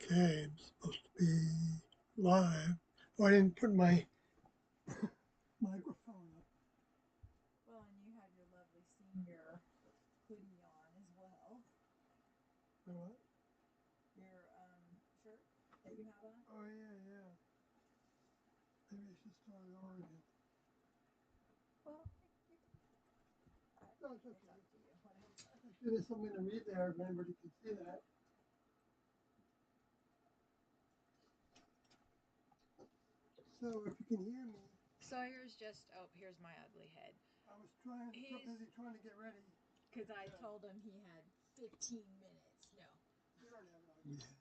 Okay, I'm supposed to be live. Oh, I didn't put my microphone up. Well, and you have your lovely senior hoodie on as well. My what? Your shirt that you have on. Oh, yeah. Maybe I should start it over again. Well, No, it's okay. it's up to you. Whatever. There's something to read there if anybody can see that. So if you can hear me, Sawyer's just. Oh, here's my ugly head. I was so busy trying to get ready. Because I told him he had 15 minutes. No. You don't have an ugly head.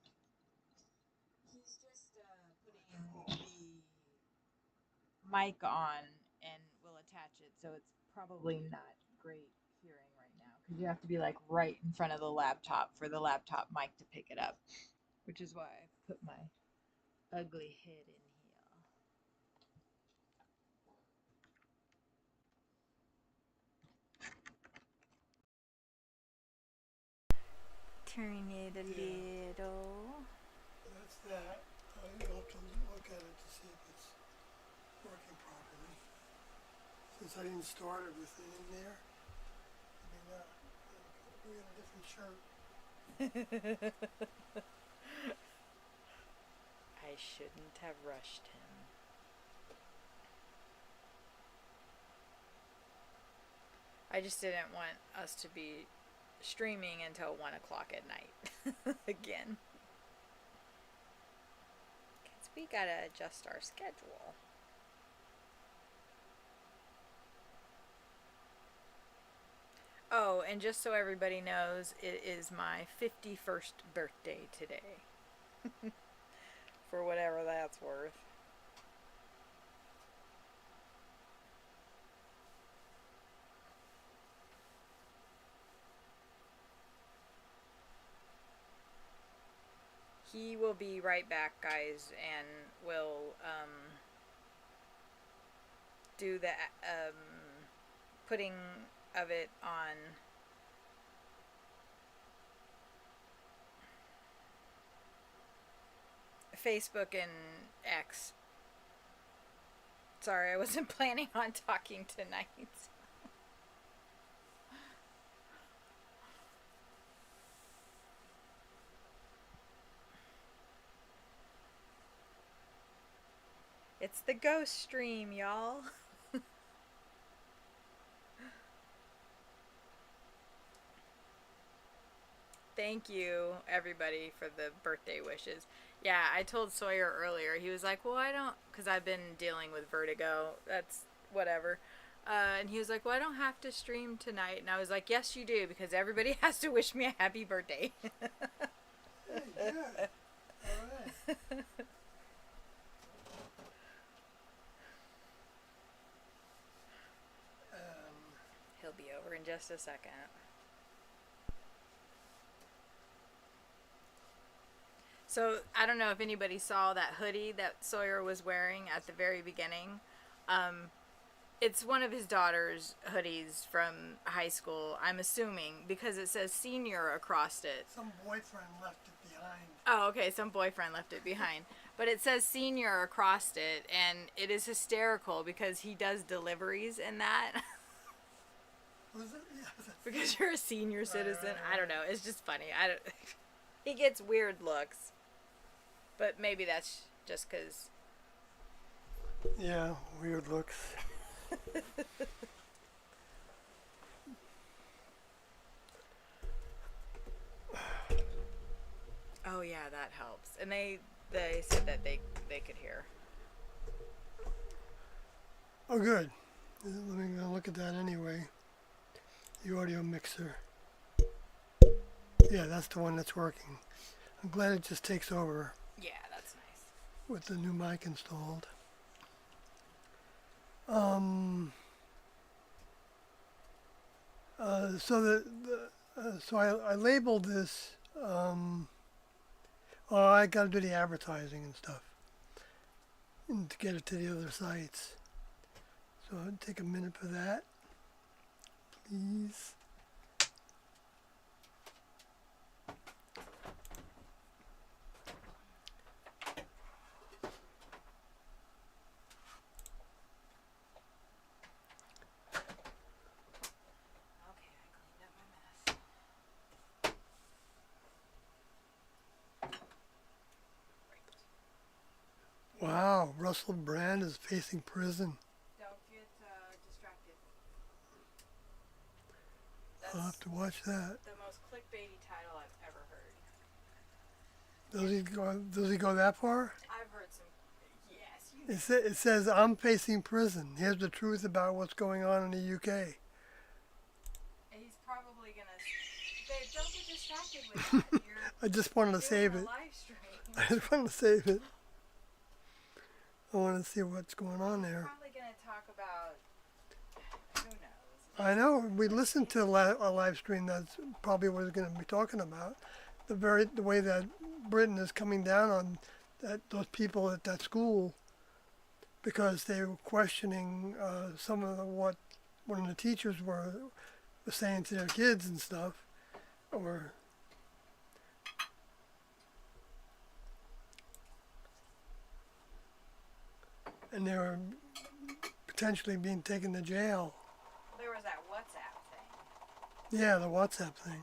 He's just putting the mic on and we'll attach it, so it's probably not great hearing right now because you have to be like right in front of the laptop for the laptop mic to pick it up, which is why I put my ugly head in here. Turn it a little. That's that. I'll have to look at it to see if it's working properly. Since I didn't start everything in there, I mean, we got a different shirt. I shouldn't have rushed him. I just didn't want us to be streaming until 1 o'clock at night again. Because we gotta adjust our schedule. Oh, and just so everybody knows, it is my 51st birthday today. For whatever that's worth. He will be right back, guys, and we'll do the putting of it on Facebook and X. Sorry, I wasn't planning on talking tonight. It's the ghost stream, y'all. Thank you, everybody, for the birthday wishes. Yeah, I told Sawyer earlier. He was like, well, I don't, because I've been dealing with vertigo. That's whatever. And he was like, well, I don't have to stream tonight. And I was like, yes, you do, because everybody has to wish me a happy birthday. Hey, good. All right. He'll be over in just a second. So I don't know if anybody saw that hoodie that Sawyer was wearing at the very beginning. It's one of his daughter's hoodies from high school, I'm assuming, because it says senior across it. Some boyfriend left it behind. Oh, okay, some boyfriend left it behind. But it says senior across it, and it is hysterical because he does deliveries in that. Was it? Yeah. Because you're a senior citizen. Right. I don't know. It's just funny. He gets weird looks. But maybe that's just because. Yeah, weird looks. Oh yeah, that helps. And they said that they could hear. Oh, good. Let me go look at that anyway. The audio mixer. Yeah, that's the one that's working. I'm glad it just takes over Yeah, that's nice. with the new mic installed. So I labeled this. I got to do the advertising and stuff, and to get it to the other sites. So I'll take a minute for that, please. Russell Brand is facing prison. Don't get distracted. I'll have to watch that. The most clickbaity title I've ever heard. Does he go that far? I've heard some. Yes. It says, I'm facing prison. Here's the truth about what's going on in the UK. He's probably going to... Babe, don't get distracted with that. I just wanted to save it. Live stream. I just wanted to save it. I want to see what's going on there. Probably going to talk about... Who knows? I know. We listened to a live stream. That's probably what we're going to be talking about. The way that Britain is coming down on those people at that school, because they were questioning some of what one of the teachers were saying to their kids and stuff, and they were potentially being taken to jail. There was that WhatsApp thing. Yeah, the WhatsApp thing.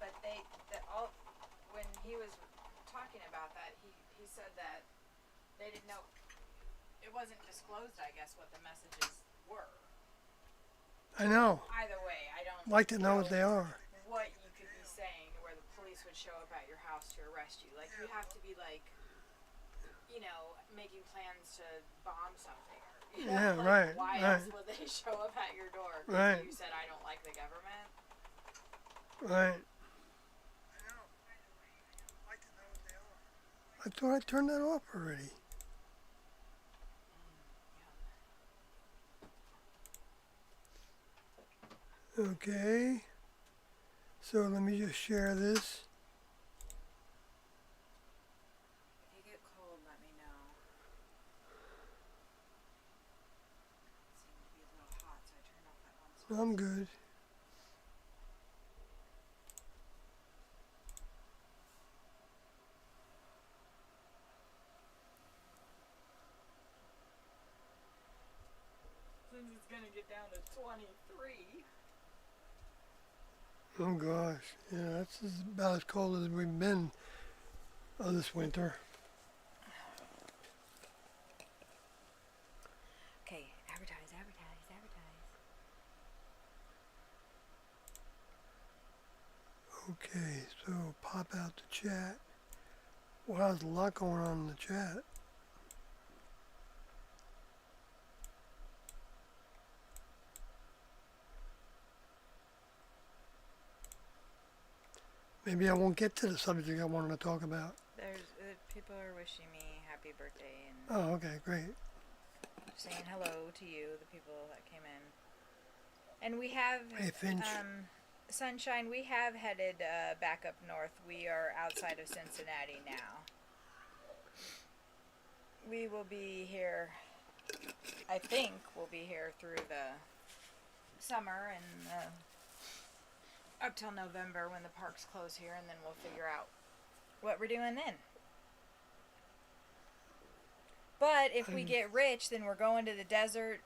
But when he was talking about that, he said that they didn't know, it wasn't disclosed, I guess, what the messages were. I know. Either way, I don't like to know what they are. What you could be saying where the police would show up at your house to arrest you. Like, you have to be like, making plans to bomb something. Yeah, like, right. Why else would they show up at your door? Right. You said, I don't like the government. Right. I thought I turned that off already. Okay. So let me just share this. If you get cold, let me know. It seemed to be a little hot, so I turned off that one. I'm good. Since it's going to get down to 23. Oh gosh, yeah, that's about as cold as we've been this winter. Okay, advertise. Okay, so pop out the chat. Wow, there's a lot going on in the chat. Maybe I won't get to the subject I wanted to talk about. There's people are wishing me happy birthday and Oh, okay, great. saying hello to you, the people that came in. And we have, Hey, Finch. Sunshine, we have headed back up north. We are outside of Cincinnati now. We will be here, I think we'll be here through the summer and up till November when the parks close here, and then we'll figure out what we're doing then. But if we get rich, then we're going to the desert,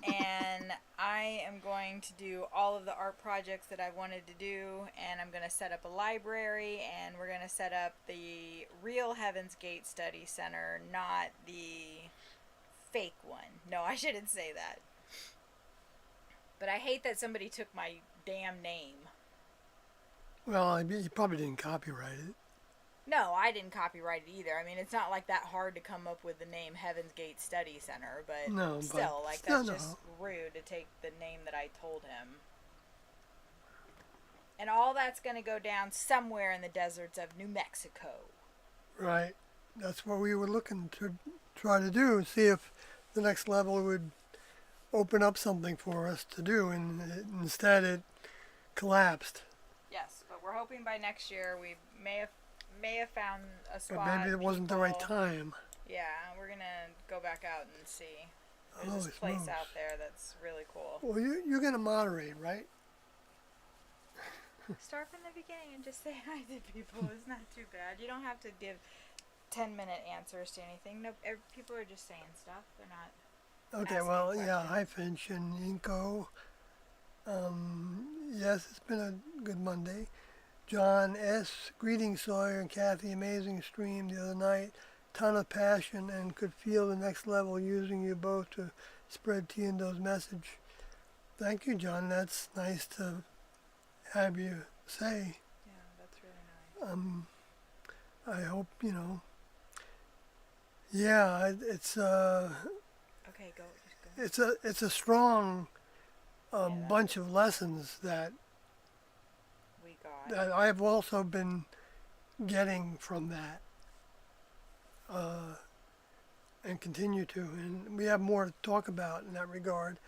and I am going to do all of the art projects that I wanted to do, and I'm going to set up a library, and we're going to set up the real Heaven's Gate Study Center, not the fake one. No, I shouldn't say that. But I hate that somebody took my damn name. Well, you probably didn't copyright it. No, I didn't copyright it either. I mean, it's not like that hard to come up with the name Heaven's Gate Study Center, but no, still, but like, still that's just rude to take the name that I told him. And all that's going to go down somewhere in the deserts of New Mexico. Right. That's what we were looking to try to do, see if the next level would open up something for us to do, and instead it collapsed. Yes, but we're hoping by next year we may have found a spot. But maybe it wasn't the right time. Yeah, we're going to go back out and see. There's Holy this place smokes. out there that's really cool. Well, you're going to moderate, right? Start from the beginning and just say hi to people. It's not too bad. You don't have to give 10-minute answers to anything. No, people are just saying stuff. They're not. Okay, asking well, yeah, questions. hi Finch and Inko. Yes, it's been a good Monday. John S., greetings Sawyer and Kathy, amazing stream the other night. ton of passion and could feel the next level using you both to spread Tiendo's message. Thank you, John. That's nice to have you say. Yeah, that's really nice. I hope, yeah, it's Okay, go. Just go. it's a strong Yeah, bunch of lessons that we got. I've also been getting from that, and continue to, and we have more to talk about in that regard.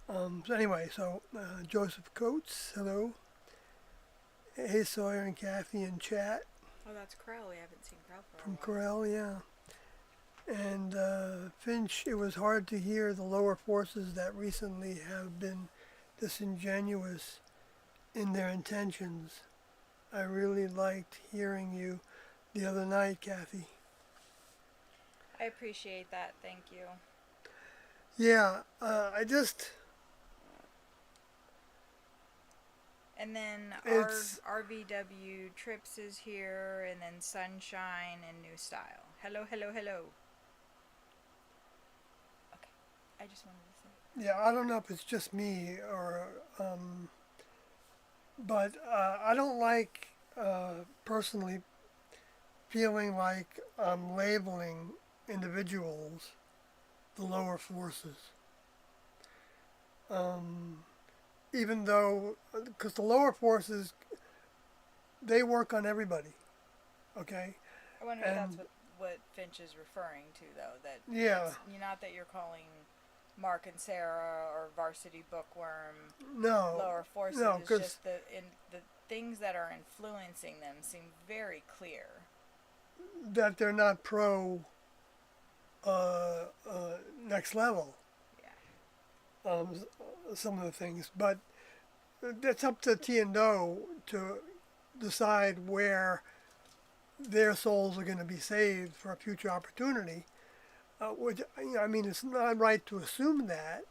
So anyway, Joseph Coates, hello. Hey Sawyer and Kathy in chat. Oh, that's Krell. We haven't seen Krell for From a while. Corel, yeah. And Finch, it was hard to hear the lower forces that recently have been disingenuous in their intentions. I really liked hearing you the other night, Kathy. I appreciate that. Thank you. Yeah, And then It's- RVW Trips is here, and then Sunshine and New Style. Hello, hello, hello. Okay, I just wanted to say. yeah, I don't know if it's just me or, but I don't like personally feeling like I'm labeling individuals the lower forces. Even though, because the lower forces, they work on everybody, okay? I wonder if that's And what Finch is referring to, though. That yeah, it's, not that you're calling Mark and Sarah or Varsity Bookworm no, lower forces. no, It's because just the things that are influencing them seem very clear. that they're not pro next level. Yeah. Some of the things, but that's up to T and Do to decide where their souls are going to be saved for a future opportunity. Which, I mean, it's not right to assume that,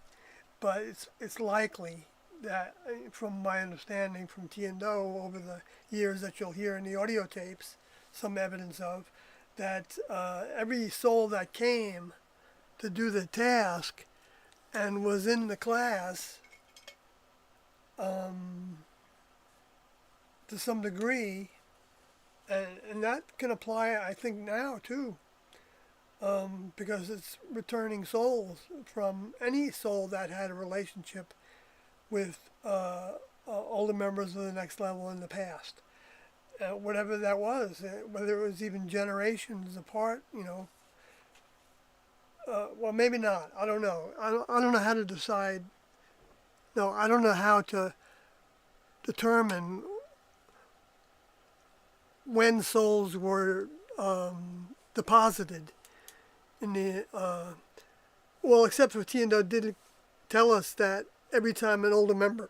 but it's likely that, from my understanding from T and Do over the years that you'll hear in the audio tapes, some evidence of that every soul that came to do the task and was in the class to some degree, and that can apply, I think, now too, because it's returning souls from any soul that had a relationship with older members of the next level in the past, whatever that was, whether it was even generations apart, well, maybe not. I don't know. I don't know how to decide. No, I don't know how to determine when souls were deposited in the. Well, except for Tiendo did tell us that every time an older member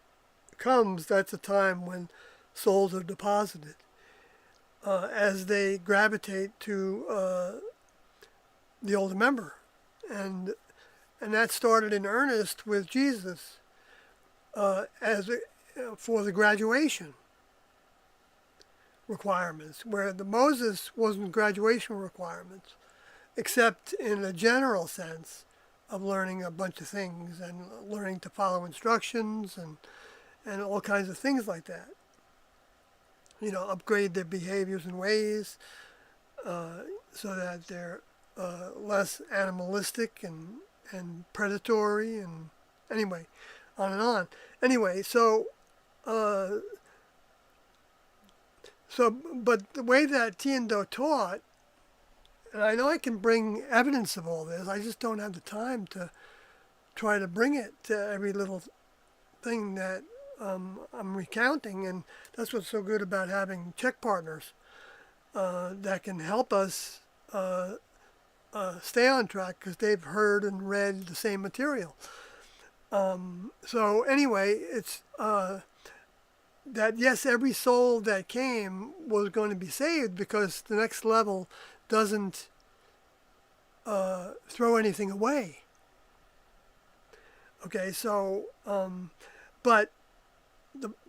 comes, that's a time when souls are deposited as they gravitate to the older member. And that started in earnest with Jesus for the graduation requirements, where the Moses wasn't graduation requirements, except in a general sense of learning a bunch of things and learning to follow instructions and all kinds of things like that. Upgrade their behaviors and ways so that they're less animalistic and predatory, and anyway, on and on. Anyway, but the way that Tiendo taught, and I know I can bring evidence of all this, I just don't have the time to try to bring it to every little thing that I'm recounting, and that's what's so good about having check partners that can help us stay on track because they've heard and read the same material. So anyway, it's that yes, every soul that came was going to be saved because the next level doesn't throw anything away. Okay, so but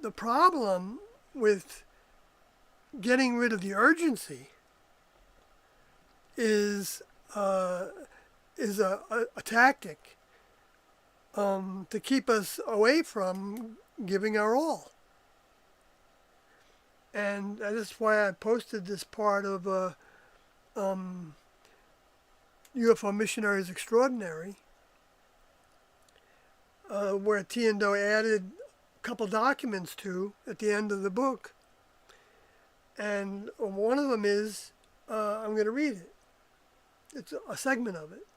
the problem with getting rid of the urgency is a tactic to keep us away from giving our all. And that's why I posted this part of UFO Missionaries Extraordinary, where T and Do added a couple documents to at the end of the book. And one of them is, I'm going to read it. It's a segment of it.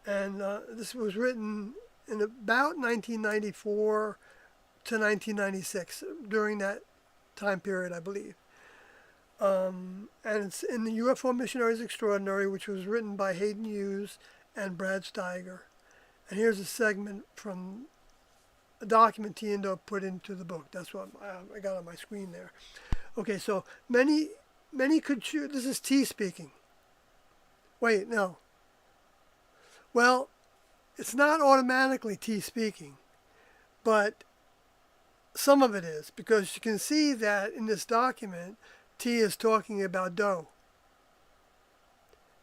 And this was written in about 1994 to 1996, during that time period, I believe. And it's in the UFO Missionaries Extraordinary, which was written by Hayden Hughes and Brad Steiger. And here's a segment from a document T and O put into the book. That's what I got on my screen there. Okay, so many could choose. This is T speaking. Wait, no. Well, it's not automatically T speaking, but some of it is, because you can see that in this document, T is talking about Do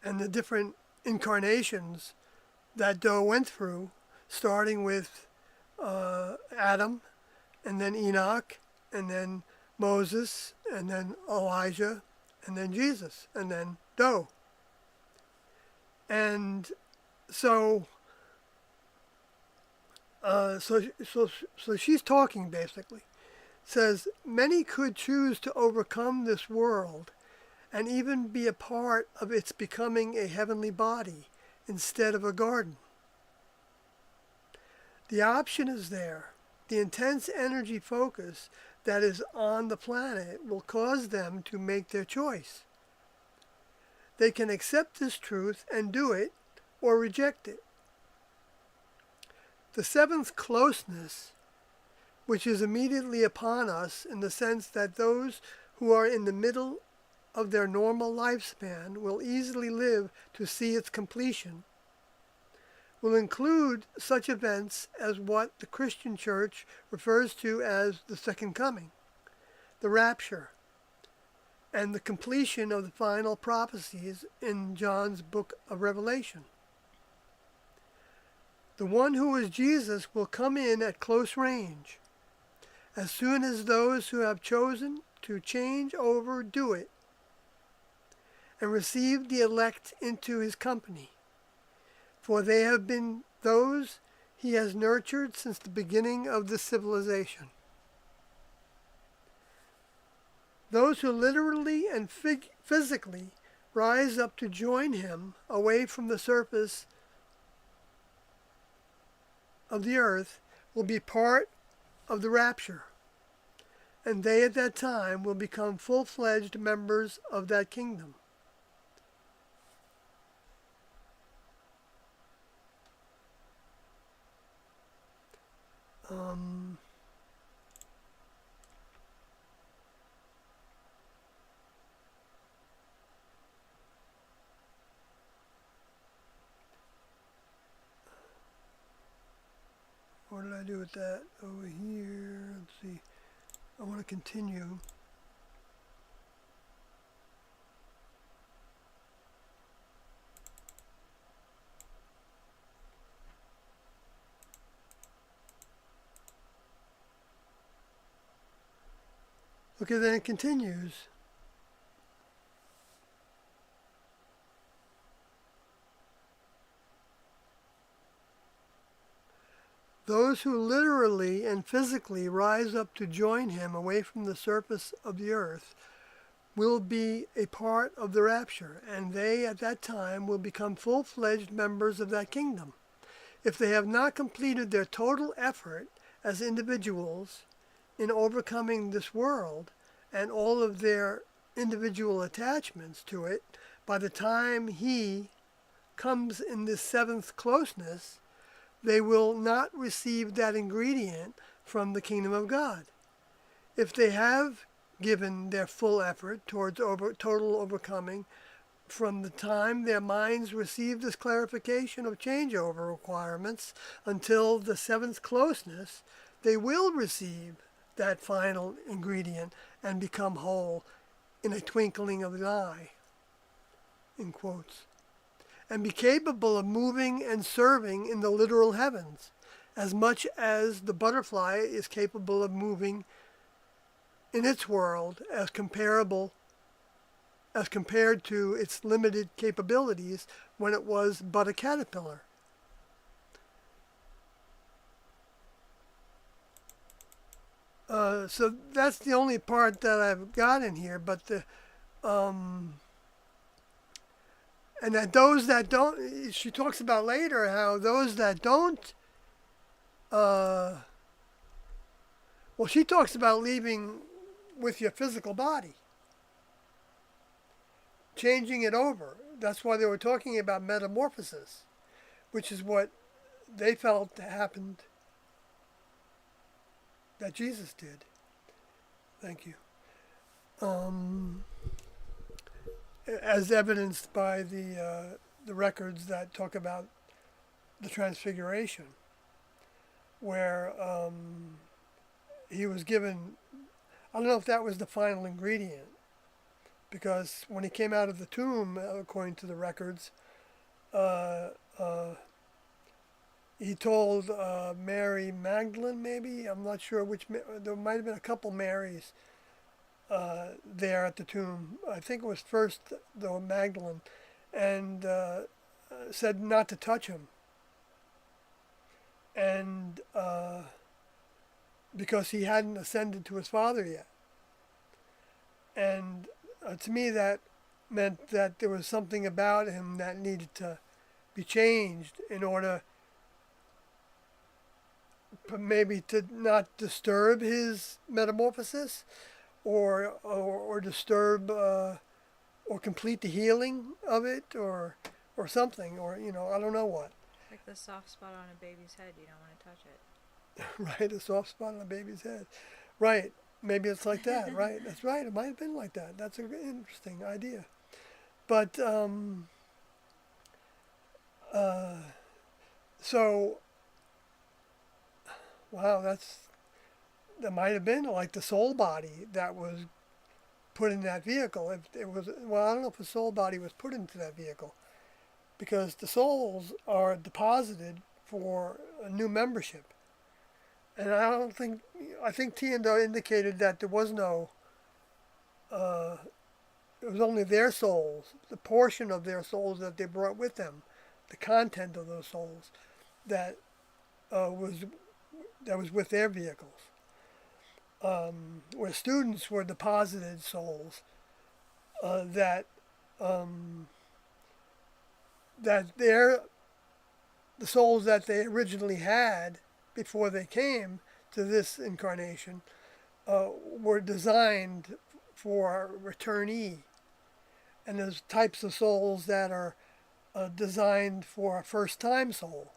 and the different incarnations that Do went through, starting with Adam, and then Enoch, and then Moses, and then Elijah, and then Jesus, and then Do. And so she's talking basically. Says, many could choose to overcome this world and even be a part of its becoming a heavenly body instead of a garden. The option is there. The intense energy focus that is on the planet will cause them to make their choice. They can accept this truth and do it, or reject it. The seventh closeness, which is immediately upon us in the sense that those who are in the middle of their normal lifespan will easily live to see its completion, will include such events as what the Christian Church refers to as the Second Coming, the Rapture, and the completion of the final prophecies in John's book of Revelation. The one who is Jesus will come in at close range, as soon as those who have chosen to change over do it, and receive the elect into his company, for they have been those he has nurtured since the beginning of the civilization. Those who literally and physically rise up to join him away from the surface of the earth will be part of the rapture, and they at that time will become full-fledged members of that kingdom. What did I do with that over here? Let's see. I want to continue. Okay, then it continues. Those who literally and physically rise up to join him away from the surface of the earth will be a part of the rapture, and they at that time will become full-fledged members of that kingdom. If they have not completed their total effort as individuals in overcoming this world and all of their individual attachments to it, by the time he comes in this seventh closeness, they will not receive that ingredient from the kingdom of God. If they have given their full effort towards total overcoming, from the time their minds receive this clarification of changeover requirements until the seventh closeness, they will receive that final ingredient and become whole in a twinkling of an eye. in quotes, and be capable of moving and serving in the literal heavens, as much as the butterfly is capable of moving in its world as compared to its limited capabilities when it was but a caterpillar. So that's the only part that I've got in here, but and that those that don't, she talks about later how those that don't, well, she talks about leaving with your physical body, changing it over. That's why they were talking about metamorphosis, which is what they felt happened that Jesus did. Thank you. As evidenced by the records that talk about the Transfiguration, where he was given, I don't know if that was the final ingredient, because when he came out of the tomb, according to the records, he told Mary Magdalene, maybe, I'm not sure which, there might have been a couple Marys there at the tomb. I think it was first the Magdalene, and said not to touch him. And because he hadn't ascended to his Father yet. And to me that meant that there was something about him that needed to be changed in order maybe to not disturb his metamorphosis or disturb or complete the healing of it or something, or I don't know what. Like the soft spot on a baby's head, you don't want to touch it. Right, a soft spot on a baby's head. Right, maybe it's like that, right? That's right, it might have been like that. That's an interesting idea. But, so, wow, that might have been like the soul body that was put in that vehicle. If it was, well, I don't know if the soul body was put into that vehicle, because the souls are deposited for a new membership. And I think Tiendo indicated that there was no, it was only their souls, the portion of their souls that they brought with them, the content of those souls that was with their vehicles. Where students were deposited souls that the souls that they originally had before they came to this incarnation were designed for returnee. And there's types of souls that are designed for a first-time soul,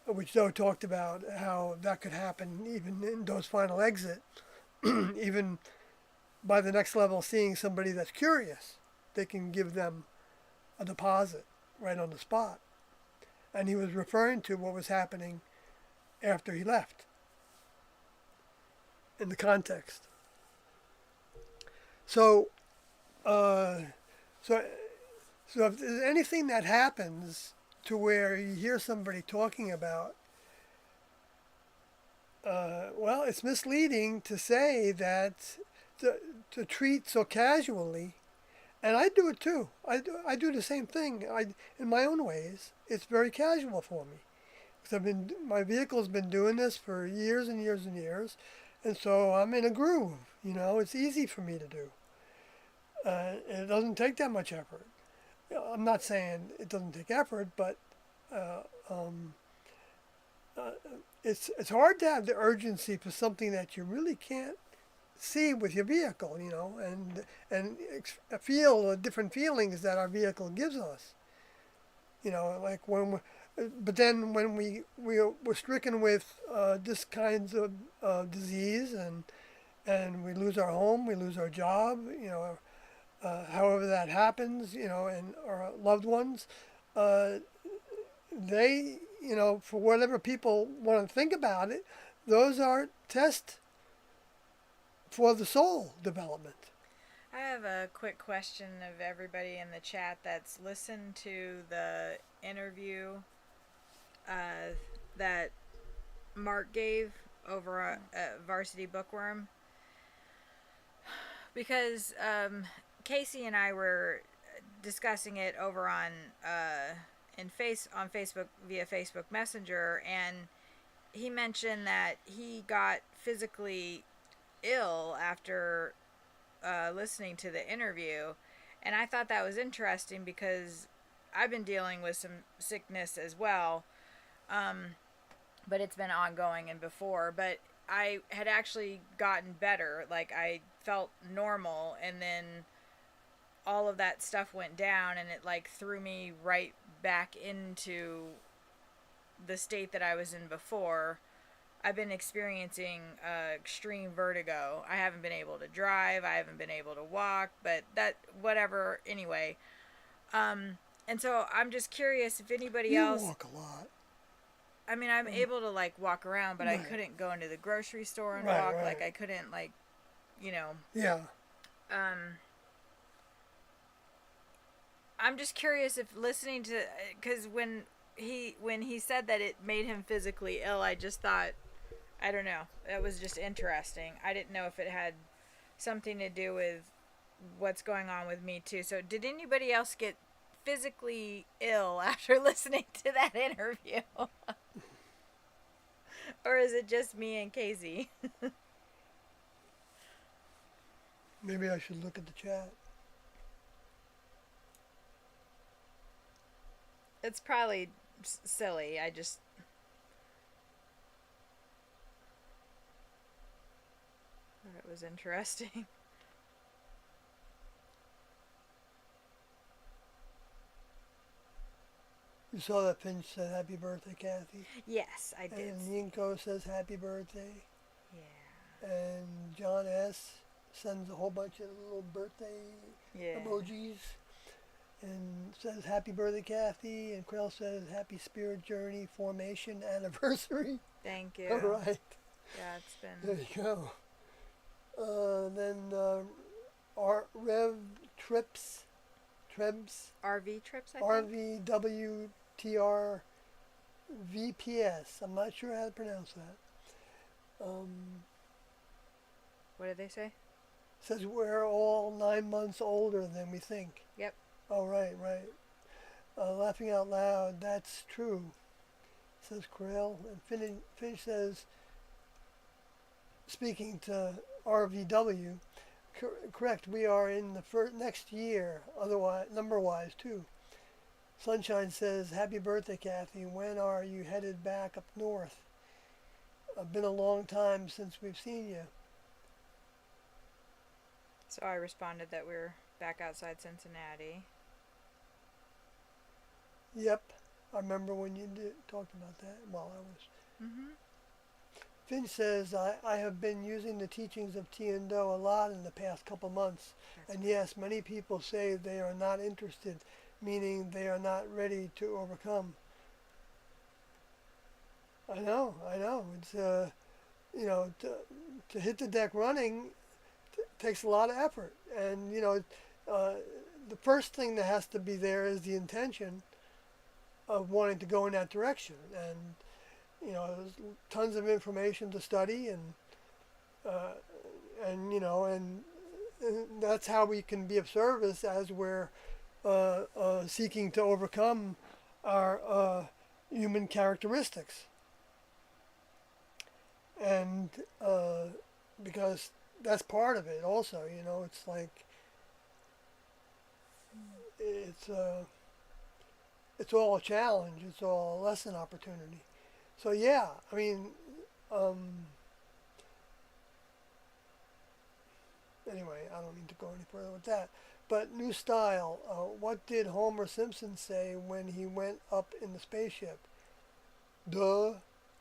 which Joe talked about how that could happen even in those final exit, even by the next level seeing somebody that's curious, they can give them a deposit right on the spot. And he was referring to what was happening after he left in the context. So if there's anything that happens to where you hear somebody talking about, well, it's misleading to say that to treat so casually, and I do it too. I do the same thing. In my own ways, it's very casual for me, because my vehicle's been doing this for years and years and years, and so I'm in a groove. It's easy for me to do. It doesn't take that much effort. I'm not saying it doesn't take effort, but it's hard to have the urgency for something that you really can't see with your vehicle, and feel the different feelings that our vehicle gives us. Like but then when we're stricken with this kinds of disease, and we lose our home, we lose our job, however that happens, and our loved ones, they, for whatever people want to think about it, those are tests for the soul development. I have a quick question of everybody in the chat that's listened to the interview that Mark gave over at Varsity Bookworm. Because Casey and I were discussing it over on on Facebook via Facebook Messenger, and he mentioned that he got physically ill after listening to the interview, and I thought that was interesting because I've been dealing with some sickness as well, but it's been ongoing and before. But I had actually gotten better, like I felt normal, and then all of that stuff went down, and it like threw me right back into the state that I was in before. I've been experiencing extreme vertigo. I haven't been able to drive. I haven't been able to walk, but that, whatever, anyway. And so I'm just curious if anybody else. You walk a lot. I mean, I'm able to like walk around, but I Right. couldn't go into the grocery store and Right, walk. right. Like I couldn't, like, you know. Yeah. I'm just curious if listening to, because when he said that it made him physically ill, I just thought, I don't know, that was just interesting. I didn't know if it had something to do with what's going on with me too. So did anybody else get physically ill after listening to that interview? Or is it just me and Casey? Maybe I should look at the chat. It's probably silly. I just... thought it was interesting. You saw that Finch said happy birthday, Kathy? Yes, I did. And Yinko says happy birthday. Yeah. And John S. sends a whole bunch of little birthday emojis. And says happy birthday, Kathy. And Krell says happy spirit journey formation anniversary. Thank you. All right. Yeah, it's been... There you go. Then Rev Trips, Trebs, RV trips, I think? RVWTR VPS. I'm not sure how to pronounce that. What did they say? Says we're all 9 months older than we think. Yep. Oh, right. Laughing out loud, that's true, says Krill. And Finch says, speaking to RVW, correct, we are in the next year, otherwise, number-wise, too. Sunshine says, happy birthday, Kathy. When are you headed back up north? Been a long time since we've seen you. So I responded that we're back outside Cincinnati. Yep, I remember when you talked about that while I was. Mm-hmm. Finch says, I have been using the teachings of Tiendo a lot in the past couple months. And yes, many people say they are not interested, meaning they are not ready to overcome. I know. It's, to hit the deck running takes a lot of effort. And, the first thing that has to be there is the intention of wanting to go in that direction. And, there's tons of information to study, and that's how we can be of service as we're seeking to overcome our human characteristics. And because that's part of it also, it's like, it's all a challenge, it's all a lesson opportunity. So yeah, I mean, anyway, I don't need to go any further with that. But new style, what did Homer Simpson say when he went up in the spaceship? Duh.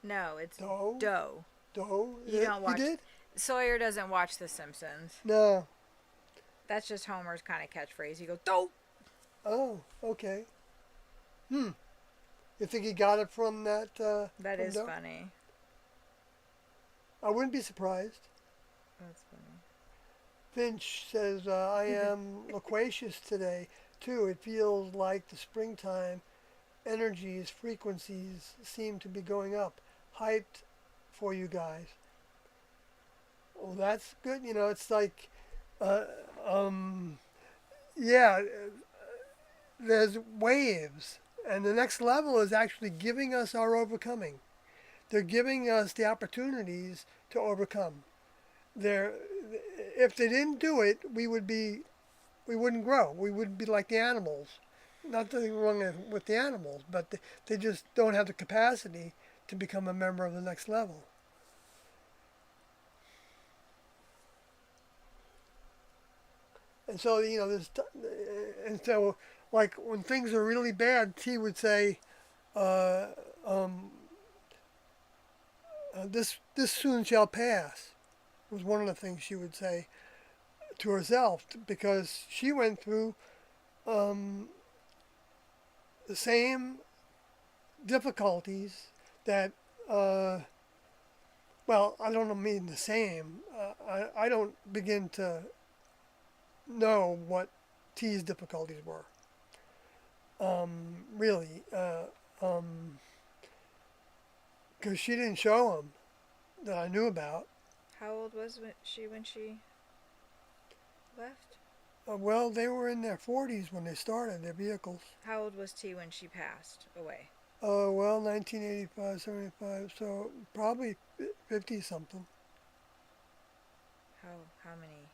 No, it's Doe. Doe. Doe? You don't watch... He did? Sawyer doesn't watch The Simpsons. No. That's just Homer's kind of catchphrase. He goes, Doe! Oh, okay. You think he got it from that? That from is Doe? funny. I wouldn't be surprised. That's funny. Finch says, I am loquacious today, too. It feels like the springtime energies, frequencies seem to be going up. Hyped for you guys. Well, that's good. You know, it's like, uh, um, yeah, there's waves. And the next level is actually giving us our overcoming. They're giving us the opportunities to overcome. They're, if they didn't do it, we wouldn't grow. We would be like the animals. Nothing wrong with the animals, but they just don't have the capacity to become a member of the next level. And so, you know, and so, like when things are really bad, T would say, uh, um, this soon shall pass. Was one of the things she would say to herself because she went through um, the same difficulties that well, I don't mean the same. I don't begin to know what T's difficulties were. Really, because she didn't show them that I knew about. How old was she when she left? Well, they were in their 40s when they started their vehicles. How old was T when she passed away? Well, 1985, 75, so probably 50 something. How many?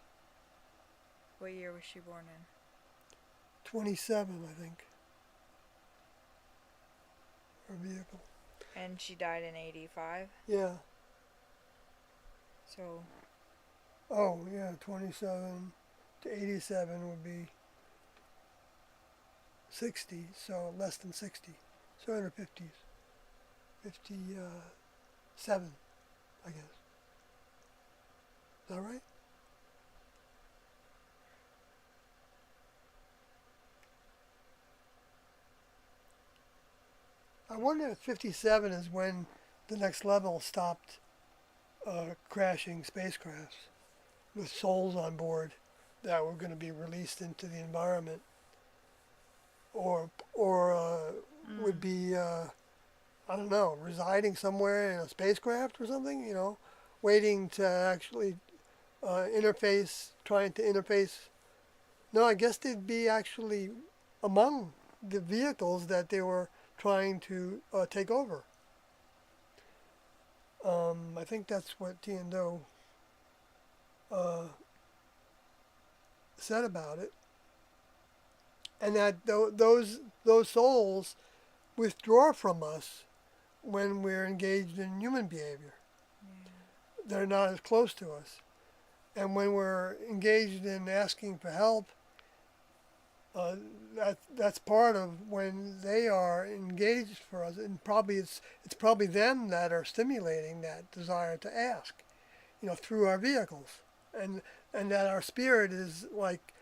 What year was she born in? 27, I think. Her vehicle. And she died in 85? Yeah. So. Oh, yeah, 27 to 87 would be 60, so less than 60. So in her 50s. 57, I guess. Is that right? I wonder if 57 is when the next level stopped crashing spacecrafts with souls on board that were going to be released into the environment, or would be I don't know, residing somewhere in a spacecraft or something. You know, waiting to actually trying to interface. No, I guess they'd be actually among the vehicles that they were trying to take over. I think that's what Tiando said about it, and that those souls withdraw from us when we're engaged in human behavior. They're not as close to us, and when we're engaged in asking for help, that's part of when they are engaged for us, and probably it's probably them that are stimulating that desire to ask, you know, through our vehicles, and that our spirit is like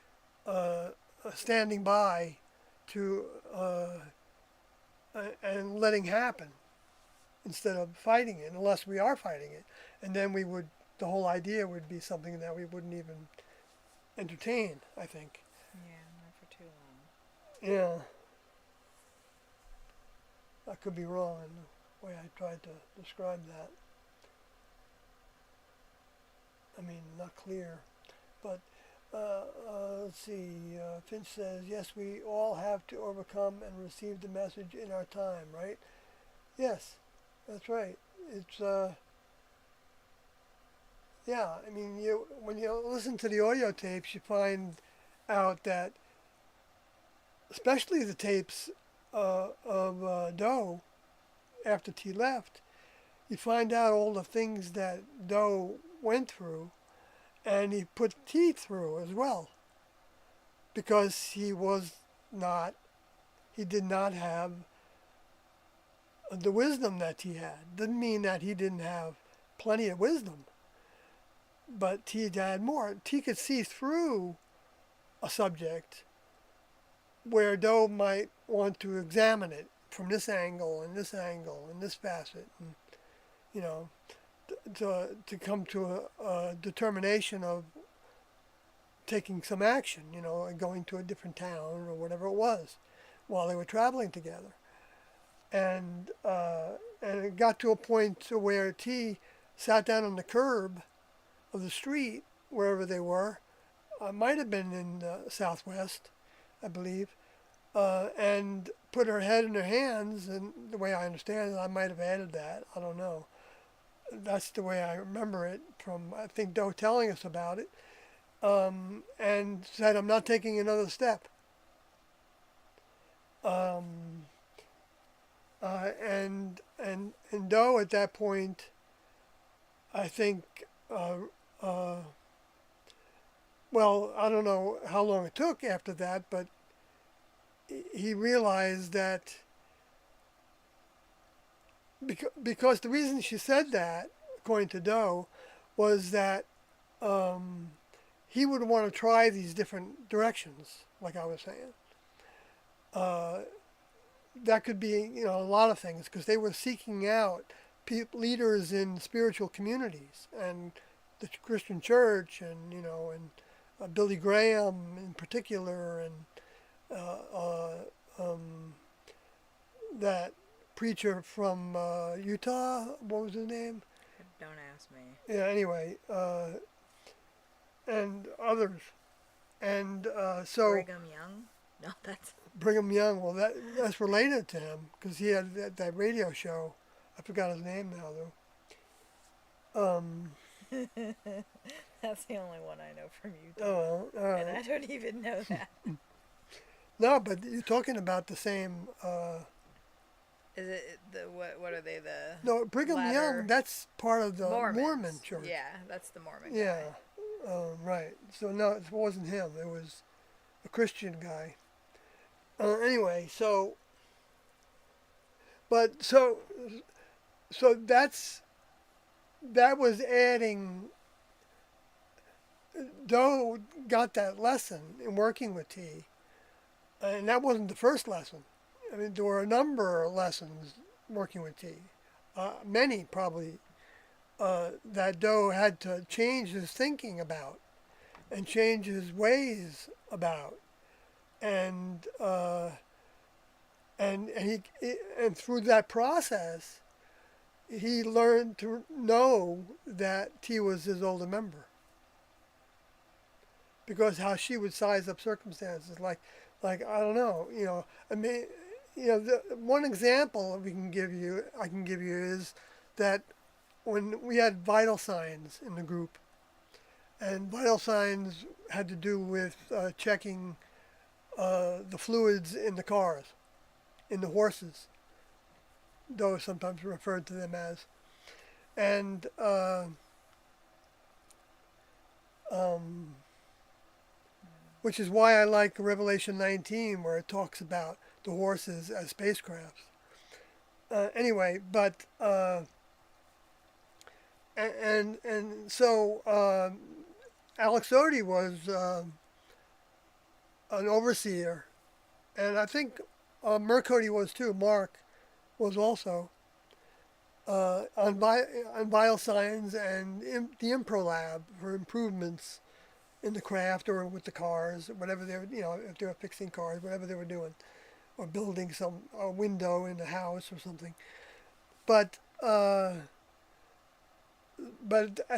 uh, standing by to and letting happen instead of fighting it, unless we are fighting it, and then the whole idea would be something that we wouldn't even entertain, I think. Yeah, not for too long. Yeah. I could be wrong in the way I tried to describe that. I mean, not clear. But let's see. Finch says, yes, we all have to overcome and receive the message in our time, right? Yes, that's right. It's, yeah, I mean, when you listen to the audio tapes, you find out that, especially the tapes of Doe after T left, you find out all the things that Doe went through, and he put T through as well, because he did not have the wisdom that T had. Didn't mean that he didn't have plenty of wisdom, but T had more. T could see through a subject where Doe might want to examine it from this angle and this angle and this facet, and to come to a determination of taking some action, and going to a different town or whatever it was, while they were traveling together. And it got to a point to where T sat down on the curb of the street wherever they were. Might have been in the Southwest, I believe, and put her head in her hands. And the way I understand it, I might have added that. I don't know. That's the way I remember it from, I think, Doe telling us about it. And said, "I'm not taking another step." Um, and Doe at that point, I think, uh, well, I don't know how long it took after that, but he realized that because the reason she said that, according to Doe, was that um, he would want to try these different directions, like I was saying. Uh, that could be, a lot of things, because they were seeking out leaders in spiritual communities and the Christian church, and Billy Graham in particular, and uh, uh, um, that preacher from Utah. What was his name? Don't ask me. Yeah. Anyway, and others, and so Brigham Young? No, that's. Brigham Young. Well, that's related to him because he had that radio show. I forgot his name now though. That's the only one I know from Utah. Oh, well, all right. And I don't even know that. No, but you're talking about the same. Is it the what are they, the No, Brigham latter Young. That's part of the Mormons? Mormon church. Yeah, that's the Mormon Yeah. guy. Right. So no, it wasn't him. It was a Christian guy. Anyway, but so that was adding. Doe got that lesson in working with T, and that wasn't the first lesson. I mean, there were a number of lessons working with T. Many probably that Doe had to change his thinking about, and change his ways about, and and through that process, he learned to know that T was his older member. Because how she would size up circumstances, like I don't know, I mean, the one example I can give you is that when we had vital signs in the group, and vital signs had to do with checking the fluids in the cars, in the horses, though sometimes referred to them as, and which is why I like Revelation 19, where it talks about the horses as spacecrafts. Anyway, but and so Alex Odie was an overseer, and I think Merc Odie was too. Mark was also on vital signs and the Impro Lab for improvements in the craft or with the cars, whatever they were, if they were fixing cars, whatever they were doing, or building a window in the house or something. But at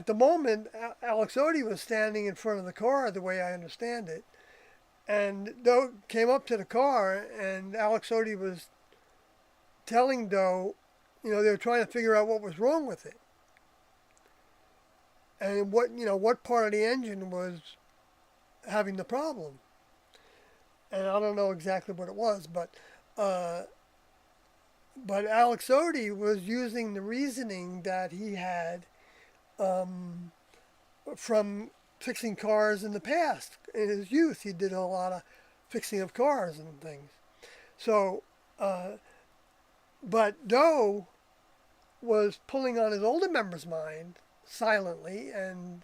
the moment, Alex Odie was standing in front of the car, the way I understand it, and Doe came up to the car, and Alex Odie was telling Doe, they were trying to figure out what was wrong with it, and what part of the engine was having the problem. And I don't know exactly what it was, but Alex Odie was using the reasoning that he had from fixing cars in the past. In his youth, he did a lot of fixing of cars and things. So, but Doe was pulling on his older member's mind silently and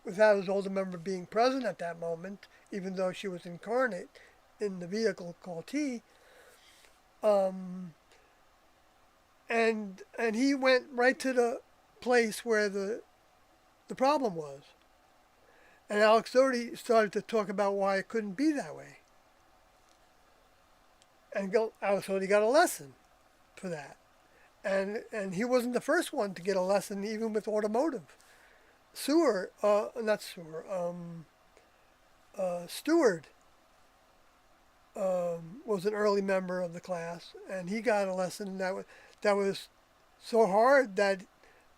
without his older member being present at that moment, even though she was incarnate in the vehicle called T. And he went right to the place where the problem was. And Alex Doty started to talk about why it couldn't be that way. And Alex Doty got a lesson for that. And he wasn't the first one to get a lesson even with automotive. Stewart was an early member of the class, and he got a lesson that was so hard that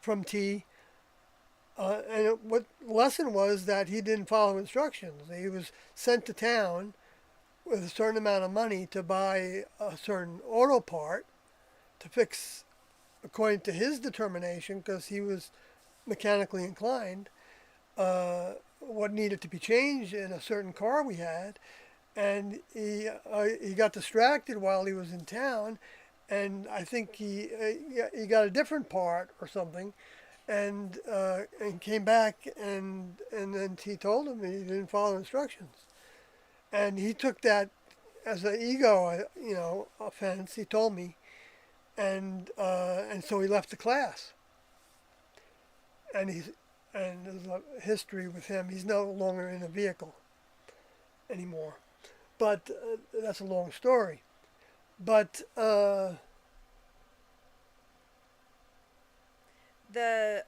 from T. What lesson was that he didn't follow instructions. He was sent to town with a certain amount of money to buy a certain auto part to fix according to his determination, because he was mechanically inclined, what needed to be changed in a certain car we had. And he got distracted while he was in town, and I think he got a different part or something, and came back, and then he told him he didn't follow instructions, and he took that as an ego offense. He told me, and so he left the class, and there's a history with him. He's no longer in a vehicle anymore. But that's a long story. But the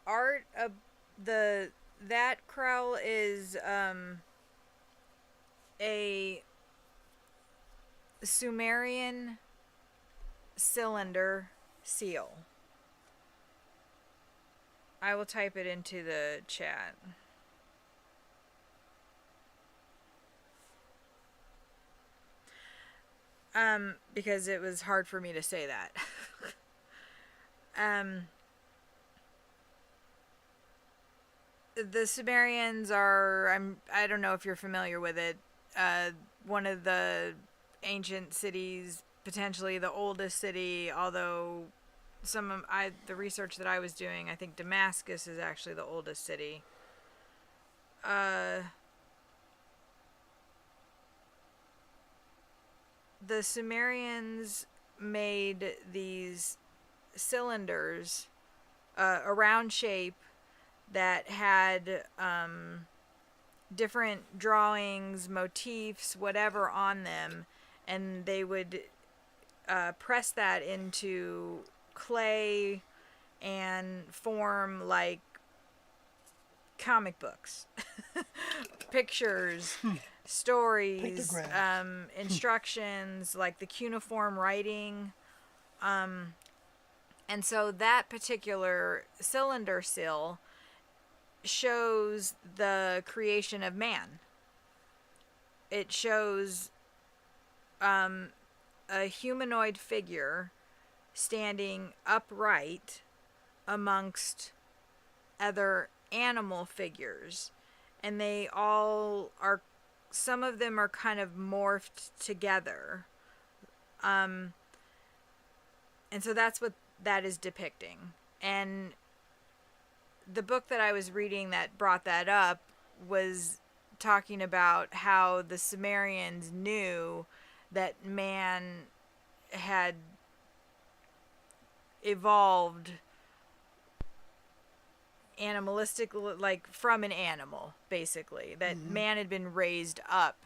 art of that crowl is a Sumerian cylinder seal. I will type it into the chat. Because it was hard for me to say that. The Sumerians are, I don't know if you're familiar with it, one of the ancient cities, potentially the oldest city, although the research that I was doing, I think Damascus is actually the oldest city. The Sumerians made these cylinders, a round shape that had different drawings, motifs, whatever on them, and they would press that into clay and form like comic books, pictures, stories, instructions, like the cuneiform writing. And so that particular cylinder seal shows the creation of man. It shows a humanoid figure standing upright amongst other animal figures, and they all are, some of them are kind of morphed together, and so that's what that is depicting. And the book that I was reading that brought that up was talking about how the Sumerians knew that man had evolved animalistic, like from an animal, basically. That man had been raised up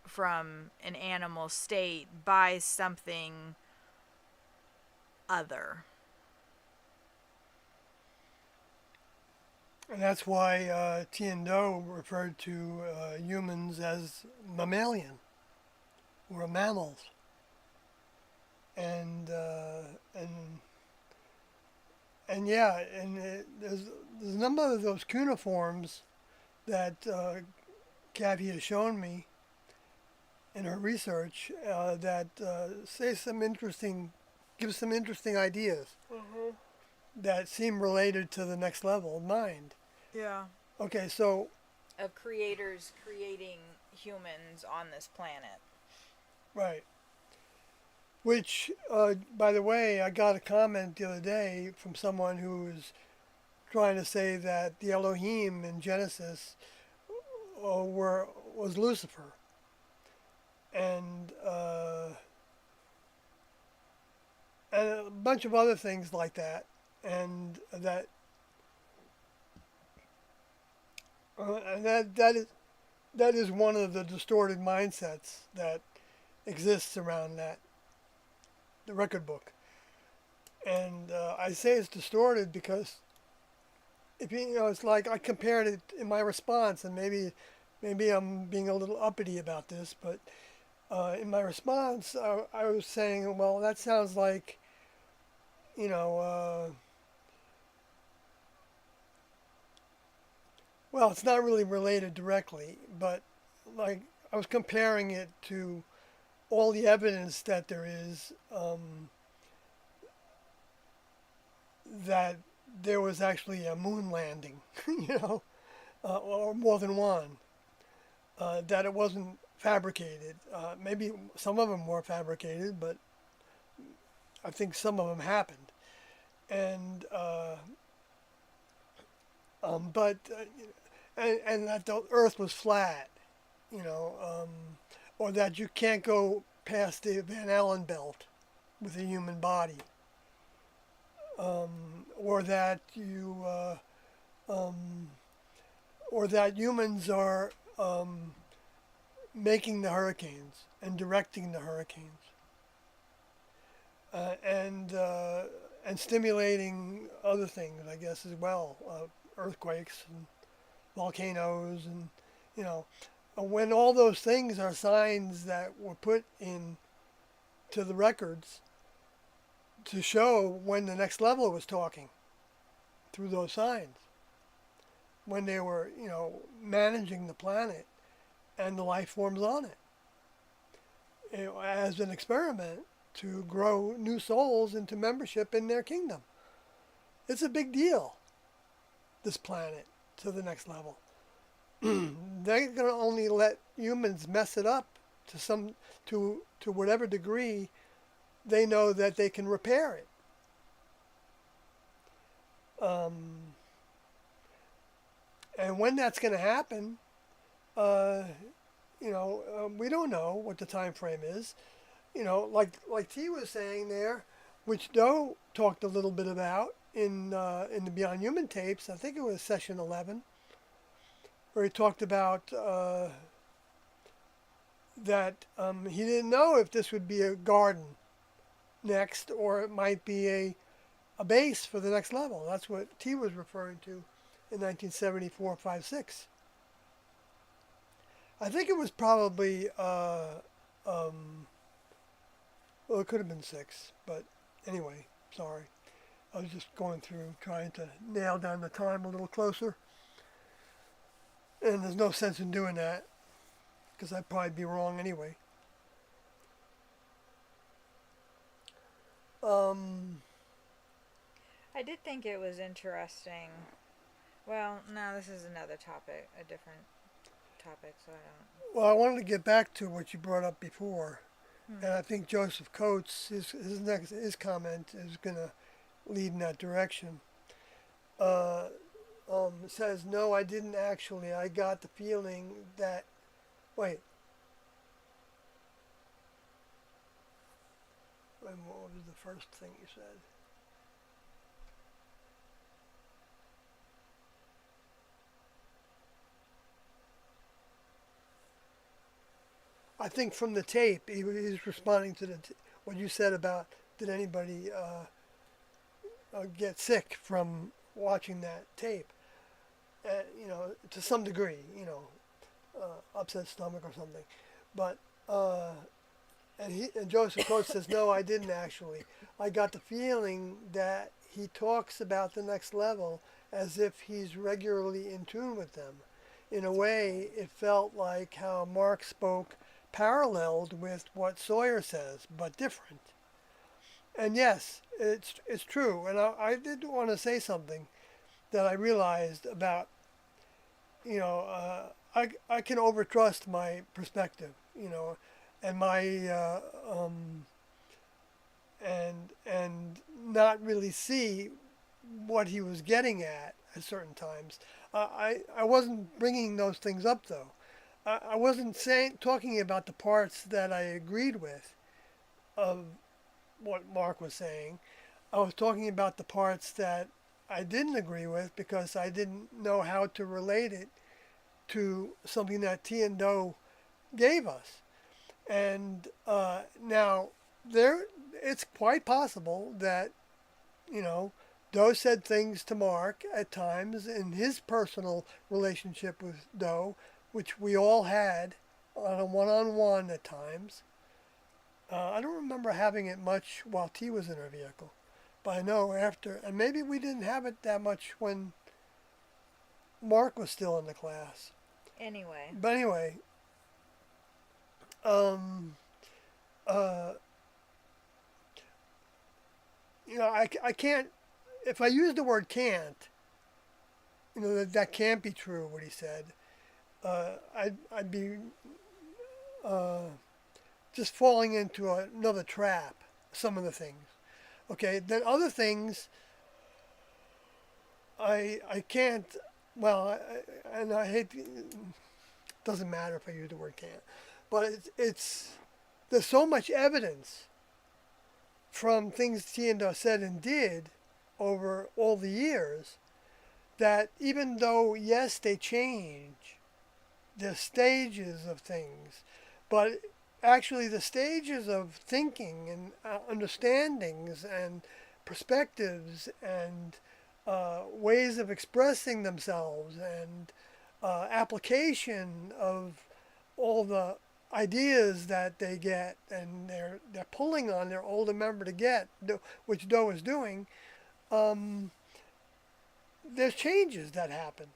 from an animal state by something other. And that's why Tiendo referred to humans as mammalian, or mammals. And yeah, and there's a number of those cuneiforms that Kathy has shown me in her research that give some interesting ideas that seem related to the next level of mind. Yeah. Okay, so Of creators creating humans on this planet. right. Which, by the way, I got a comment the other day from someone who was trying to say that the Elohim in Genesis was Lucifer, and a bunch of other things like that, and that that is one of the distorted mindsets that exists around that the record book. And I say it's distorted because if it's like I compared it in my response, and maybe I'm being a little uppity about this, but in my response, I was saying, well, that sounds like, you know, well, it's not really related directly, but like I was comparing it to all the evidence that there is that there was actually a moon landing, or more than one, that it wasn't fabricated. Maybe some of them were fabricated, but I think some of them happened. And but and that the Earth was flat, you know, or that you can't go past the Van Allen belt with a human body, or that um, or that humans are making the hurricanes and directing the hurricanes, and stimulating other things, I guess, as well, earthquakes and volcanoes, and you know, when all those things are signs that were put in to the records to show when the next level was talking through those signs, when they were, managing the planet and the life forms on it, as an experiment to grow new souls into membership in their kingdom. It's a big deal, this planet, to the next level. They're going to only let humans mess it up to whatever degree they know that they can repair it. And when that's going to happen, we don't know what the time frame is. Like T was saying there, which Doe talked a little bit about in the Beyond Human tapes. I think it was session 11, where he talked about that he didn't know if this would be a garden next, or it might be a base for the next level. That's what T was referring to in 1974, 5, 6. I think it was probably, well, it could have been 6, but anyway, sorry. I was just going through trying to nail down the time a little closer. And there's no sense in doing that, because I'd probably be wrong anyway. I did think it was interesting. Well, no, this is another topic, a different topic, so I don't. Well, I wanted to get back to what you brought up before, and I think Joseph Coates, his comment is going to lead in that direction. Says, no, I didn't actually. I got the feeling that, wait, what was the first thing you said? I think from the tape, he's responding to what you said about did anybody get sick from watching that tape. To some degree, upset stomach or something. But and Joseph Coates says, no, I didn't actually. I got the feeling that he talks about the next level as if he's regularly in tune with them. In a way, it felt like how Mark spoke paralleled with what Sawyer says, but different. And yes, it's true. And I did want to say something that I realized about, I can overtrust my perspective, and my and not really see what he was getting at certain times. I wasn't bringing those things up though. I wasn't talking about the parts that I agreed with of what Mark was saying. I was talking about the parts that I didn't agree with because I didn't know how to relate it to something that T and Do gave us. And now there, it's quite possible that you know Do said things to Mark at times in his personal relationship with Do, which we all had on a one-on-one at times. I don't remember having it much while T was in our vehicle, but I know after, and maybe we didn't have it that much when Mark was still in the class. Anyway. But anyway, um, uh, I can't, if I use the word can't, that can't be true, what he said, I'd be uh, just falling into another trap, some of the things. Okay, then other things, I can't, well, and I hate, doesn't matter if I use the word can't, but there's so much evidence from things Tienda said and did over all the years that even though, yes, they change the stages of things, but actually the stages of thinking and understandings and perspectives and ways of expressing themselves and application of all the ideas that they get and they're pulling on their older member to get, which Doe is doing. Um, there's changes that happen,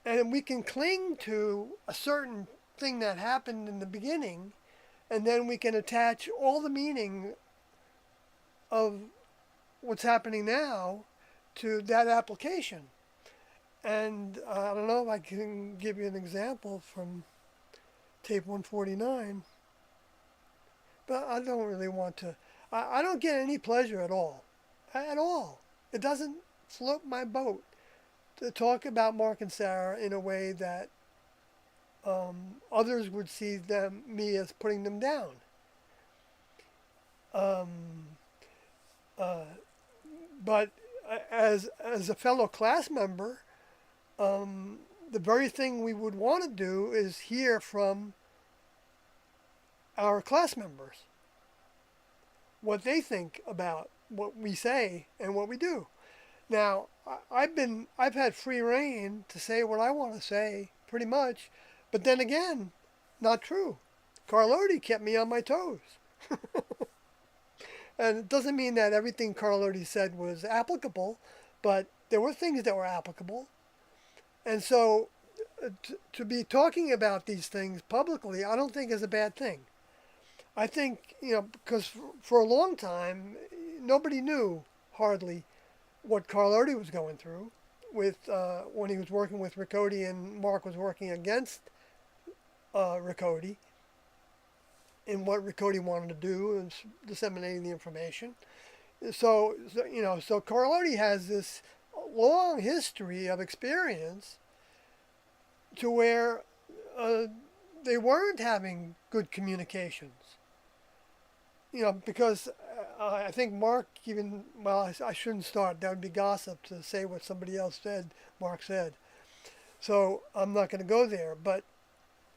and we can cling to a certain thing that happened in the beginning, and then we can attach all the meaning of what's happening now to that application. And I don't know if I can give you an example from tape 149, but I don't really want to. I don't get any pleasure at all. At all. It doesn't float my boat to talk about Mark and Sarah in a way that others would see me as putting them down. Um, uh, but as a fellow class member, the very thing we would want to do is hear from our class members what they think about what we say and what we do. Now, I've had free reign to say what I want to say, pretty much, but then again, not true. Carlotti kept me on my toes. And it doesn't mean that everything Carlotti said was applicable, but there were things that were applicable. And so to be talking about these things publicly, I don't think is a bad thing. I think, because for a long time, nobody knew hardly what Carlotti was going through with when he was working with Riccoti and Mark was working against Riccoti in what Riccoti wanted to do and disseminating the information. So Carlotti has this long history of experience to where they weren't having good communications. Because I think Mark even, well, I shouldn't start. That would be gossip to say what somebody else said, Mark said. So I'm not going to go there. But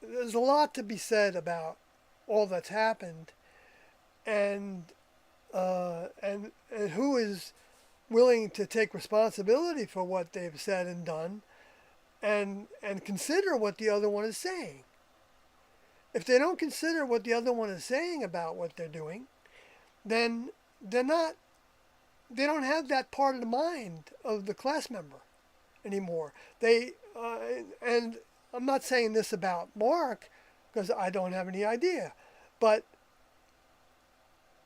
there's a lot to be said about all that's happened and who is willing to take responsibility for what they've said and done and consider what the other one is saying. If they don't consider what the other one is saying about what they're doing, then they don't have that part of the mind of the class member anymore. And I'm not saying this about Mark because I don't have any idea, but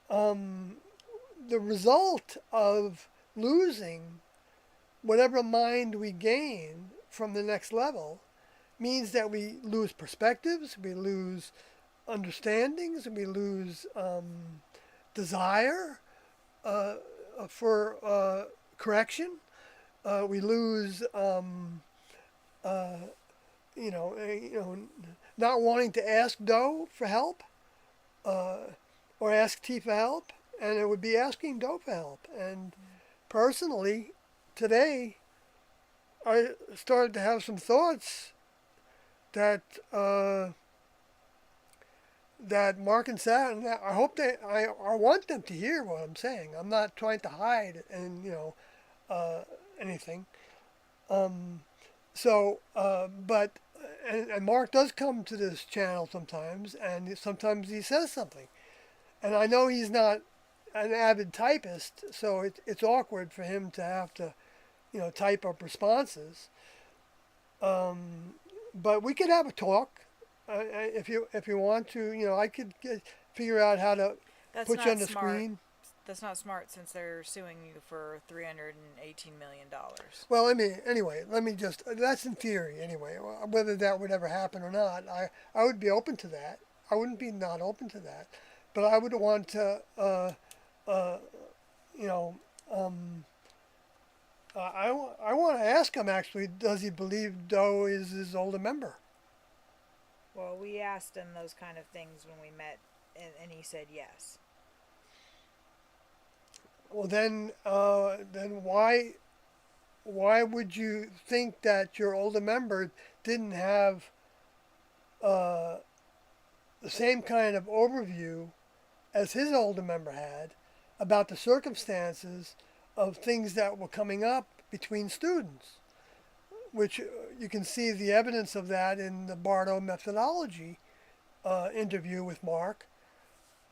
the result of losing whatever mind we gain from the next level means that we lose perspectives, we lose understandings, we lose desire for correction. We lose, not wanting to ask Do for help or ask T for help, and it would be asking Do for help. And personally, today, I started to have some thoughts that that Mark and Sarah, I hope I want them to hear what I'm saying. I'm not trying to hide and anything. Um, but and Mark does come to this channel sometimes, and sometimes he says something, and I know he's not an avid typist, so it's awkward for him to have to type up responses. But we could have a talk if you want to. I could figure out how to That's put you not on the smart. screen. That's not smart since they're suing you for $318 million. Well, anyway, let me just, that's in theory anyway. Whether that would ever happen or not, I would be open to that. I wouldn't be not open to that. But I would want to, uh, you know, um, I want to ask him actually, does he believe Doe is his older member? Well, we asked him those kind of things when we met, and he said yes. Well, then why would you think that your older member didn't have uh, the same kind of overview as his older member had about the circumstances of things that were coming up between students, which you can see the evidence of that in the Bardo methodology interview with Mark,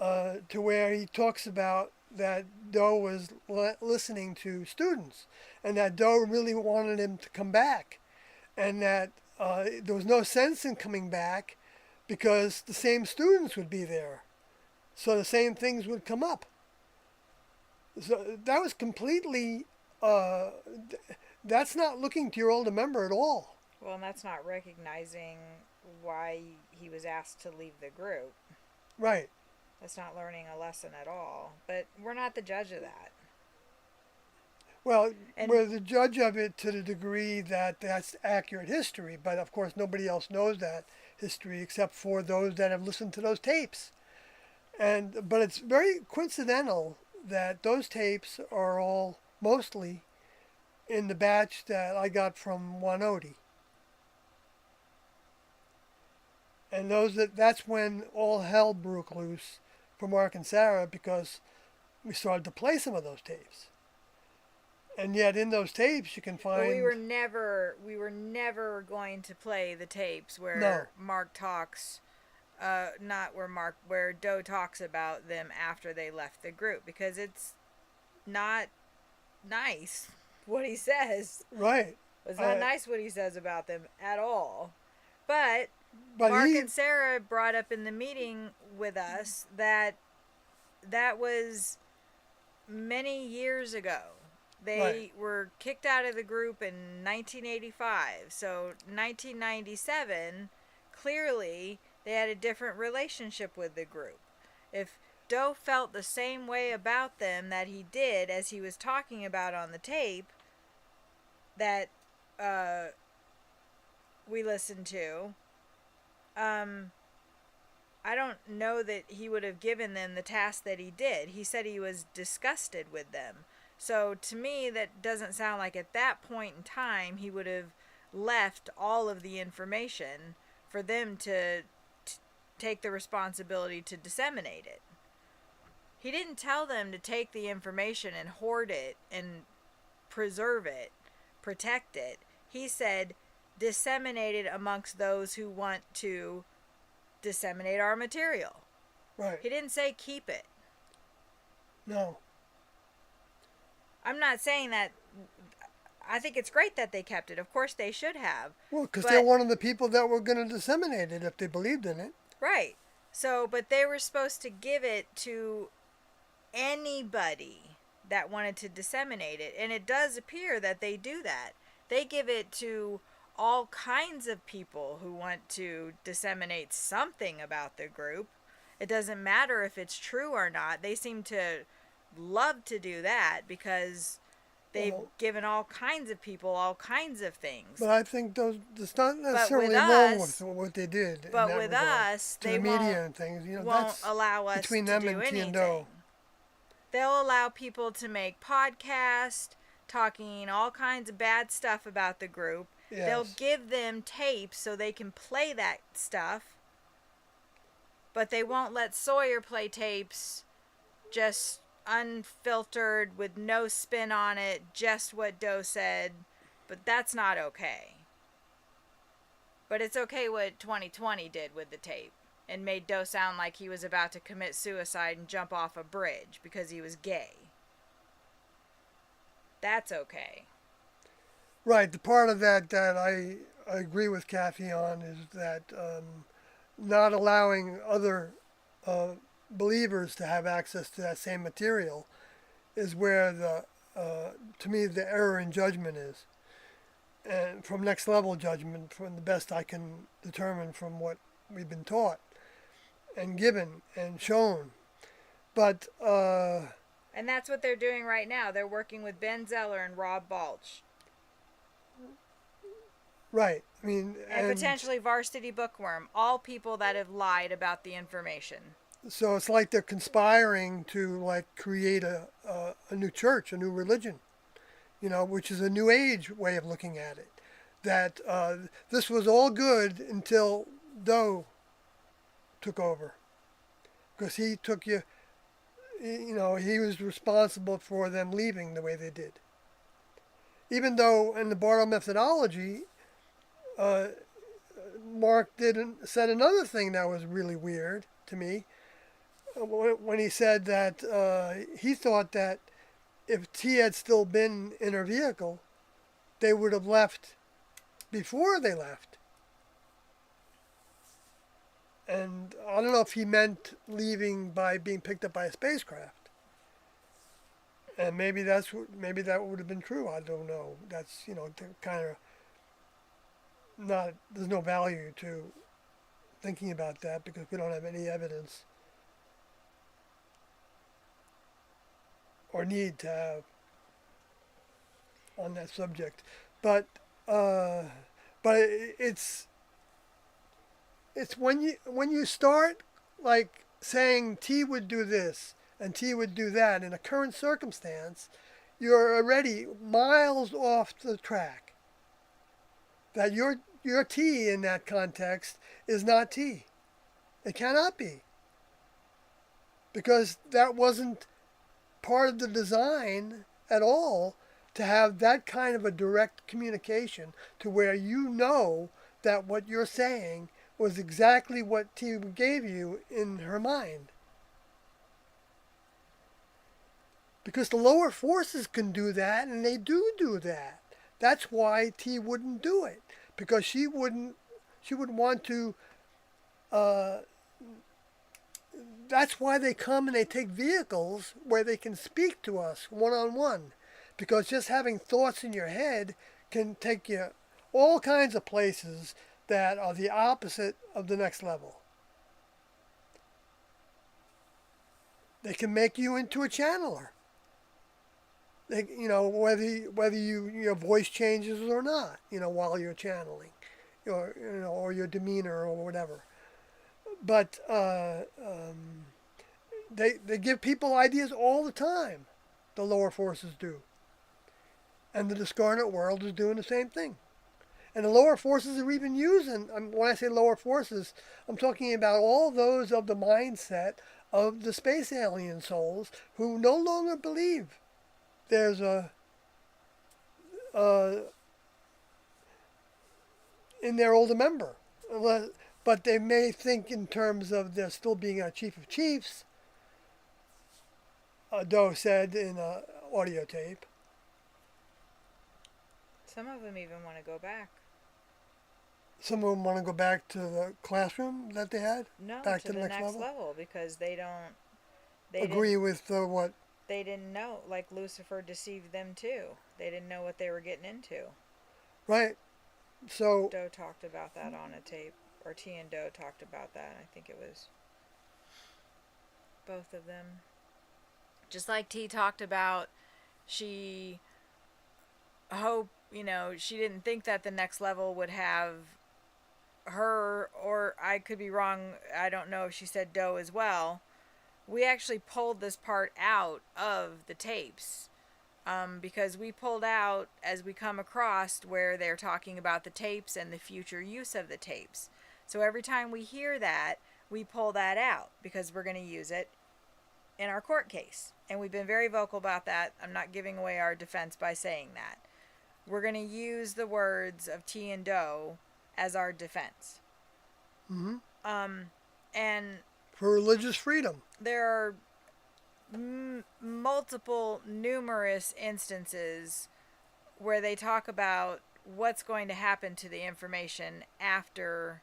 to where he talks about that Doe was listening to students, and that Doe really wanted him to come back, and that there was no sense in coming back because the same students would be there, so the same things would come up. So that was completely. That's not looking to your older member at all. Well, and that's not recognizing why he was asked to leave the group. Right. That's not learning a lesson at all. But we're not the judge of that. Well, And we're the judge of it to the degree that that's accurate history, but of course nobody else knows that history except for those that have listened to those tapes. But it's very coincidental that those tapes are all mostly in the batch that I got from Wanoti. And that's when all hell broke loose for Mark and Sarah, because we started to play some of those tapes. And yet in those tapes you can find. But we were never going to play the tapes where No. Mark talks, not where Doe talks about them after they left the group, because it's not nice what he says. Right. It's not nice what he says about them at all. But But Mark and Sarah brought up in the meeting with us that was many years ago. They Right. were kicked out of the group in 1985. So 1997, clearly they had a different relationship with the group. If Doe felt the same way about them that he did as he was talking about on the tape that we listened to, I don't know that he would have given them the task that he did. He said he was disgusted with them. So to me, that doesn't sound like at that point in time he would have left all of the information for them to take the responsibility to disseminate it. He didn't tell them to take the information and hoard it and preserve it, protect it. He said disseminate it amongst those who want to disseminate our material. Right. He didn't say keep it. No. I'm not saying that. I think it's great that they kept it. Of course they should have. Well, because they're one of the people that were going to disseminate it if they believed in it. Right. So, but they were supposed to give it to anybody that wanted to disseminate it. And it does appear that they do that. They give it to all kinds of people who want to disseminate something about the group. It doesn't matter if it's true or not. They seem to love to do that because they've given all kinds of people all kinds of things. But I think there's not necessarily wrong with what they did. But with us, to they the media and things, won't that's allow us between to them do and T anything. and Doe. They'll allow people to make podcasts talking all kinds of bad stuff about the group, Yes. They'll give them tapes so they can play that stuff, but they won't let Sawyer play tapes just unfiltered with no spin on it, just what Doe said. But that's not okay. But it's okay what 2020 did with the tape and made Doe sound like he was about to commit suicide and jump off a bridge because he was gay. That's okay. Right. The part of that I agree with Kathy on is that not allowing other believers to have access to that same material is where to me, the error in judgment is. And from next level judgment, from the best I can determine from what we've been taught and given and shown. But and that's what they're doing right now. They're working with Ben Zeller and Rob Balch. Right. I mean, and potentially Varsity Bookworm. All people that have lied about the information. So it's like they're conspiring to like create a new church, a new religion, which is a new age way of looking at it. That this was all good until Doe took over, because he took you. He was responsible for them leaving the way they did. Even though in the Bartle methodology, Mark said another thing that was really weird to me. When he said that he thought that if T had still been in her vehicle, they would have left before they left. And I don't know if he meant leaving by being picked up by a spacecraft. And maybe that would have been true. I don't know. That's kind of not. There's no value to thinking about that because we don't have any evidence or need to have on that subject. But it's when you start like saying T would do this and T would do that in a current circumstance, you're already miles off the track. That your T in that context is not T. It cannot be. Because that wasn't part of the design at all to have that kind of a direct communication to where that what you're saying was exactly what T gave you in her mind. Because the lower forces can do that, and they do that. That's why T wouldn't do it, because she wouldn't want to. That's why they come and they take vehicles where they can speak to us one-on-one, because just having thoughts in your head can take you all kinds of places that are the opposite of the next level. They can make you into a channeler. They, whether your voice changes or not, while you're channeling, or your demeanor or whatever. But they give people ideas all the time. The lower forces do. And the discarnate world is doing the same thing. And the lower forces are even using, when I say lower forces, I'm talking about all those of the mindset of the space alien souls who no longer believe there's in their older member. But they may think in terms of there still being a chief of chiefs, Doe said in an audio tape. Some of them even want to go back. Some of them want to go back to the classroom that they had? No, back to the next level because they don't... agree with what? They didn't know. Like Lucifer deceived them too. They didn't know what they were getting into. Right. So... Doe talked about that on a tape. Or T and Doe talked about that. I think it was both of them. Just like T talked about, she she didn't think that the next level would have her, or I could be wrong, I don't know if she said Doe as well. We actually pulled this part out of the tapes because we pulled out as we come across where they're talking about the tapes and the future use of the tapes. So every time we hear that, we pull that out because we're going to use it in our court case. And we've been very vocal about that. I'm not giving away our defense by saying that. We're going to use the words of T and Doe as our defense. Mm-hmm. And For religious freedom. there are numerous instances where they talk about what's going to happen to the information after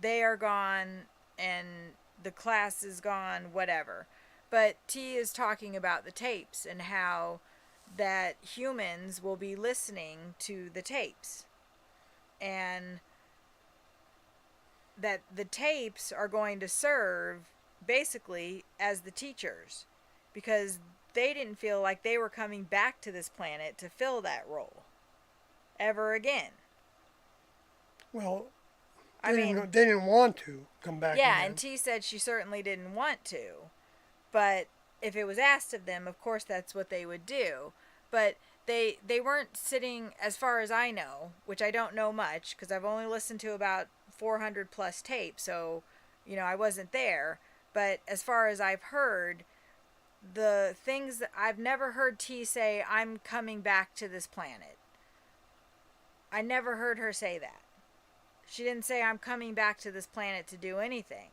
they are gone and the class is gone, whatever. But T is talking about the tapes and how that humans will be listening to the tapes. And that the tapes are going to serve basically as the teachers, because they didn't feel like they were coming back to this planet to fill that role ever again. Well, they didn't want to come back Yeah, again. and T said she certainly didn't want to. But if it was asked of them, of course that's what they would do. But they weren't sitting, as far as I know, which I don't know much, because I've only listened to about 400 plus tapes, so, I wasn't there. But as far as I've heard, the things that I've never heard T say, I'm coming back to this planet. I never heard her say that. She didn't say, I'm coming back to this planet to do anything.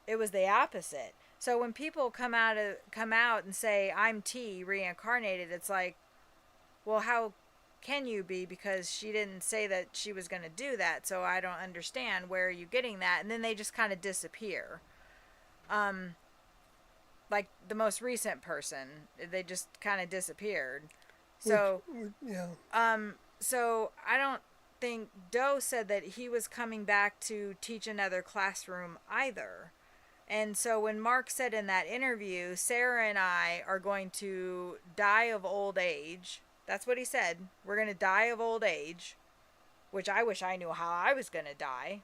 It was the opposite. So when people come out and say, I'm T reincarnated, it's like, well, how can you be? Because she didn't say that she was going to do that, so I don't understand. Where are you getting that? And then they just kind of disappear. Like the most recent person, they just kind of disappeared. So, so I don't think Doe said that he was coming back to teach another classroom either. And so when Mark said in that interview, Sarah and I are going to die of old age. That's what he said. We're going to die of old age, which I wish I knew how I was going to die.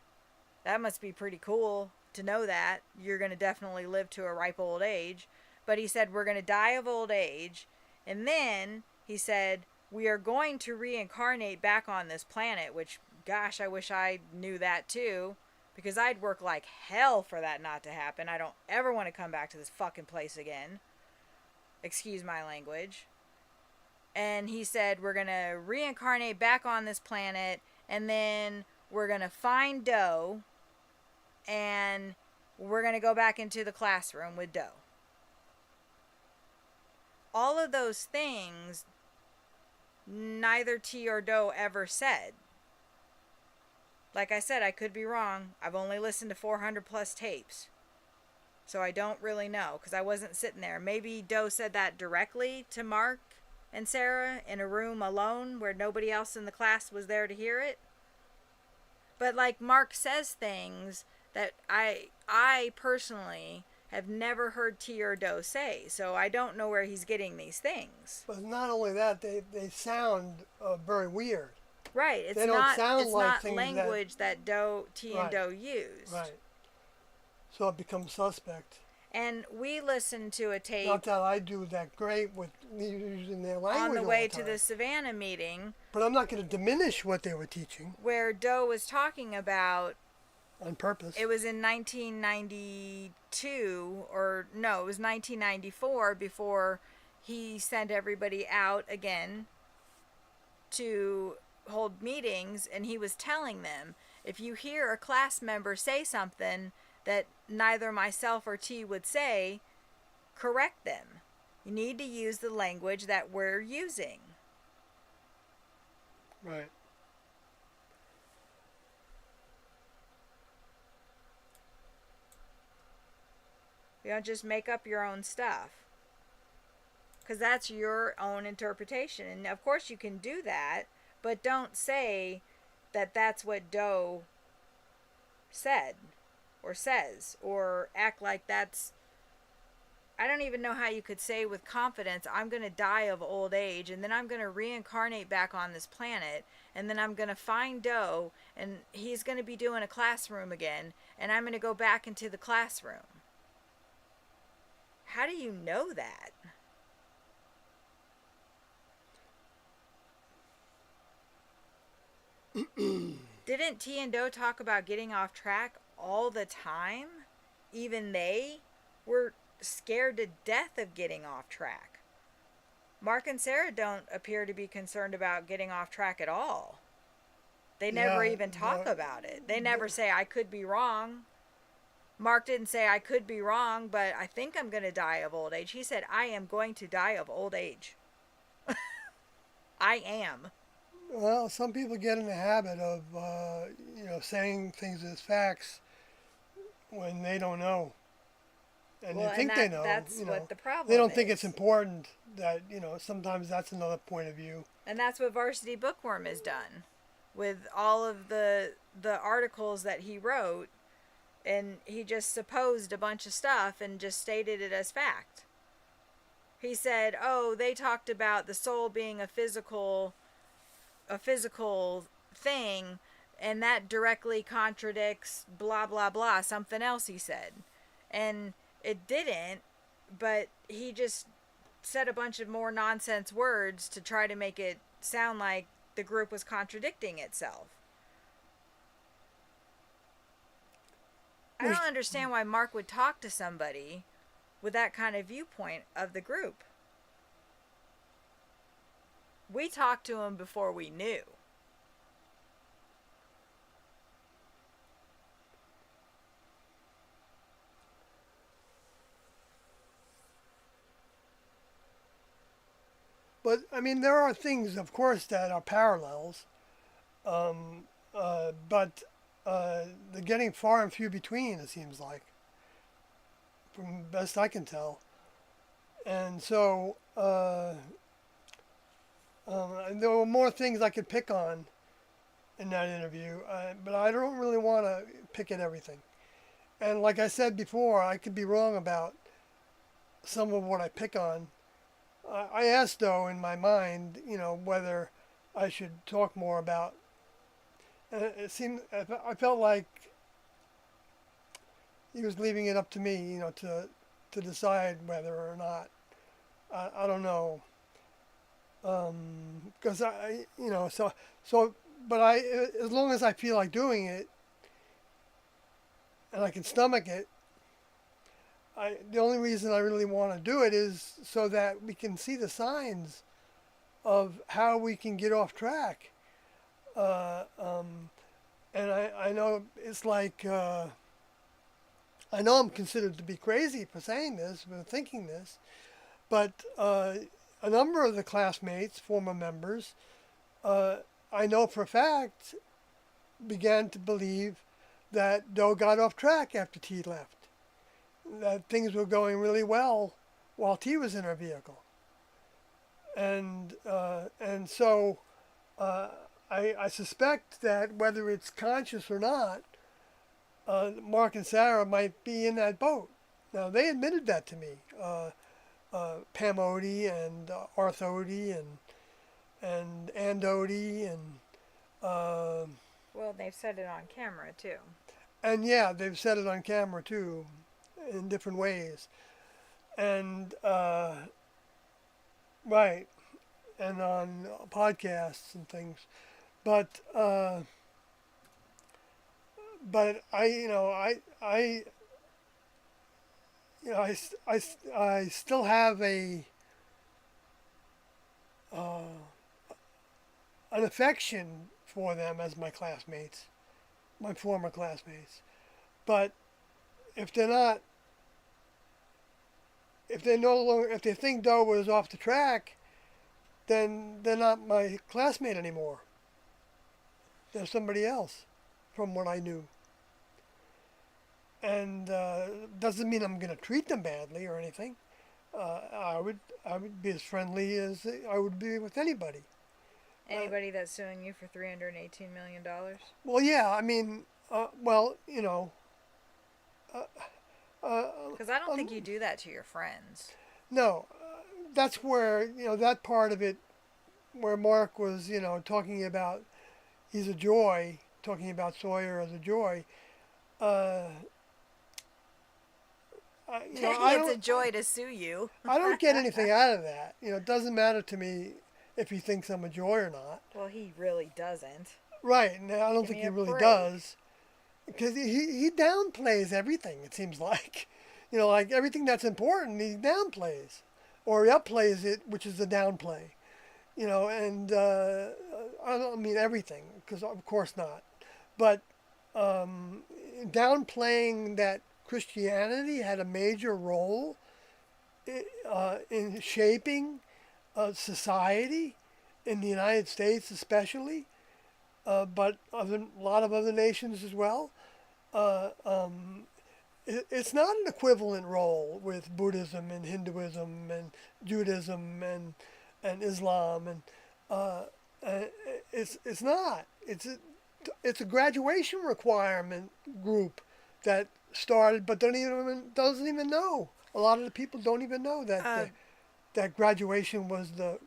That must be pretty cool to know that. You're going to definitely live to a ripe old age. But he said, we're going to die of old age. And then he said, we are going to reincarnate back on this planet, which, gosh, I wish I knew that too. Because I'd work like hell for that not to happen. I don't ever want to come back to this fucking place again. Excuse my language. And he said, we're going to reincarnate back on this planet. And then we're going to find Doe. And we're going to go back into the classroom with Doe. All of those things, neither T or Doe ever said. Like I said, I could be wrong. I've only listened to 400 plus tapes. So I don't really know, because I wasn't sitting there. Maybe Doe said that directly to Mark and Sarah in a room alone where nobody else in the class was there to hear it. But like Mark says things that I personally have never heard T or Doe say. So I don't know where he's getting these things. But not only that, they sound very weird. Right. It's they don't not, sound it's like not language that T and Doe used. Right. So it becomes suspect. And we listened to a tape. Not that I do that great with using their language on the way all the to time. the Savannah meeting. But I'm not going to diminish what they were teaching. Where Doe was talking about. On purpose. It was in 1992, or no, it was 1994 before he sent everybody out again to hold meetings, and he was telling them, if you hear a class member say something that neither myself or T would say, correct them. You need to use the language that we're using. Right. You don't just make up your own stuff. Because that's your own interpretation. And of course you can do that, but don't say that that's what Doe said or says, or act like that's. I don't even know how you could say with confidence, I'm going to die of old age, and then I'm going to reincarnate back on this planet, and then I'm going to find Doe, and he's going to be doing a classroom again, and I'm going to go back into the classroom. How do you know that? Didn't T and Doe talk about getting off track all the time? Even they were scared to death of getting off track. Mark and Sarah don't appear to be concerned about getting off track at all. They never Yeah, even talk about it. They never say, I could be wrong. Mark didn't say, I could be wrong, but I think I'm going to die of old age. He said, I am going to die of old age. I am. well, some people get in the habit of, saying things as facts when they don't know. And Well, they think they know. that's what the problem They don't think is. it's important that, sometimes that's another point of view. And that's what Varsity Bookworm has done with all of the articles that he wrote, and he just supposed a bunch of stuff and just stated it as fact. He said, "Oh, they talked about the soul being a physical thing, and that directly contradicts blah blah blah, something else he said." And it didn't, but he just said a bunch of more nonsense words to try to make it sound like the group was contradicting itself. I don't understand why Mark would talk to somebody with that kind of viewpoint of the group. We talked to him before we knew. But, I mean, there are things, of course, that are parallels. But they're getting far and few between, it seems like, from best I can tell. And so there were more things I could pick on in that interview, but I don't really want to pick at everything. And like I said before, I could be wrong about some of what I pick on. I asked, though, in my mind, whether I should talk more about. And it seemed I felt like he was leaving it up to me, to decide whether or not. I don't know. Because but as long as I feel like doing it, and I can stomach it, the only reason I really want to do it is so that we can see the signs of how we can get off track. And I know it's like, I know I'm considered to be crazy for saying this, for thinking this, but a number of the classmates, former members, I know for a fact, began to believe that Doe got off track after T left. That things were going really well while T was in her vehicle. And so I suspect that whether it's conscious or not, Mark and Sarah might be in that boat. Now, they admitted that to me. Pam Odie and Arth Odie and And Odie and... Well, they've said it on camera, too. And yeah, they've said it on camera, too, in different ways. And, right, and on podcasts and things. But I still have an affection for them as my classmates, my former classmates. But if they're not, if they no longer, if they think Doe was off the track, then they're not my classmate anymore. They're somebody else, from what I knew. And doesn't mean I'm going to treat them badly or anything. I would be as friendly as I would be with anybody. Anybody that's suing you for $318 million? Well, yeah, I mean, because I don't think you do that to your friends. No, that's where, that part of it, where Mark was, talking about he's a joy, talking about Sawyer as a joy. It's a joy to sue you. I don't get anything out of that. It doesn't matter to me if he thinks I'm a joy or not. Well, he really doesn't. right. And I don't Give think me he a really break. does because he downplays everything. It seems like, like everything that's important, he downplays, or he upplays it, which is the downplay. And I don't mean everything, because of course not, but downplaying that Christianity had a major role in shaping society in the United States, especially, but a lot of other nations as well. Uh, um, it's not an equivalent role with Buddhism and Hinduism and Judaism and Islam uh, uh, it's not. It's a graduation requirement group that started, but don't even doesn't even know. A lot of the people don't even know that Uh, that graduation was the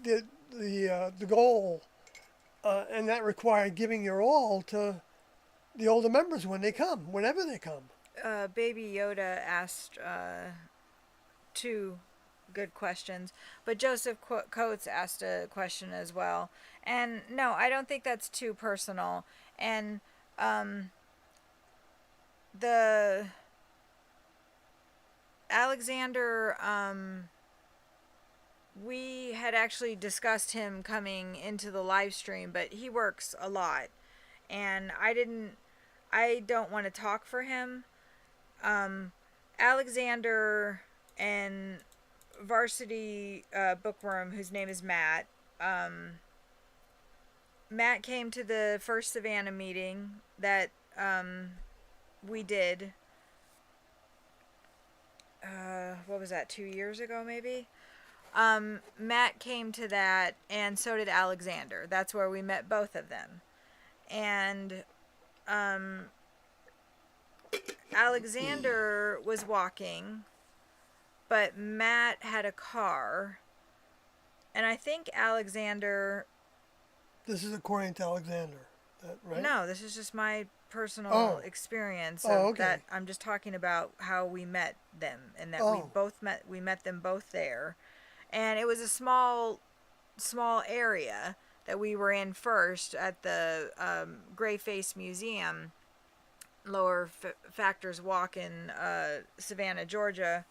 the goal, and that required giving your all to the older members when they come, whenever they come. Baby Yoda asked two good questions, but Joseph Coates asked a question as well. And no, I don't think that's too personal. And um, the Alexander, we had actually discussed him coming into the live stream, but he works a lot, and I don't want to talk for him. Um, Alexander and varsity bookworm, whose name is Matt. Matt came to the first Savannah meeting that we did. What was that? 2 years ago, maybe. Matt came to that, and so did Alexander. That's where we met both of them. And um, Alexander was walking, but Matt had a car. And I think Alexander. This is according to Alexander, right? No, this is just my personal Oh, experience oh, of that. okay. I'm just talking about how we met them, and that Oh, we met them both there. And it was a small area that we were in first at the Gray Face Museum, Lower Factors Walk in Savannah, Georgia,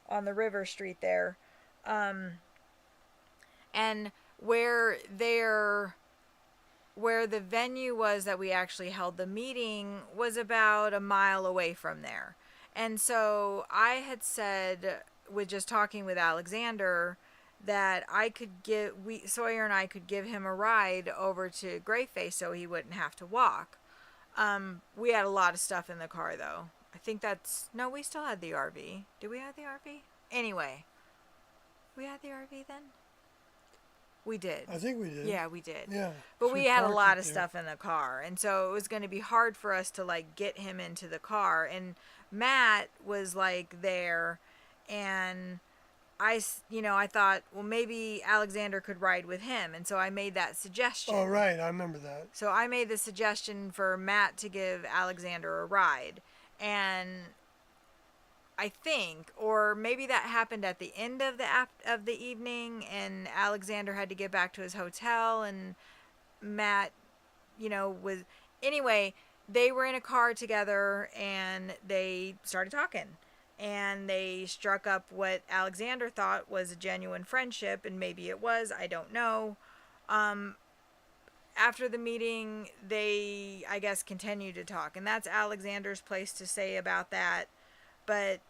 on the River Street there. Um, and where there where the venue was that we actually held the meeting was about a mile away from there. And so I had said, with just talking with Alexander, that I could Sawyer and I could give him a ride over to Greyface so he wouldn't have to walk. We had a lot of stuff in the car though. I think that's no, we still had the RV. Did we have the RV? Anyway, we had the RV then. We did. I think we did. Yeah, we did. Yeah. But So we we had a parked it lot of there. stuff in the car. And so it was going to be hard for us to like get him into the car. And Matt was like there, and I thought, well, maybe Alexander could ride with him. And so I made that suggestion. Oh, right. I remember that. So I made the suggestion for Matt to give Alexander a ride. And I think, or maybe that happened at the end of the evening, and Alexander had to get back to his hotel, and Matt, was anyway. They were in a car together, and they started talking, and they struck up what Alexander thought was a genuine friendship, and maybe it was. I don't know. Um, After the meeting, they, I guess, continued to talk, and that's Alexander's place to say about that. But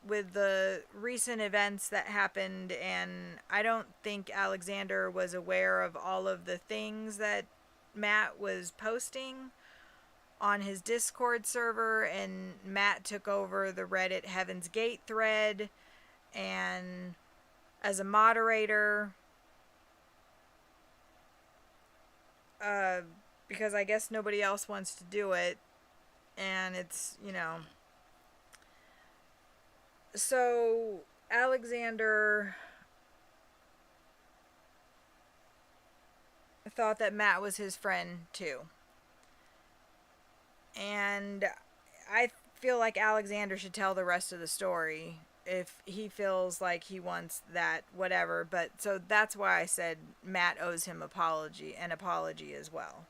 with the recent events that happened, and I don't think Alexander was aware of all of the things that Matt was posting on his Discord server, and Matt took over the Reddit Heaven's Gate thread and as a moderator, because I guess nobody else wants to do it, and it's, so Alexander thought that Matt was his friend too. And I feel like Alexander should tell the rest of the story if he feels like he wants that, whatever. But so that's why I said Matt owes him an apology as well.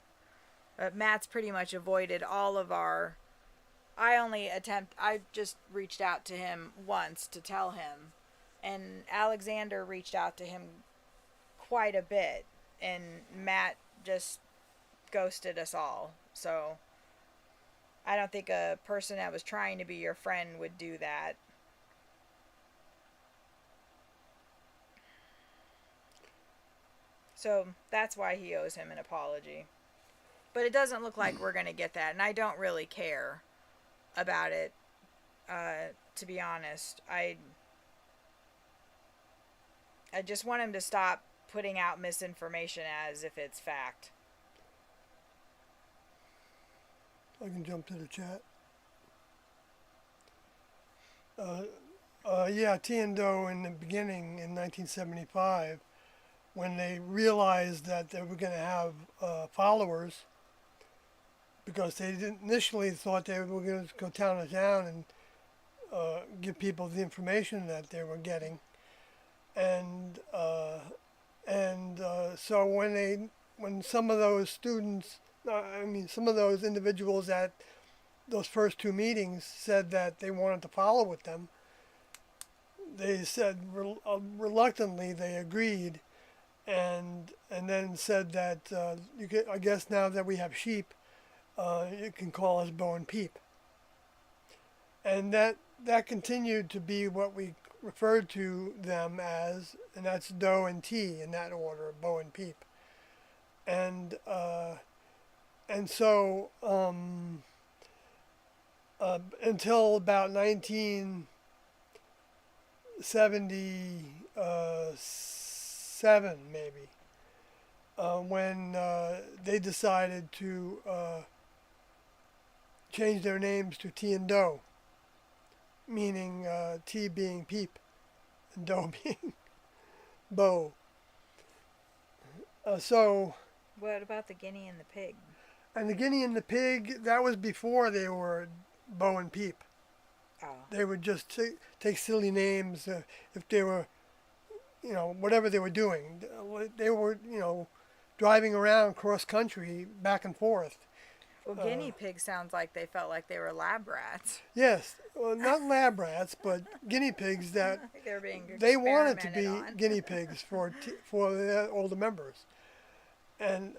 Matt's pretty much avoided all of our. I just reached out to him once to tell him, and Alexander reached out to him quite a bit, and Matt just ghosted us all. So I don't think a person that was trying to be your friend would do that. So that's why he owes him an apology. But it doesn't look like we're going to get that, and I don't really care about it, to be honest. I just want him to stop putting out misinformation as if it's fact. I can jump to the chat. Yeah, T and Do in the beginning in 1975, when they realized that they were going to have followers, because they initially thought they were going to go town to town and give people the information that they were getting, and so when some of those students, some of those individuals at those first two meetings said that they wanted to follow with them, they said reluctantly they agreed, and then said that I guess now that we have sheep, you can call us Bo and Peep, and that continued to be what we referred to them as, and that's Do and T in that order, Bo and Peep, and so until about 1977 maybe, when they decided to change their names to T and Do, meaning T being Peep and Do being Bo. So. What about the guinea and the pig? And the guinea and the pig, that was before they were Bo and Peep. Oh. They would just take silly names if they were, whatever they were doing. They were, driving around cross country back and forth. Well, guinea pig sounds like they felt like they were lab rats. Yes, well, not lab rats, but guinea pigs that they wanted to be guinea pigs for the older members, and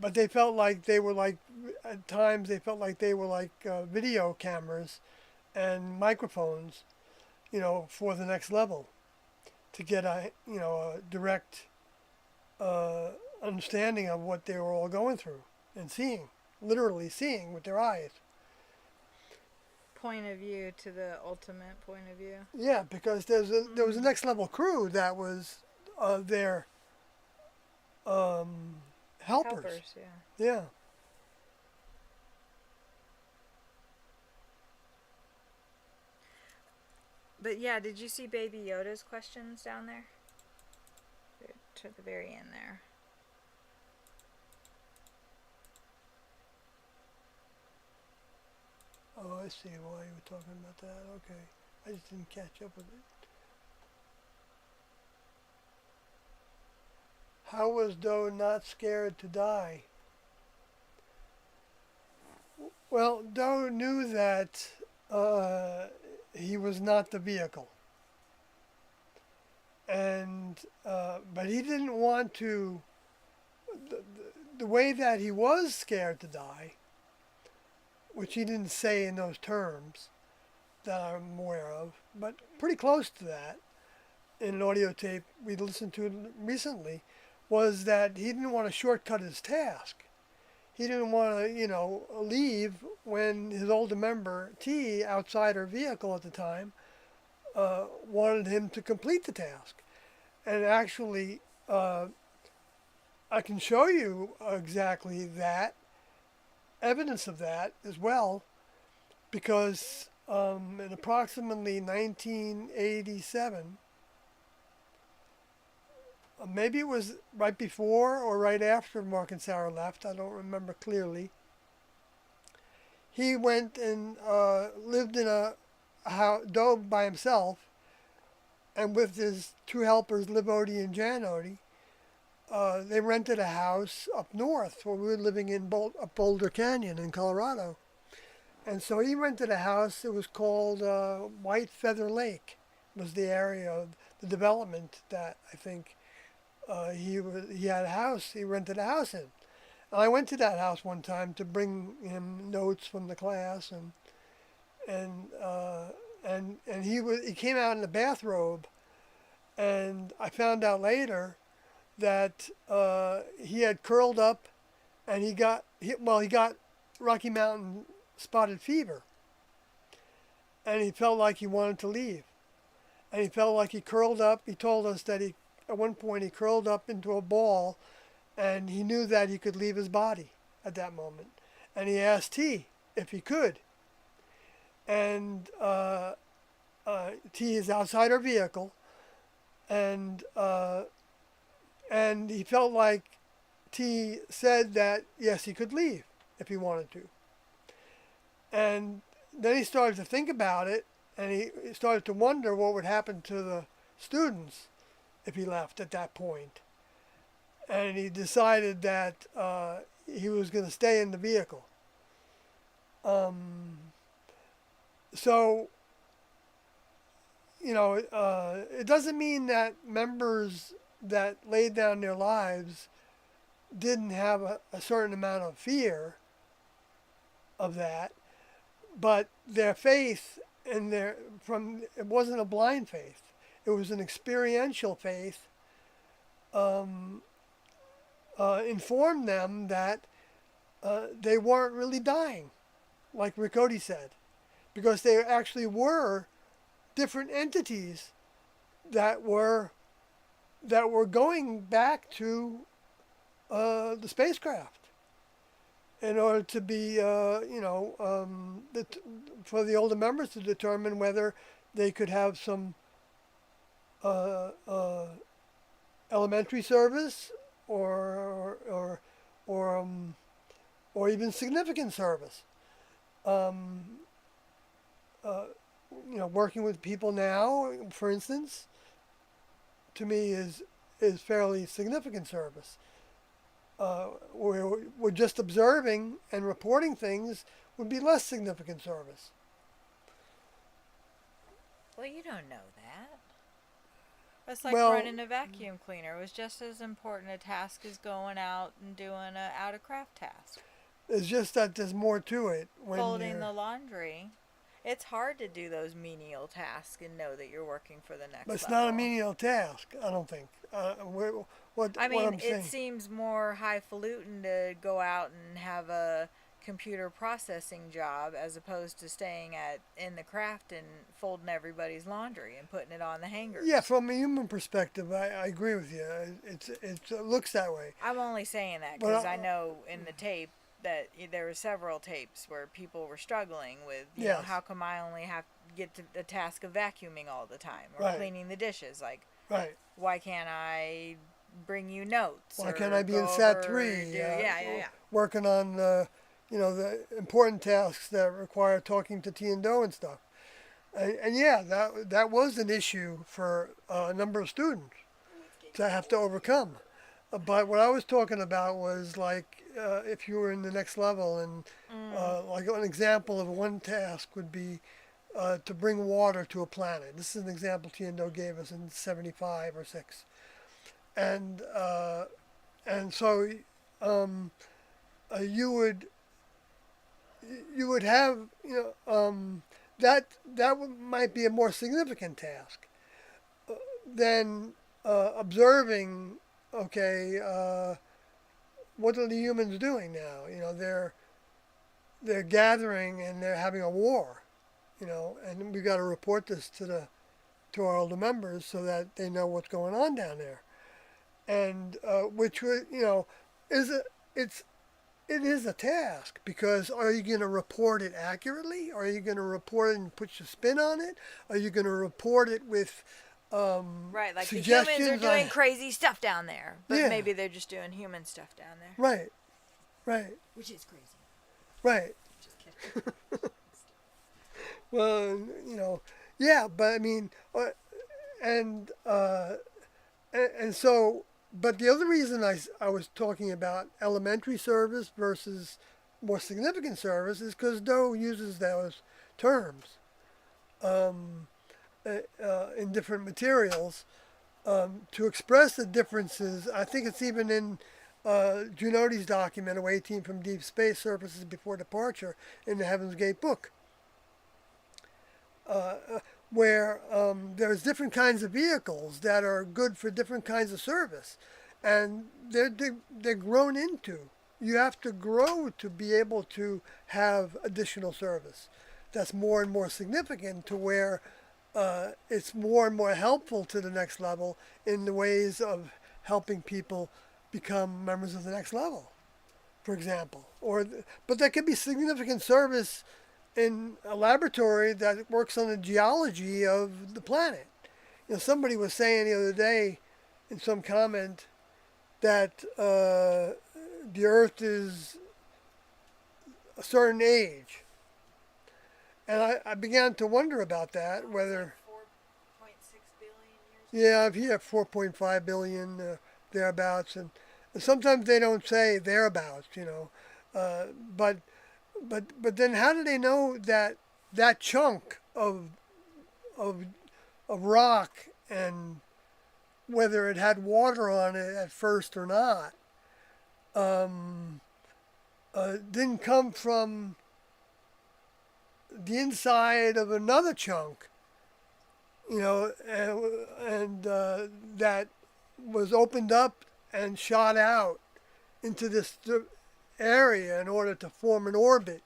but they felt like they were like, at times they felt like they were like video cameras and microphones, for the next level, to get a direct understanding of what they were all going through and seeing. Literally seeing with their eyes. Point of view to the ultimate point of view. Yeah, because there was a next level crew that was their helpers. Yeah. But yeah, did you see Baby Yoda's questions down there? To the very end there. Oh, I see why you were talking about that. Okay. I just didn't catch up with it. How was Do not scared to die? Well, Do knew that he was not the vehicle. And, but he didn't want to, the way that he was scared to die, which he didn't say in those terms that I'm aware of, but pretty close to that in an audio tape we listened to recently, was that he didn't want to shortcut his task. He didn't want to, leave when his older member, T, outside her vehicle at the time, wanted him to complete the task. And actually, I can show you exactly that, evidence of that as well, because in approximately 1987, maybe it was right before or right after Mark and Sarah left, I don't remember clearly, he went and lived in a house, Do by himself, and with his two helpers, Liv Odie and Jan Odie, they rented a house up north where we were living in Boulder Canyon in Colorado. And so he rented a house. It was called White Feather Lake. Was the area of the development that I think he had a house. He rented a house in. And I went to that house one time to bring him notes from the class, and he came out in a bathrobe, and I found out later that he had curled up, and he got Rocky Mountain spotted fever, and he felt like he wanted to leave, and he felt like he curled up. He told us that at one point he curled up into a ball, and he knew that he could leave his body at that moment, and he asked T if he could, and T is outside her vehicle, and he felt like T said that yes, he could leave if he wanted to. And then he started to think about it, and he started to wonder what would happen to the students if he left at that point. And he decided that he was going to stay in the vehicle. So, it doesn't mean that members that laid down their lives didn't have a certain amount of fear of that, but their faith and it wasn't a blind faith. It was an experiential faith. Informed them that they weren't really dying, like Rick Odie said, because there actually were different entities that were going back to the spacecraft in order to be, for the older members to determine whether they could have some elementary service or even significant service. Working with people now, for instance, to me is fairly significant service. We're just observing and reporting things would be less significant service. Well, you don't know that. It's like running a vacuum cleaner. It was just as important a task as going out and doing a out of craft task. It's just that there's more to it. Folding the laundry. It's hard to do those menial tasks and know that you're working for the next But it's level. not a menial task, I don't think. It seems more highfalutin to go out and have a computer processing job as opposed to staying in the craft and folding everybody's laundry and putting it on the hangers. Yeah, from a human perspective, I agree with you. It looks that way. I'm only saying that because I know in the tape that there were several tapes where people were struggling with, you know, how come I only have to get to the task of vacuuming all the time or cleaning the dishes? Like, why can't I bring you notes? Why can't I be in Sat 3? Working on the important tasks that require talking to T and Do and stuff. And that was an issue for a number of students to have to overcome. But what I was talking about was like if you were in the next level, and like an example of one task would be to bring water to a planet. This is an example T and Do gave us in 75 or 6. And so you would have that might be a more significant task than observing. Okay, what are the humans doing now? They're gathering and they're having a war, and we got to report this to our older members so that they know what's going on down there, and which would it is a task, because are you going to report it accurately? Are you going to report it and put your spin on it? Are you going to report it with like the humans are doing crazy stuff down there, but maybe they're just doing human stuff down there. Right. Which is crazy. Right. Just kidding. Well, but I mean, and so, but the other reason I was talking about elementary service versus more significant service is because Doe uses those terms um, in different materials to express the differences. I think it's even in Junodi's document, Awaiting from Deep Space Surfaces Before Departure, in the Heaven's Gate book, uh, where there's different kinds of vehicles that are good for different kinds of service, and they're grown into. You have to grow to be able to have additional service. That's more and more significant to where it's more and more helpful to the next level in the ways of helping people become members of the next level, for example. But there could be significant service in a laboratory that works on the geology of the planet. Somebody was saying the other day in some comment that the Earth is a certain age. And I began to wonder about that, whether... 4.6 billion years? Yeah, I've heard 4.5 billion, thereabouts. And sometimes they don't say thereabouts, but then how do they know that that chunk of rock, and whether it had water on it at first or not, didn't come from the inside of another chunk, and that was opened up and shot out into this area in order to form an orbit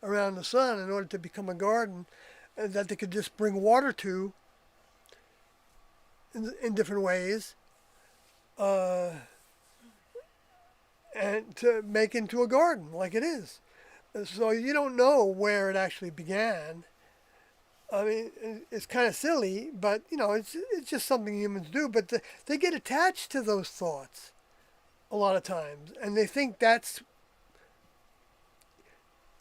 around the sun, in order to become a garden that they could just bring water to in different ways, and to make into a garden like it is. So you don't know where it actually began. I mean, it's kind of silly, but it's just something humans do. But they get attached to those thoughts a lot of times, and they think that's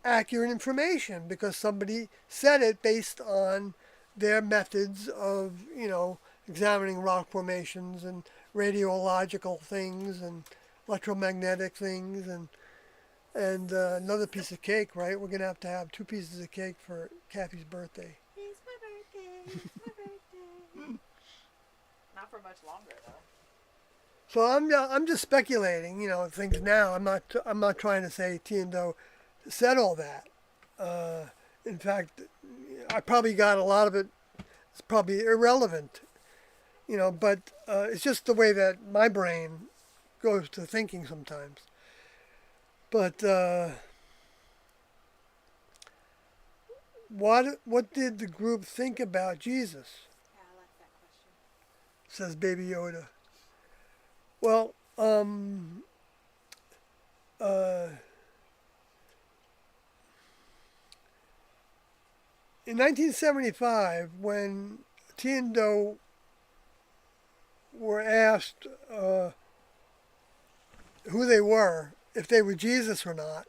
accurate information because somebody said it based on their methods of examining rock formations and radiological things and electromagnetic things and another piece of cake, right? We're going to have 2 pieces of cake for Kathy's birthday. It's my birthday. It's my birthday. Not for much longer though. So I'm just speculating, things now. I'm not trying to say T and Doe said all that. In fact, I probably got a lot of it. It's probably irrelevant, but it's just the way that my brain goes to thinking sometimes. But what did the group think about Jesus? Yeah, I like that question. Says Baby Yoda. Well, in 1975, when T and Doe were asked who they were, if they were Jesus or not,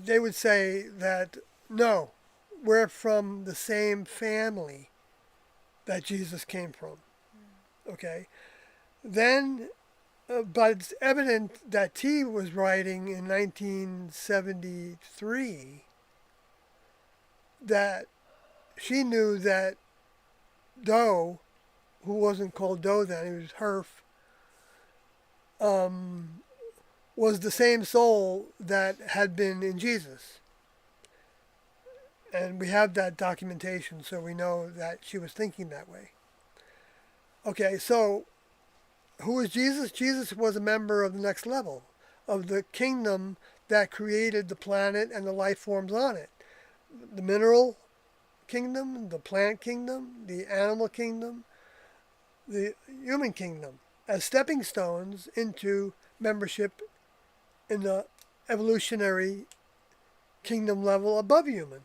they would say that, no, we're from the same family that Jesus came from. Okay? Then, but it's evident that T was writing in 1973 that she knew that Doe, who wasn't called Doe then, he was Herf, was the same soul that had been in Jesus. And we have that documentation, so we know that she was thinking that way. Okay, so who was Jesus? Jesus was a member of the next level, of the kingdom that created the planet and the life forms on it. The mineral kingdom, the plant kingdom, the animal kingdom, the human kingdom, as stepping stones into membership in the evolutionary kingdom level above human,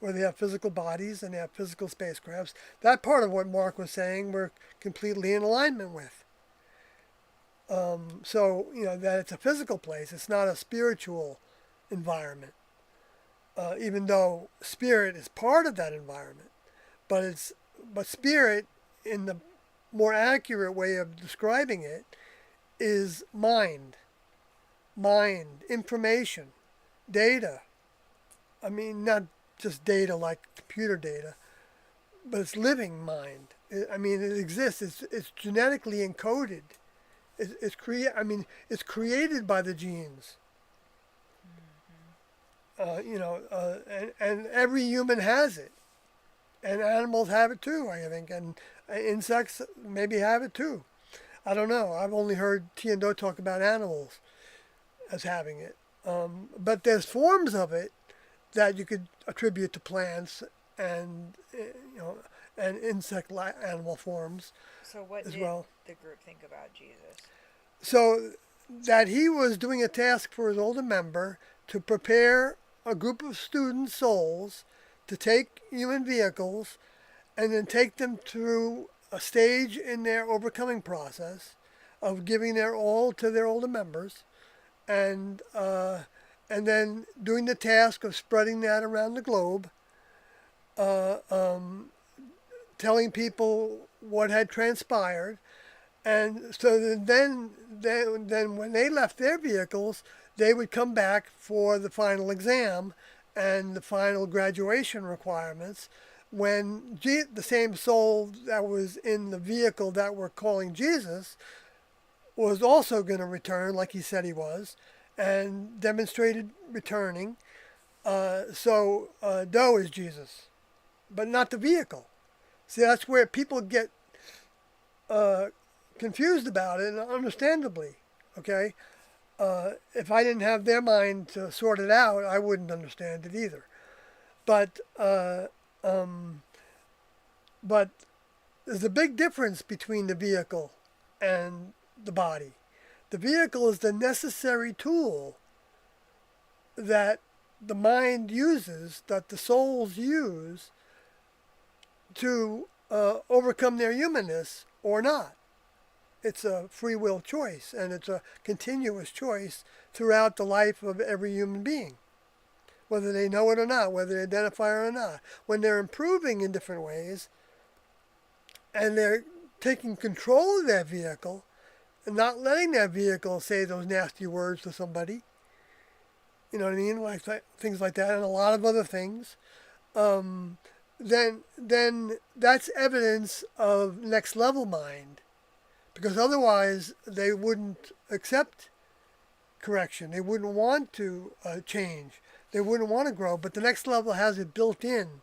where they have physical bodies and they have physical spacecrafts. That part of what Mark was saying we're completely in alignment with. So, that it's a physical place. It's not a spiritual environment, even though spirit is part of that environment. But spirit in the more accurate way of describing it, is mind, information, data. I mean, not just data like computer data, but it's living mind. I mean, it exists. It's genetically encoded. It's created by the genes. And every human has it, and animals have it too. I think, and insects maybe have it too. I don't know. I've only heard Tiendo talk about animals as having it, but there's forms of it that you could attribute to plants and and animal forms So what as did well. the group think about Jesus? So that he was doing a task for his older member to prepare a group of student souls to take human vehicles and then take them through a stage in their overcoming process of giving their all to their older members, and then doing the task of spreading that around the globe, uh, um, telling people what had transpired. And so then when they left their vehicles, they would come back for the final exam and the final graduation requirements. When the same soul that was in the vehicle that we're calling Jesus was also going to return, like he said he was, and demonstrated returning. Doe is Jesus, but not the vehicle. See, that's where people get uh, confused about it, and understandably. Okay, if I didn't have their mind to sort it out, I wouldn't understand it either. But but there's a big difference between the vehicle and the body. The vehicle is the necessary tool that the mind uses, that the souls use to overcome their humanness or not. It's a free will choice, and it's a continuous choice throughout the life of every human being, whether they know it or not, whether they identify it or not. When they're improving in different ways, and they're taking control of that vehicle, and not letting that vehicle say those nasty words to somebody, you know what I mean, like things like that, and a lot of other things, then that's evidence of next level mind. Because otherwise, they wouldn't accept correction. They wouldn't want to change. They wouldn't want to grow. But the next level has it built in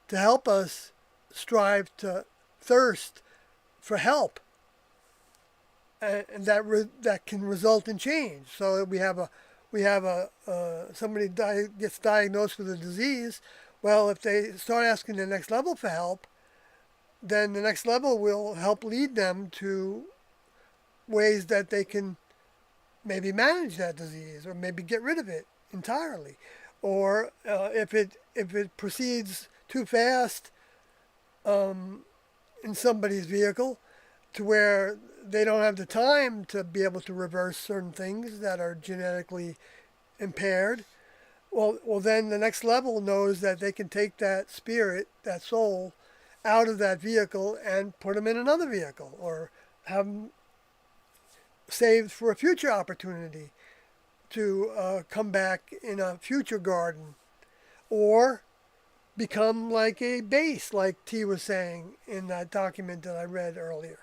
to help us strive to thirst for help, and that can result in change. So we have somebody gets diagnosed with a disease. Well, if they start asking the next level for help, then the next level will help lead them to ways that they can maybe manage that disease or maybe get rid of it entirely. Or if it proceeds too fast in somebody's vehicle to where they don't have the time to be able to reverse certain things that are genetically impaired, well then the next level knows that they can take that spirit, that soul, out of that vehicle and put them in another vehicle, or have them saved for a future opportunity to come back in a future garden, or become like a base, like T was saying in that document that I read earlier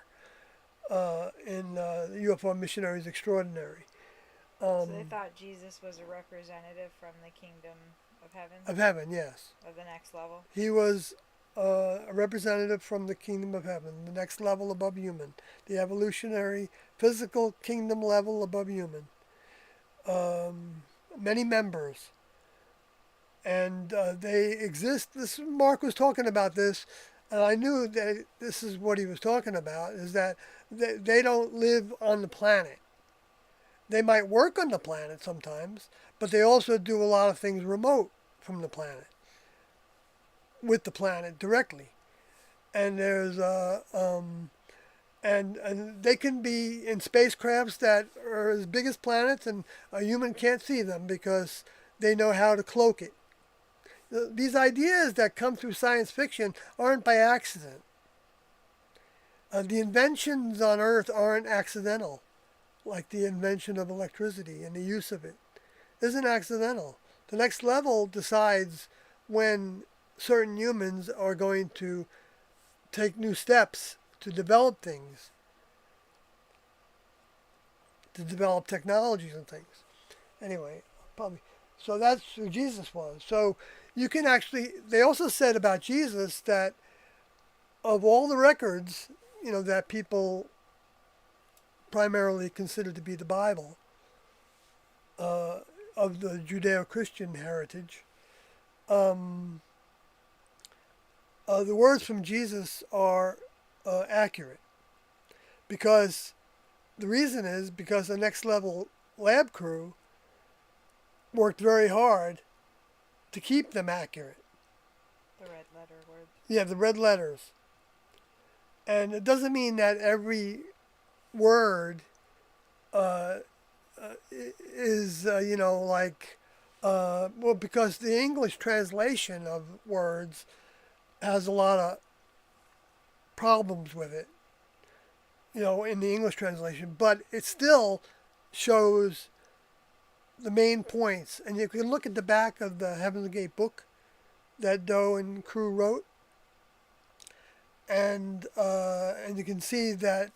in the UFO Missionaries Extraordinary. So they thought Jesus was a representative from the kingdom of heaven? Of heaven, yes. Of the next level? He was a representative from the kingdom of heaven, the next level above human, the evolutionary physical kingdom level above human. Many members. And they exist. Mark was talking about this, and I knew that this is what he was talking about, is that they don't live on the planet. They might work on the planet sometimes, but they also do a lot of things remote from the planet, with the planet directly. And there's and they can be in spacecrafts that are as big as planets, and a human can't see them because they know how to cloak it. These ideas that come through science fiction aren't by accident. The inventions on Earth aren't accidental, like the invention of electricity and the use of it isn't accidental. The next level decides when certain humans are going to take new steps to develop things, to develop technologies and things. Anyway, probably. So that's who Jesus was. So you can actually, they also said about Jesus that of all the records, that people primarily consider to be the Bible, of the Judeo-Christian heritage, um, the words from Jesus are accurate because the reason is because the next level lab crew worked very hard to keep them accurate. The red letter words. Yeah, the red letters. And it doesn't mean that every word uh, is, well, because the English translation of words has a lot of problems with it, in the English translation, but it still shows the main points. And you can look at the back of the Heaven's Gate book that Doe and crew wrote, and you can see that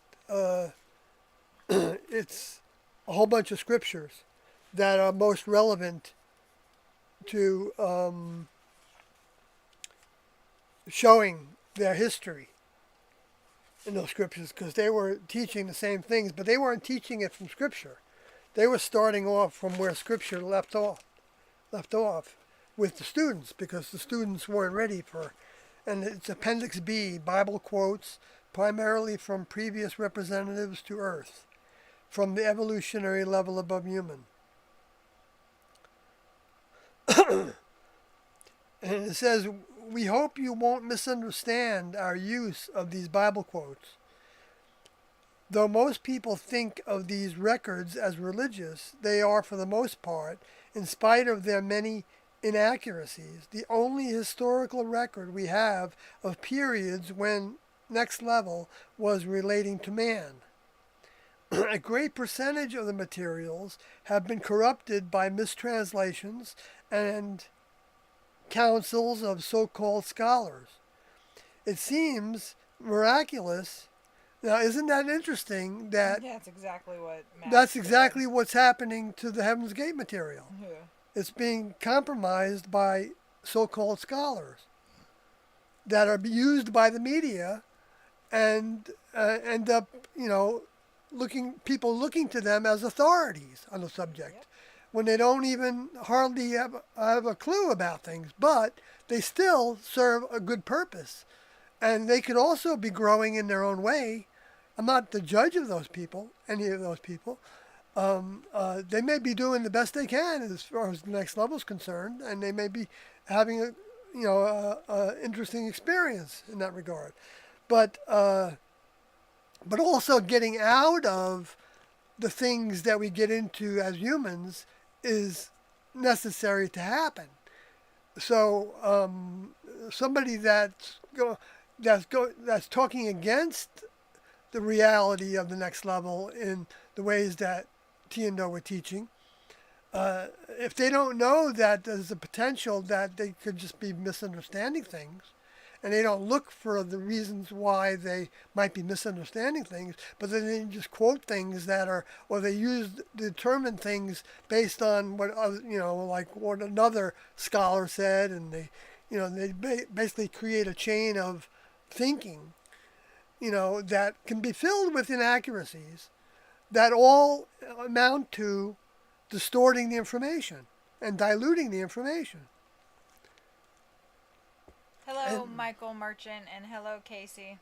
it's a whole bunch of scriptures that are most relevant to showing their history in those scriptures, because they were teaching the same things, but they weren't teaching it from scripture. They were starting off from where scripture left off with the students, because the students weren't ready for. And it's Appendix B, Bible quotes primarily from previous representatives to Earth, from the evolutionary level above human. And it says, we hope you won't misunderstand our use of these Bible quotes. Though most people think of these records as religious, they are, for the most part, in spite of their many inaccuracies, the only historical record we have of periods when next level was relating to man. A great percentage of the materials have been corrupted by mistranslations and councils of so-called scholars. It seems miraculous. Now, isn't that interesting that That's exactly what Matt that's said. exactly what's happening to the Heaven's Gate material? Yeah. It's being compromised by so-called scholars that are used by the media and end up, people looking to them as authorities on the subject. Yep. When they don't even hardly have a clue about things, but they still serve a good purpose. And they could also be growing in their own way. I'm not the judge of those people, any of those people. They may be doing the best they can as far as the next level is concerned, and they may be having a interesting experience in that regard. But also getting out of the things that we get into as humans is necessary to happen. So somebody that's talking against the reality of the next level in the ways that T and Do were teaching, if they don't know that there's a potential that they could just be misunderstanding things, and they don't look for the reasons why they might be misunderstanding things, but then they just quote things that are, or they determine things based on what like what another scholar said, and they basically create a chain of thinking, that can be filled with inaccuracies that all amount to distorting the information and diluting the information. Hello, Michael Merchant, and hello, Casey.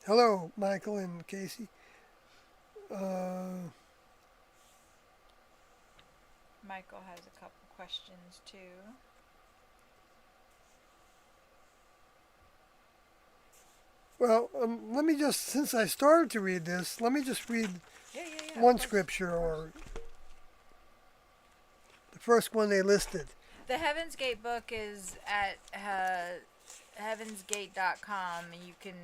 Hello, Michael and Casey. Michael has a couple questions, too. Well, let me just, since I started to read this, let me just read one scripture, or the first one they listed. The Heaven's Gate book is at heavensgate.com. You can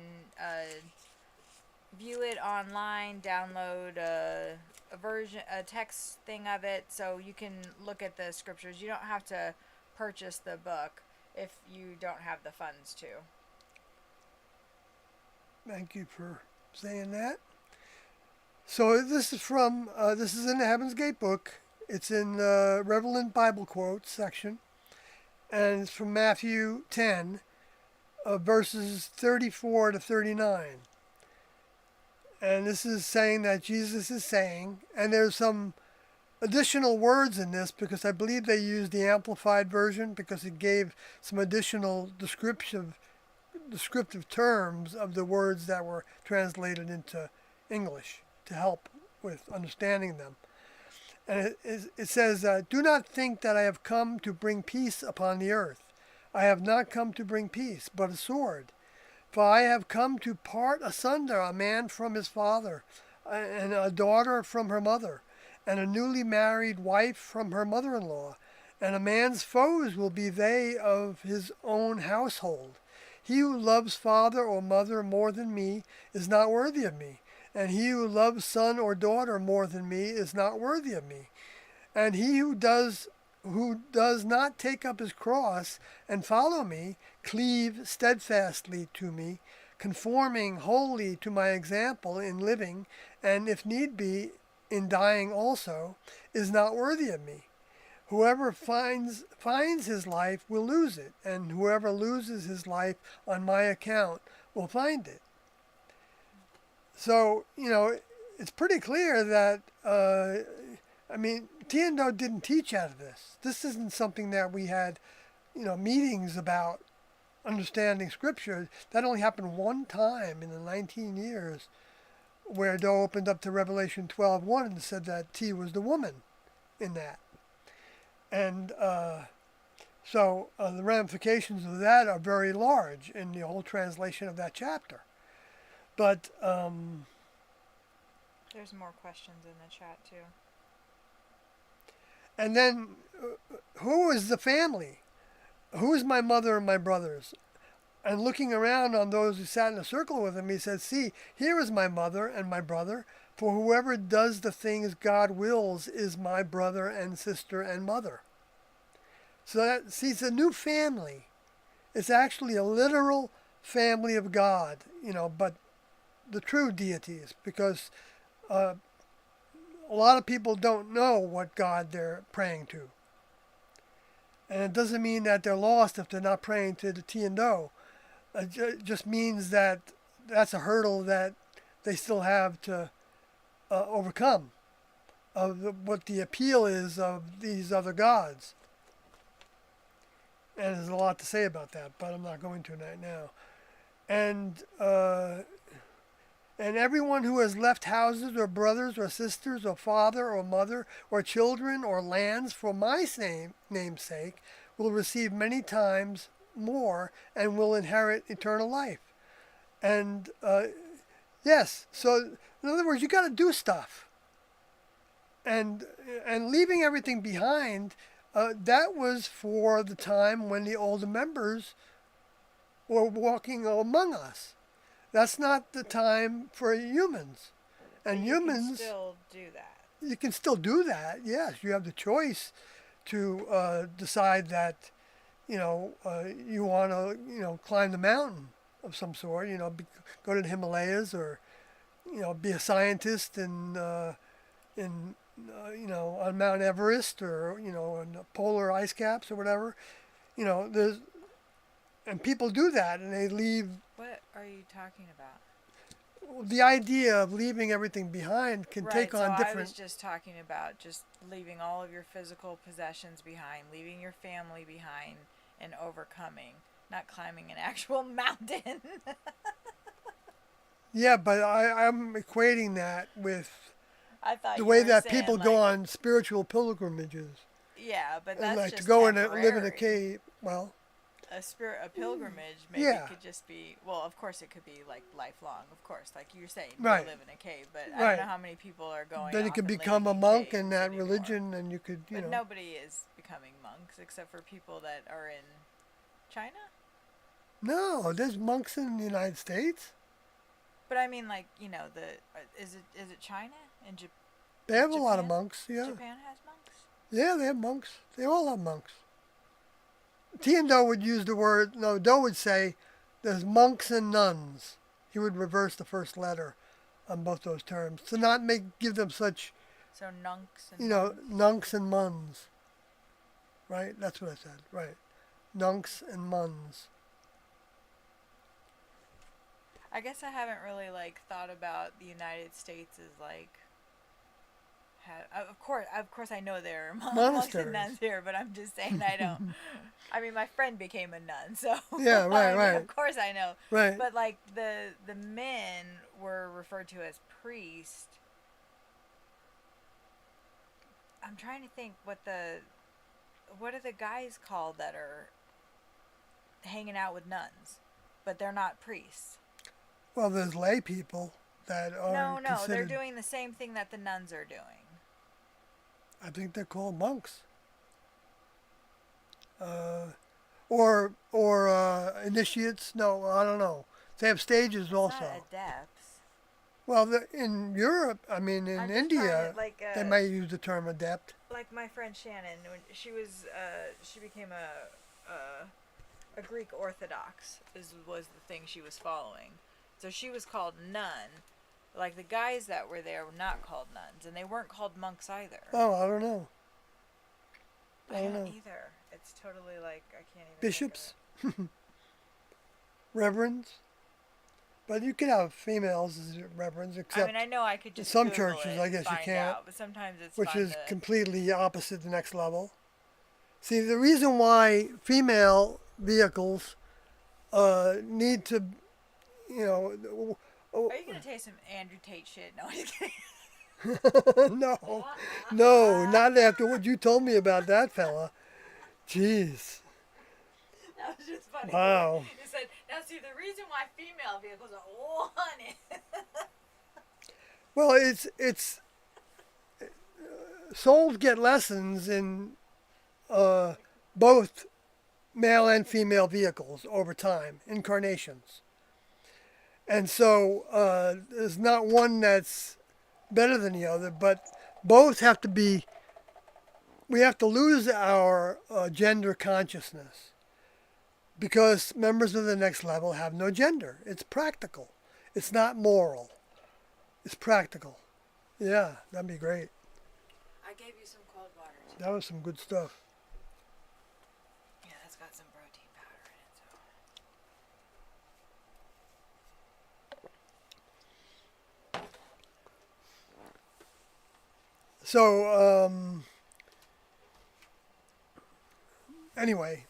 view it online, download a version, a text thing of it, so you can look at the scriptures. You don't have to purchase the book if you don't have the funds to. Thank you for saying that. So this is from, this is in the Heaven's Gate book. It's in the Relevant Bible Quotes section. And it's from Matthew 10, verses 34 to 39. And this is saying that Jesus is saying, and there's some additional words in this because I believe they used the Amplified version because it gave some additional descriptive terms of the words that were translated into English to help with understanding them. And it says, do not think that I have come to bring peace upon the earth. I have not come to bring peace, but a sword. For I have come to part asunder a man from his father, and a daughter from her mother, and a newly married wife from her mother-in-law. And a man's foes will be they of his own household. He who loves father or mother more than me is not worthy of me. And he who loves son or daughter more than me is not worthy of me. And he who does not take up his cross and follow me, cleave steadfastly to me, conforming wholly to my example in living, and if need be, in dying also, is not worthy of me. Whoever finds his life will lose it, and whoever loses his life on my account will find it. So, it's pretty clear that, Tiendo didn't teach out of this. This isn't something that we had, meetings about understanding Scripture. That only happened one time in the 19 years where Doe opened up to Revelation 12:1 and said that T was the woman in that. And so the ramifications of that are very large in the whole translation of that chapter. But there's more questions in the chat too. And then, who is the family? Who is my mother and my brothers? And looking around on those who sat in a circle with him, he said, see, here is my mother and my brother. For whoever does the things God wills is my brother and sister and mother. So it's a new family. It's actually a literal family of God, but the true deities, because a lot of people don't know what God they're praying to. And it doesn't mean that they're lost if they're not praying to the Tiendo. It just means that that's a hurdle that they still have to overcome of what the appeal is of these other gods. And there's a lot to say about that, but I'm not going to right now. And everyone who has left houses or brothers or sisters or father or mother or children or lands for my name's sake will receive many times more and will inherit eternal life. And yes, so in other words, you got to do stuff. And leaving everything behind, that was for the time when the older members were walking among us. That's not the time for humans. And humans... You can still do that. You can still do that, yes. You have the choice to decide that, you want to, climb the mountain of some sort, go to the Himalayas or, be a scientist on Mount Everest or, in the polar ice caps or whatever. And people do that and they leave. What are you talking about? The idea of leaving everything behind can take on different... I was just talking about just leaving all of your physical possessions behind, leaving your family behind, and overcoming, not climbing an actual mountain. Yeah, but I'm equating that with the way that people go on spiritual pilgrimages. Yeah, but that's like just to go temporary. live in a cave. Well, a pilgrimage maybe could just be, well, of course it could be like lifelong, of course, like you're saying, you live in a cave, but I don't know how many people are going. Then you could become a monk in that religion, and you could, But nobody is becoming monks except for people that are in China. No, there's monks in the United States. But I mean, like, is it China and They have a lot of Japan? monks. Yeah, Japan has monks. yeah, they have monks. They all have monks. T and Doe would use the word. No, Doe would say there's monks and nuns. He would reverse the first letter on both those terms to not give them such, So nunks and nuns. nunks and muns. Right? That's what I said. Right. Nunks and muns. I guess I haven't really like thought about the United States as like. Of course, I know there are monks and Monasteries. nuns here, but I'm just saying I don't. I mean, my friend became a nun, so Yeah, right, I mean, right. Of course, I know. Right. But like the men were referred to as priests. I'm trying to think what are the guys called that are hanging out with nuns, but they're not priests. Well, there's lay people that are No, they're considered. doing the same thing that the nuns are doing. I think they're called monks. Or initiates. No, I don't know. They have stages It's also. not adepts. Well, in Europe, I mean, in I'm just India, trying to, like, they might use the term adept. like my friend Shannon, when she became a Greek Orthodox was the thing she was following. So she was called nun. Like the guys that were there were not called nuns, and they weren't called monks either. Oh, I don't know. I don't know. either. It's totally like I can't even. Bishops, reverends. But you can have females as reverends, except I mean, I know I could just some Google churches, it I and guess you find can't, out, but sometimes it's which fun is to, completely opposite the next level. See, the reason why female vehicles need to, Are you gonna taste some Andrew Tate shit? No, I'm just kidding. no, not after what you told me about that fella. Jeez. That was just funny. Wow. You said, now see, the reason why female vehicles are wanted. Well, it's souls get lessons in both male and female vehicles over time, incarnations. And so there's not one that's better than the other, but both have to be, we have to lose our gender consciousness because members of the next level have no gender. It's practical. It's not moral. It's practical. Yeah, that'd be great. I gave you some cold water too. That was some good stuff. Yeah, that's got some protein powder in it. So, anyway,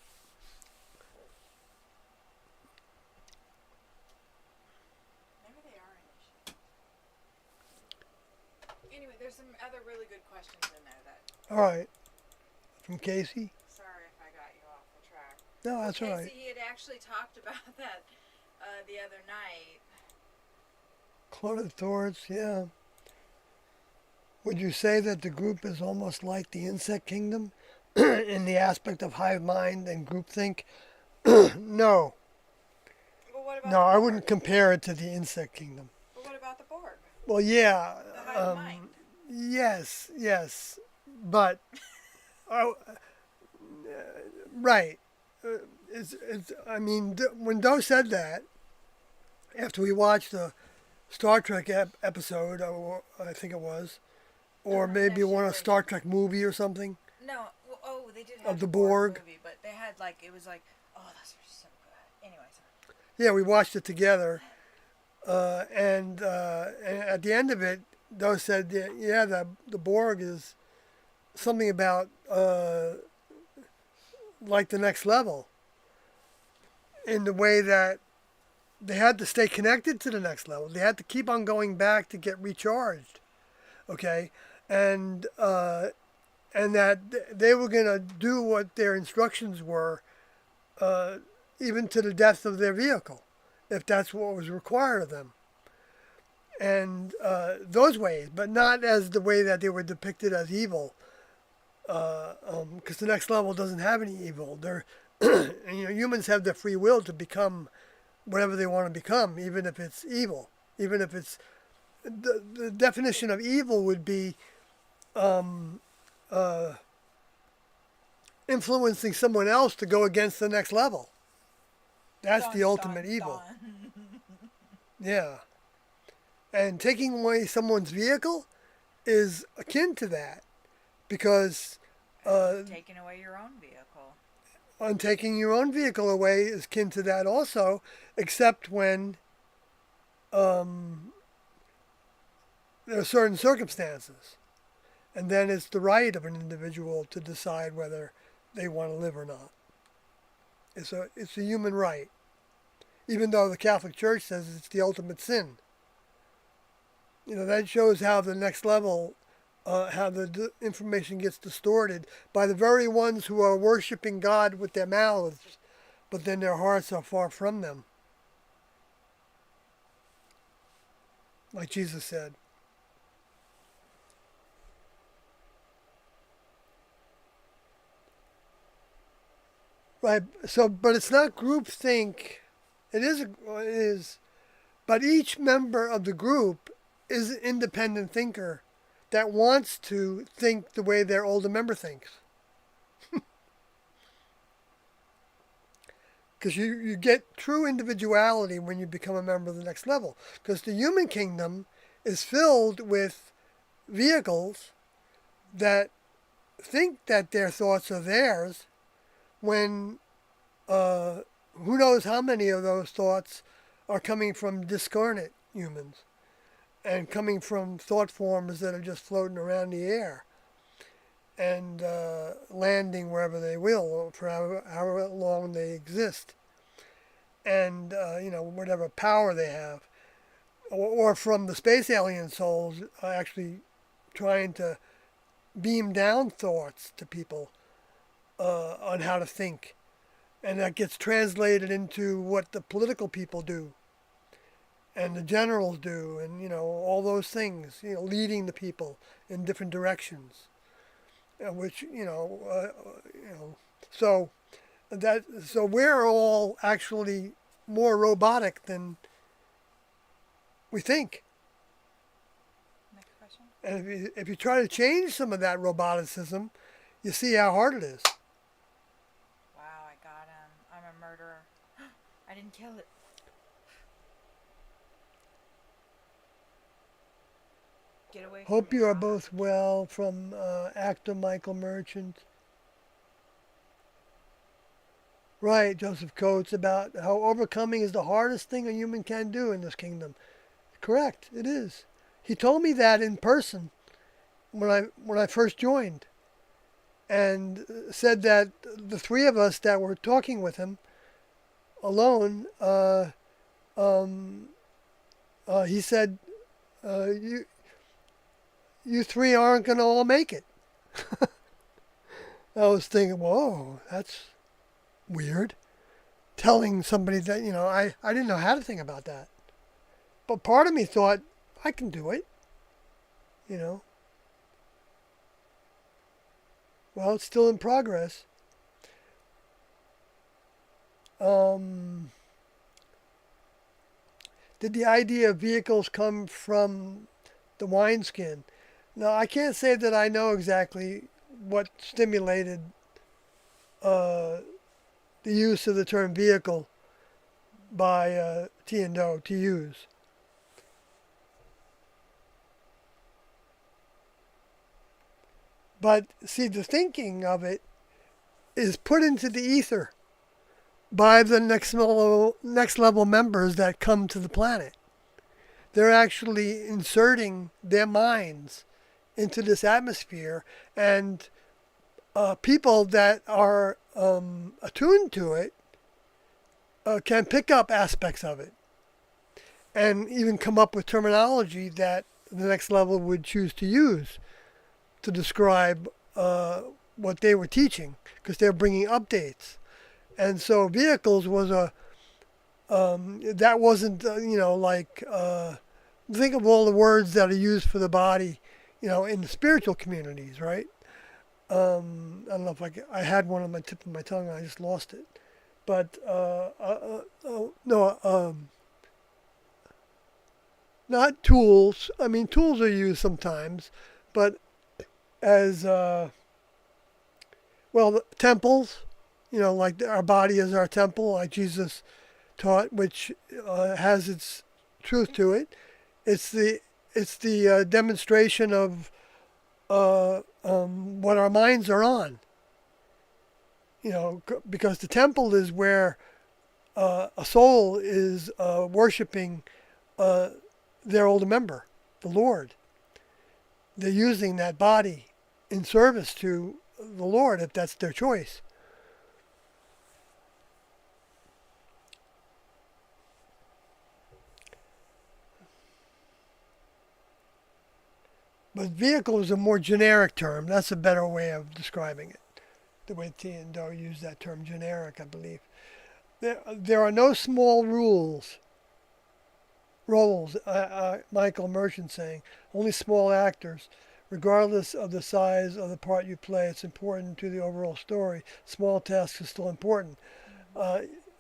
Maybe they are an issue. Anyway, there's some other really good questions in there that. all right, from Casey. Sorry if I got you off the track. No, that's all Casey, right. he had actually talked about that the other night. Clothed thoughts, yeah. Would you say that the group is almost like the insect kingdom in the aspect of hive mind and groupthink? No. Well, what about No, the I Borg? wouldn't compare it to the insect kingdom. But what about the Borg? Well, yeah. The hive mind. Yes. But, right. When Doe said that, after we watched the Star Trek episode, or I think it was, or maybe Next one a Generation. Star Trek movie or something. No, they did have Of the the Borg. movie, but they had it was like, oh, those are so good. Anyway, sorry. Yeah, we watched it together, and at the end of it, Doe said, "Yeah, the Borg is something about like the next level, in the way that they had to stay connected to the next level. They had to keep on going back to get recharged, okay, and that they were gonna do what their instructions were, even to the death of their vehicle, if that's what was required of them. And those ways, but not as the way that they were depicted as evil, because the next level doesn't have any evil. And humans have the free will to become whatever they want to become, even if it's evil. Even if it's the definition of evil would be um, uh, influencing someone else to go against the next level. That's Dun, the ultimate dun, evil. dun. Yeah. And taking away someone's vehicle is akin to that, because Taking away your own vehicle. on taking your own vehicle away is akin to that also, except when there are certain circumstances. And then it's the right of an individual to decide whether they want to live or not. It's a human right, even though the Catholic Church says it's the ultimate sin. That shows how the next level, how the information gets distorted by the very ones who are worshiping God with their mouths, but then their hearts are far from them. Like Jesus said. Right. So, but it's not groupthink. It is, but each member of the group is an independent thinker that wants to think the way their older member thinks. Because you get true individuality when you become a member of the next level. Because the human kingdom is filled with vehicles that think that their thoughts are theirs, when who knows how many of those thoughts are coming from discarnate humans and coming from thought forms that are just floating around the air and landing wherever they will for however long they exist, and whatever power they have, or from the space alien souls actually trying to beam down thoughts to people on how to think, and that gets translated into what the political people do and the generals do, and all those things, leading the people in different directions, which so we're all actually more robotic than we think. Next question. And if you try to change some of that roboticism, you see how hard it is. Wow, I got him. I'm a murderer. I didn't kill it. Get away from Hope me, you are Rob. both well, from actor Michael Merchant. Right, Joseph Coates, about how overcoming is the hardest thing a human can do in this kingdom. Correct, it is. He told me that in person when I first joined, and said that the three of us that were talking with him alone, he said, you three aren't going to all make it. I was thinking, whoa, that's weird. Telling somebody that, I didn't know how to think about that. But part of me thought, I can do it. Well, it's still in progress. Did the idea of vehicles come from the wineskin? Now, I can't say that I know exactly what stimulated the use of the term vehicle by T&O to use. But see, the thinking of it is put into the ether by the next level members that come to the planet. They're actually inserting their minds into this atmosphere, and people that are attuned to it can pick up aspects of it and even come up with terminology that the next level would choose to use to describe what they were teaching, because they're bringing updates. And so vehicles was that wasn't, like, think of all the words that are used for the body, in the spiritual communities, right? I don't know if I had one on my tip of my tongue and I just lost it. But no, not tools. I mean, tools are used sometimes, but as well, the temples. You know, like our body is our temple, like Jesus taught, which has its truth to it. It's the demonstration of what our minds are on. You know, because the temple is where a soul is worshiping their older member, the Lord. They're using that body in service to the Lord if that's their choice. But vehicle is a more generic term. That's a better way of describing it. The way T and Do use that term, generic, I believe. There are no small roles, Michael Merchant saying, only small actors. Regardless of the size of the part you play, it's important to the overall story. Small tasks are still important.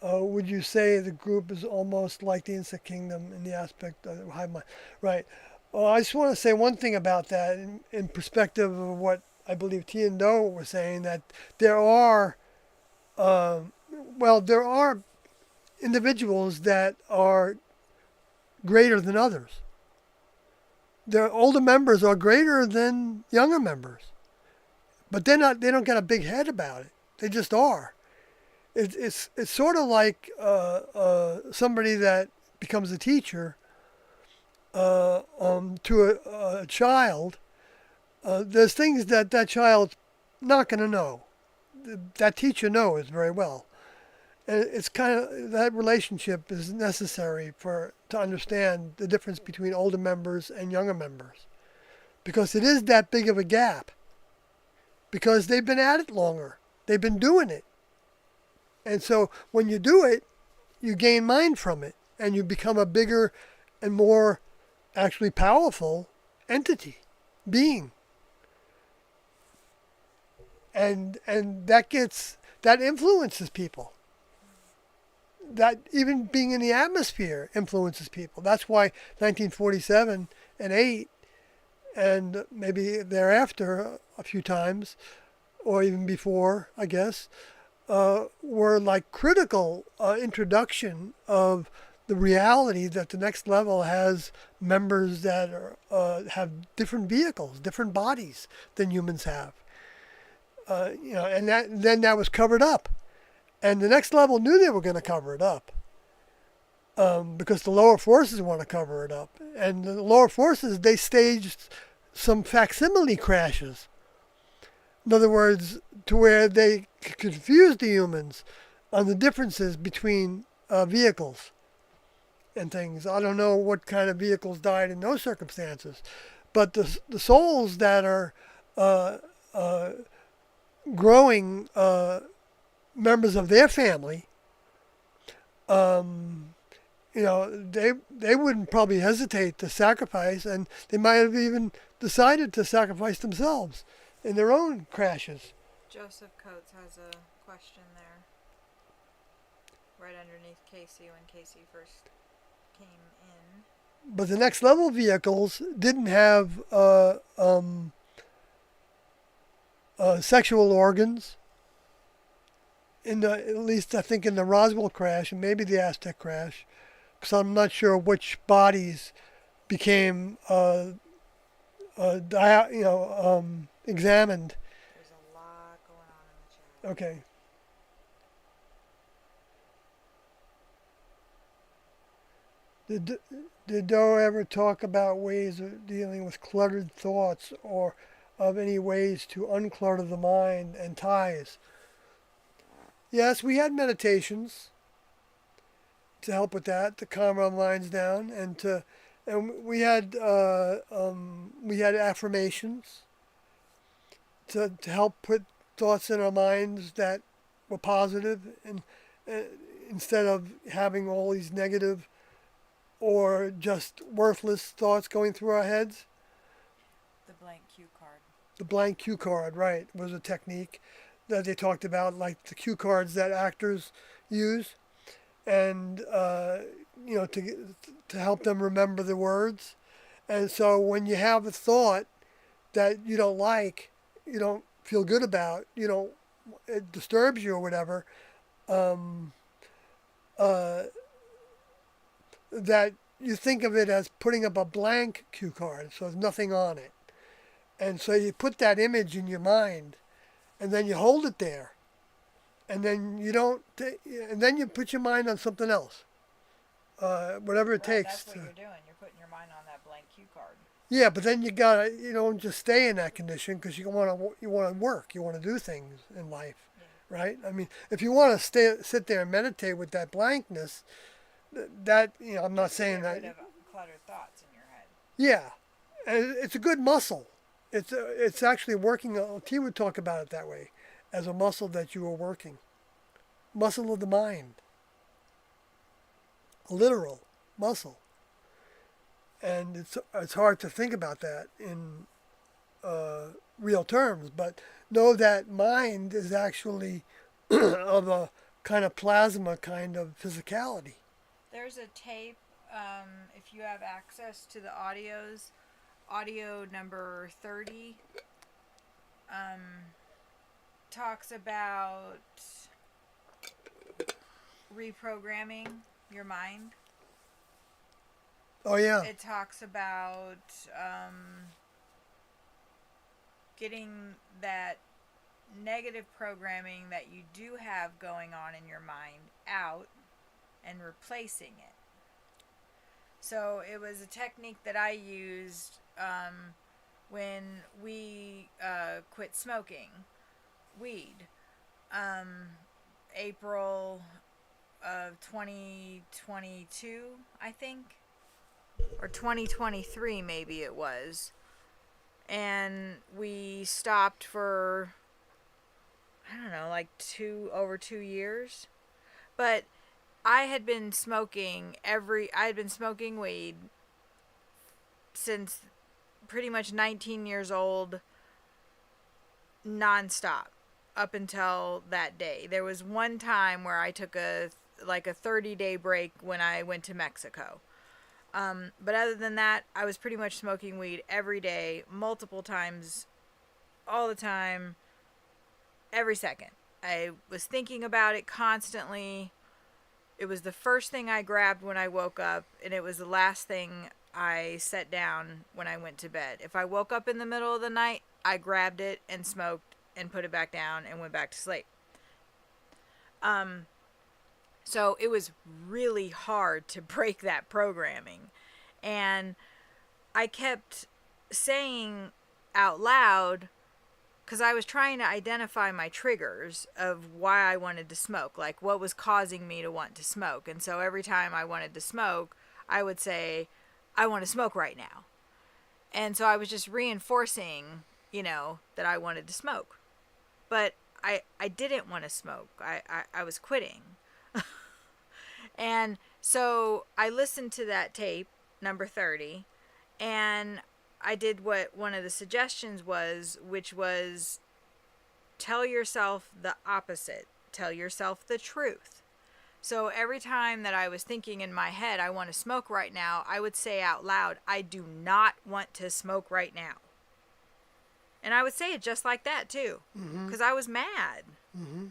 Would you say the group is almost like the insect kingdom in the aspect of the hive mind? Right. Well, I just want to say one thing about that in perspective of what I believe T and Do were saying, that there are, uh, there are individuals that are greater than others. Their older members are greater than younger members, but they're not. They don't get a big head about it. They just are. It's sort of like somebody that becomes a teacher to a child. There's things that that child's not going to know. That teacher knows very well. And it's kind of that relationship is necessary to understand the difference between older members and younger members, because it is that big of a gap. Because they've been at it longer, they've been doing it, and so when you do it, you gain mind from it, and you become a bigger and more actually powerful entity, being, and that influences people. That even being in the atmosphere influences people. That's why 1947 and 8 and maybe thereafter a few times, or even before, I guess, were like critical introduction of the reality that the next level has members that have different vehicles, different bodies than humans have. And that was covered up. And the next level knew they were going to cover it up because the lower forces want to cover it up. And the lower forces, they staged some facsimile crashes. In other words, to where they confused the humans on the differences between vehicles and things. I don't know what kind of vehicles died in those circumstances. But the souls that are growing members of their family, they wouldn't probably hesitate to sacrifice, and they might have even decided to sacrifice themselves in their own crashes. Joseph Coates has a question there, right underneath Casey when Casey first came in. But the next level vehicles didn't have sexual organs. At least I think in the Roswell crash and maybe the Aztec crash, because I'm not sure which bodies became examined. There's a lot going on in the chat. Okay. Did Doe ever talk about ways of dealing with cluttered thoughts, or of any ways to unclutter the mind and ties? Yes, we had meditations to help with that, to calm our minds down, and we had affirmations to help put thoughts in our minds that were positive, and instead of having all these negative or just worthless thoughts going through our heads. The blank cue card. The blank cue card, right, was a technique that they talked about, like the cue cards that actors use, and to help them remember the words. And so when you have a thought that you don't like, you don't feel good about, it disturbs you or whatever, um, uh, that you think of it as putting up a blank cue card, so there's nothing on it. And so you put that image in your mind, and then you hold it there, and then you don't, and then you put your mind on something else, whatever it Right, takes. that's what you're doing. You're putting your mind on that blank cue card. Yeah, but then you don't just stay in that condition because you want to work, you want to do things in life, Yeah. right? I mean, if you want to sit there and meditate with that blankness, that I'm not Just to saying get that. rid of cluttered thoughts in your head. Yeah, and it's a good muscle. It's actually working. T would talk about it that way, as a muscle that you are working, muscle of the mind, a literal muscle. And it's hard to think about that in real terms, but know that mind is actually of a kind of plasma kind of physicality. There's a tape, if you have access to the audios, audio number 30 talks about reprogramming your mind. Oh yeah. It talks about getting that negative programming that you do have going on in your mind out and replacing it. So it was a technique that I used when we quit smoking weed. April of 2022, I think, or 2023 maybe it was. And we stopped for, I don't know, like over 2 years. But I had been smoking weed since pretty much 19 years old, nonstop, up until that day. There was one time where I took a 30-day break when I went to Mexico. But other than that, I was pretty much smoking weed every day, multiple times, all the time, every second. I was thinking about it constantly. It was the first thing I grabbed when I woke up, and it was the last thing I set down when I went to bed. If I woke up in the middle of the night, I grabbed it and smoked and put it back down and went back to sleep. So it was really hard to break that programming. And I kept saying out loud, because I was trying to identify my triggers of why I wanted to smoke, like what was causing me to want to smoke. And so every time I wanted to smoke, I would say, I want to smoke right now. And so I was just reinforcing, that I wanted to smoke. But I didn't want to smoke. I was quitting. And so I listened to that tape, number 30, and I did what one of the suggestions was, which was tell yourself the opposite. Tell yourself the truth. So every time that I was thinking in my head, I want to smoke right now, I would say out loud, I do not want to smoke right now. And I would say it just like that too, because I was mad. Mm-hmm.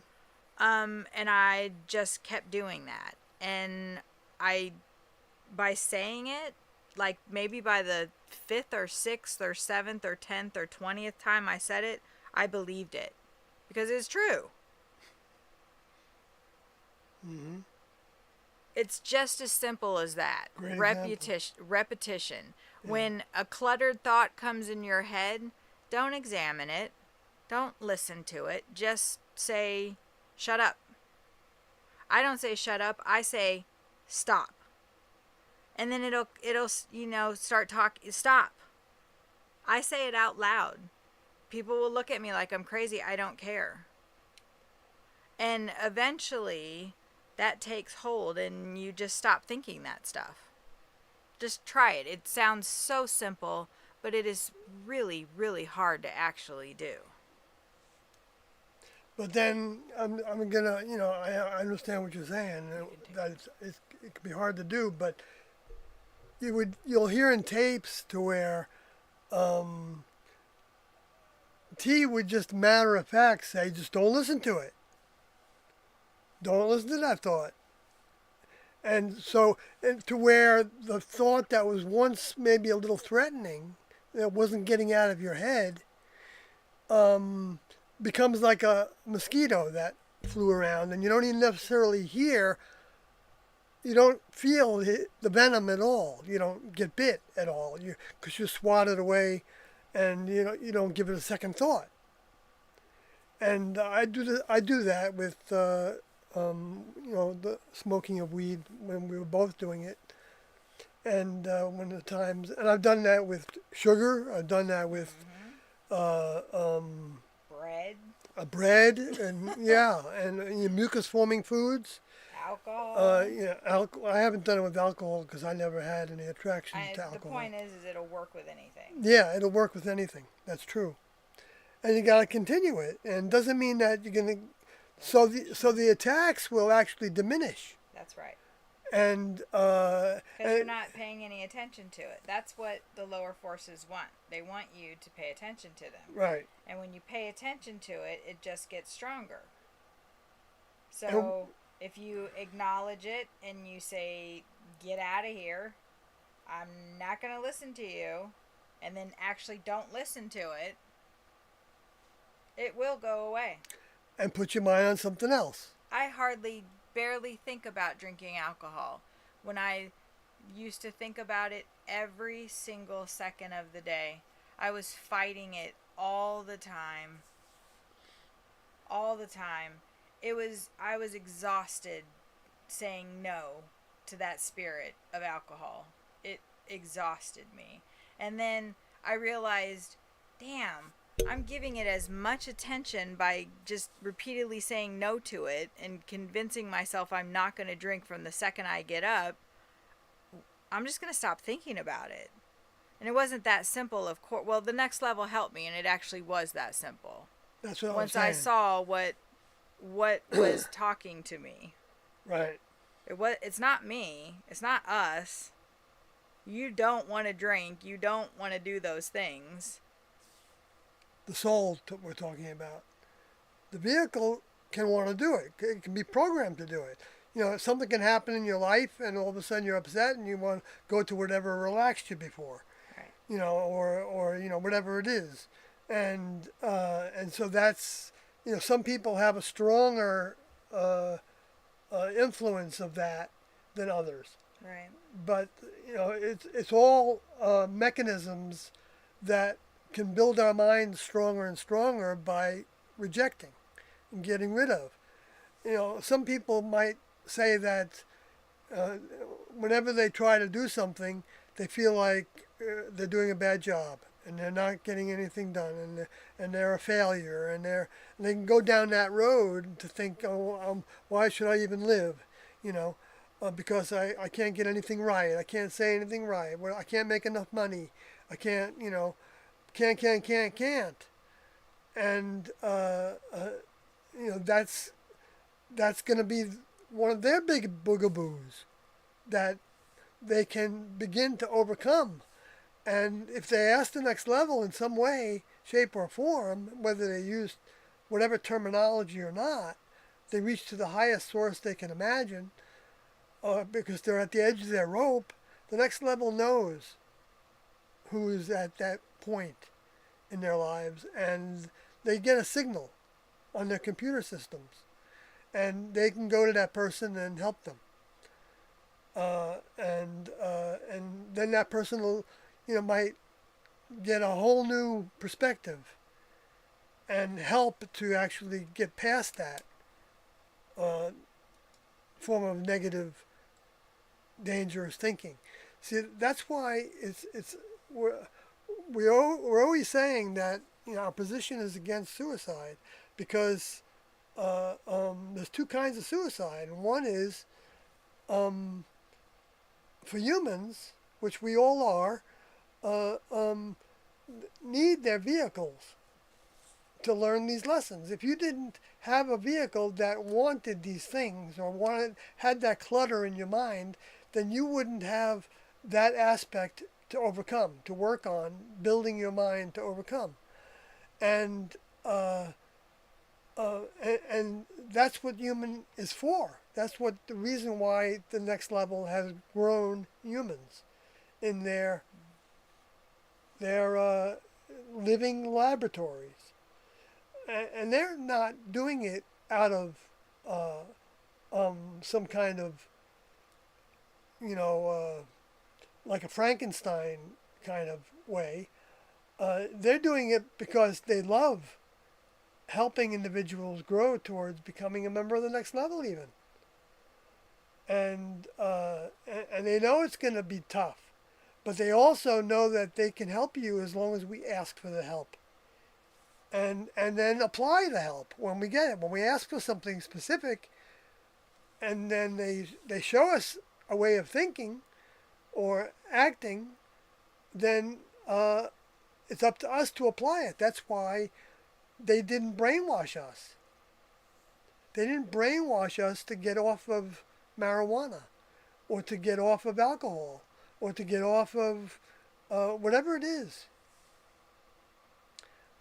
And I just kept doing that. And by saying it, like maybe by the 5th or 6th or 7th or 10th or 20th time I said it, I believed it. Because it's true. Mm-hmm. It's just as simple as that. Great Repetition. Yeah. When a cluttered thought comes in your head, don't examine it. Don't listen to it. Just say, shut up. I don't say shut up. I say stop. And then it'll start talking. Stop. I say it out loud. People will look at me like I'm crazy. I don't care. And eventually that takes hold and you just stop thinking that stuff. Just try it. It sounds so simple, but it is really, really hard to actually do. But then I'm gonna, I understand what you're saying. That it can be hard to do, but you'll hear in tapes to where T would just matter of fact say, just don't listen to it. Don't listen to that thought. And so, to where the thought that was once maybe a little threatening, that wasn't getting out of your head, becomes like a mosquito that flew around, and you don't even necessarily you don't feel the venom at all. You don't get bit at all, because you swat it away, and you don't give it a second thought. And I do that with the smoking of weed when we were both doing it. And one of the times, and I've done that with sugar. I've done that with Bread, bread, and yeah, and mucus forming foods. alcohol. I haven't done it with alcohol because I never had any attraction to alcohol. The point is it'll work with anything. Yeah, it'll work with anything. That's true. And you got to continue it, and doesn't mean that you're gonna. So the attacks will actually diminish. That's right. And because you're not paying any attention to it. That's what the lower forces want. They want you to pay attention to them. Right. And when you pay attention to it, it just gets stronger. So if you acknowledge it and you say, "Get out of here. I'm not going to listen to you," and then actually don't listen to it, it will go away. And put your mind on something else. I barely think about drinking alcohol. When I used to think about it every single second of the day, I was fighting it all the time. All the time. I was exhausted saying no to that spirit of alcohol. It exhausted me. And then I realized, damn, I'm giving it as much attention by just repeatedly saying no to it and convincing myself I'm not going to drink from the second I get up. I'm just going to stop thinking about it. And it wasn't that simple, of course. Well, the next level helped me, and it actually was that simple. That's what Once I I saw what was talking to me. Right. It's not me. It's not us. You don't want to drink. You don't want to do those things. The soul we're talking about. The vehicle can want to do it. It can be programmed to do it. Something can happen in your life, and all of a sudden you're upset, and you want to go to whatever relaxed you before. Right. Or whatever it is, and so that's some people have a stronger influence of that than others. Right. But it's all mechanisms that can build our minds stronger and stronger by rejecting and getting rid of. Some people might say that whenever they try to do something, they feel like they're doing a bad job and they're not getting anything done, and they're a failure, and they can go down that road to think, why should I even live? Because I can't get anything right. I can't say anything right. Well, I can't make enough money. I can't, can't. And, that's going to be one of their big boogaboos that they can begin to overcome. And if they ask the next level in some way, shape, or form, whether they use whatever terminology or not, they reach to the highest source they can imagine, because they're at the edge of their rope. The next level knows who is at that point in their lives, and they get a signal on their computer systems, and they can go to that person and help them. And then that person will, might get a whole new perspective and help to actually get past that form of negative, dangerous thinking. See, that's why we're always saying that our position is against suicide, because there's two kinds of suicide. And one is for humans, which we all are, need their vehicles to learn these lessons. If you didn't have a vehicle that wanted these things or had that clutter in your mind, then you wouldn't have that aspect to overcome, to work on, building your mind to overcome. And and that's what human is for. That's what the reason why the next level has grown humans in their living laboratories, and they're not doing it out of some kind of like a Frankenstein kind of way. They're doing it because they love helping individuals grow towards becoming a member of the next level, even. And they know it's going to be tough, but they also know that they can help you as long as we ask for the help, and then apply the help when we get it. When we ask for something specific, and then they show us a way of thinking or acting, then it's up to us to apply it. That's why they didn't brainwash us. They didn't brainwash us to get off of marijuana or to get off of alcohol or to get off of whatever it is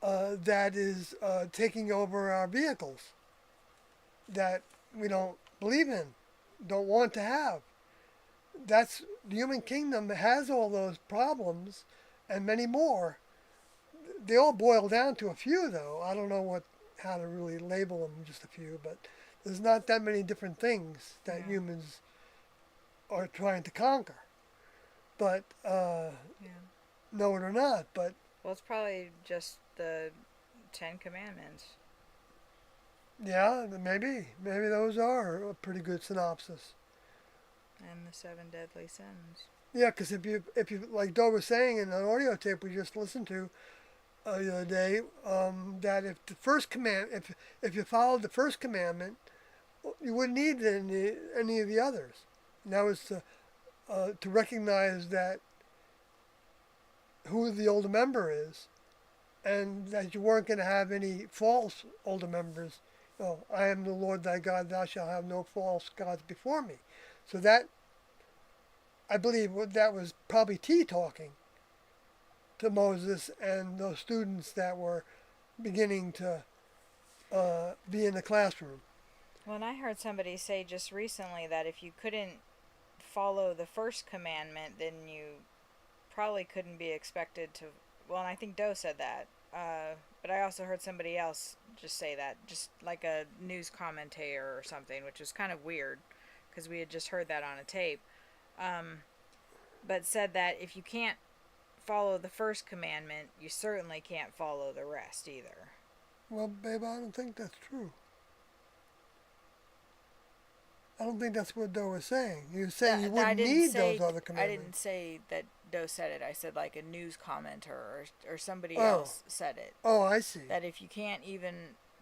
that is taking over our vehicles that we don't believe in, don't want to have. That's the human kingdom has all those problems and many more. They all boil down to a few, though. I don't know how to really label them, just a few, but there's not that many different things that humans are trying to conquer. But know it or not, but well, it's probably just the 10 Commandments. Yeah, maybe those are a pretty good synopsis. And the 7 deadly sins. Yeah, because if you like Doe was saying in an audio tape we just listened to the other day, that if the first if you followed the first commandment, you wouldn't need any of the others. And that was to recognize that who the older member is, and that you weren't going to have any false older members. Oh, I am the Lord thy God, thou shalt have no false gods before me. So that, I believe that was probably T talking to Moses and those students that were beginning to be in the classroom. Well, and I heard somebody say just recently that if you couldn't follow the first commandment, then you probably couldn't be expected to. Well, and I think Doe said that. But I also heard somebody else just say that, just like a news commentator or something, which was kind of weird because we had just heard that on a tape. But said that if you can't follow the first commandment, you certainly can't follow the rest either. Well, babe, I don't think that's true. I don't think that's what Doe was saying. He was saying you wouldn't need those other commandments. I didn't say that Doe said it. I said like a news commenter or somebody else said it. Oh, I see. That if you can't even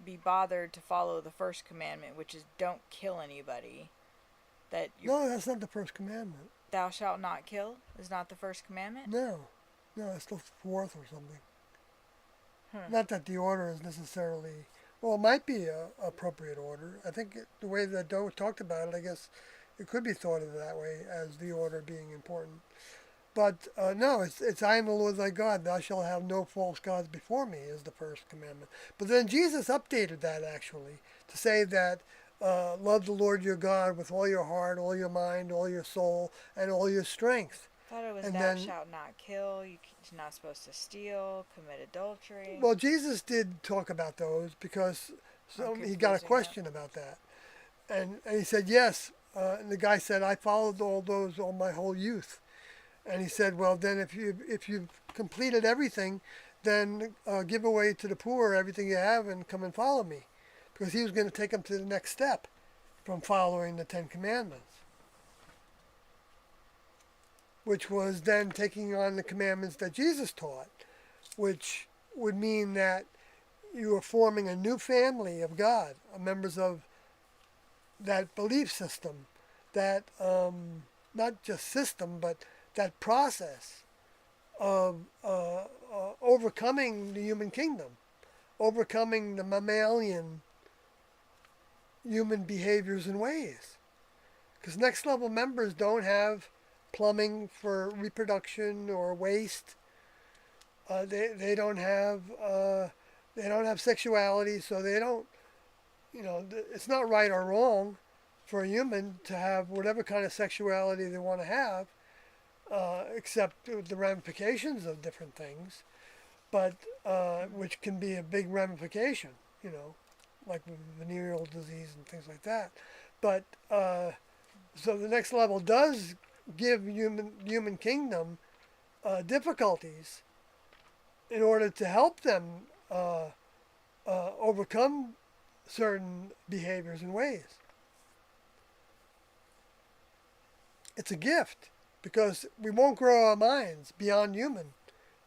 be bothered to follow the first commandment, which is don't kill anybody, that you... No, that's not the first commandment. Thou shalt not kill is not the first commandment? No, it's the fourth or something. Not that the order is necessarily... Well, it might be an appropriate order. I think the way that Doe talked about it, I guess it could be thought of that way as the order being important. But no, it's I am the Lord thy God, thou shalt have no false gods before me is the first commandment. But then Jesus updated that actually to say that love the Lord your God with all your heart, all your mind, all your soul, and all your strength. I thought it was thou shalt not kill, you're not supposed to steal, commit adultery. Well, Jesus did talk about those because he got a question about that. And he said, yes. And the guy said, I followed all those all my whole youth. And he said, well, then if you've completed everything, then give away to the poor everything you have and come and follow me. Because he was going to take them to the next step from following the 10 Commandments, which was then taking on the commandments that Jesus taught, which would mean that you are forming a new family of God, members of that belief system, that not just system, but that process of overcoming the human kingdom, overcoming the mammalian human behaviors and ways. Because next level members don't have plumbing for reproduction or waste. They don't have sexuality, so they don't, it's not right or wrong for a human to have whatever kind of sexuality they want to have, except the ramifications of different things, but which can be a big ramification, you know, like venereal disease and things like that. But so the next level does give human kingdom difficulties in order to help them uh, overcome certain behaviors and ways. It's a gift because we won't grow our minds beyond human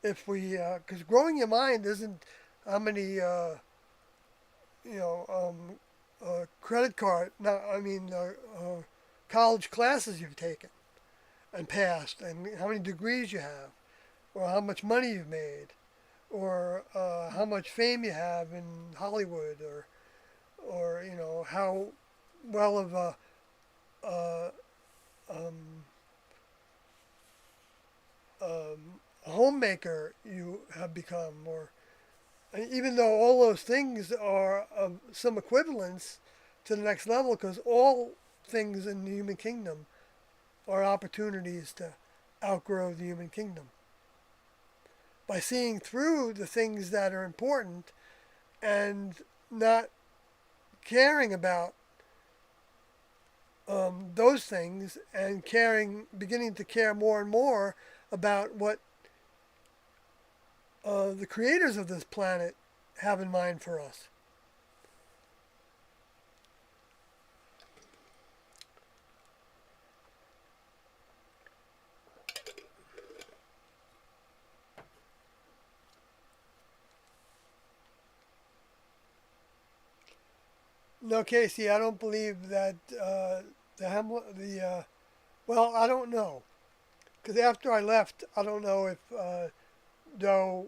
if we, because growing your mind isn't how many, you know, credit card, no, I mean, college classes you've taken and passed, and how many degrees you have, or how much money you've made, or how much fame you have in Hollywood, or how well of a um, homemaker you have become, or even though all those things are of some equivalence to the next level, because all things in the human kingdom are opportunities to outgrow the human kingdom by seeing through the things that are important and not caring about those things, and beginning to care more and more about what the creators of this planet have in mind for us. No, Casey, I don't believe that well, I don't know. Because after I left, I don't know if Joe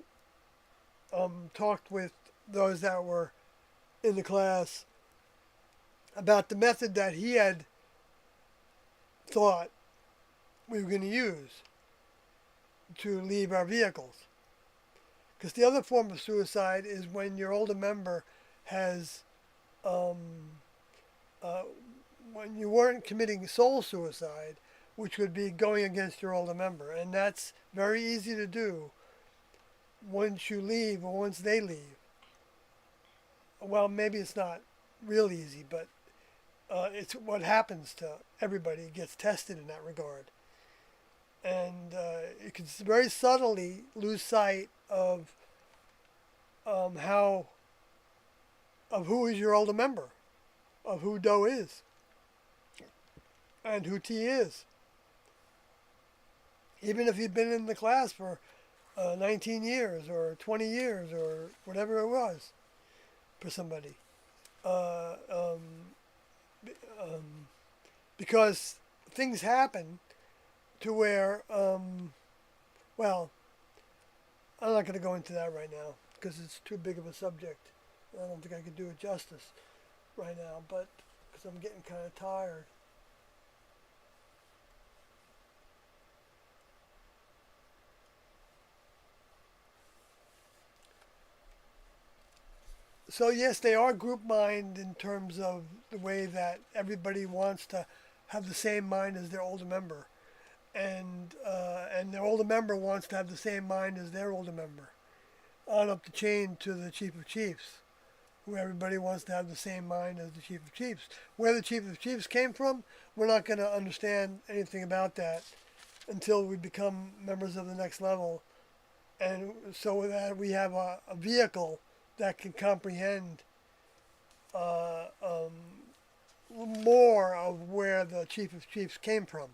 talked with those that were in the class about the method that he had thought we were going to use to leave our vehicles. Because the other form of suicide is when your older member has, um, uh, when you weren't committing soul suicide, which would be going against your older member. And that's very easy to do once you leave or once they leave. Well, maybe it's not real easy, but it's what happens to everybody. It gets tested in that regard. And you can very subtly lose sight of how, of who is your older member, of who Doe is, and who T is. Even if you've been in the class for 19 years or 20 years or whatever it was for somebody. Uh, um, because things happen to where, well, I'm not going to go into that right now because it's too big of a subject. I don't think I could do it justice right now, but because I'm getting kind of tired. So yes, they are group mind in terms of the way that everybody wants to have the same mind as their older member, and their older member wants to have the same mind as their older member, on up the chain to the chief of chiefs, who everybody wants to have the same mind as the chief of chiefs. Where the chief of chiefs came from, we're not going to understand anything about that until we become members of the next level, and so that we have a vehicle that can comprehend uh, um, more of where the chief of chiefs came from.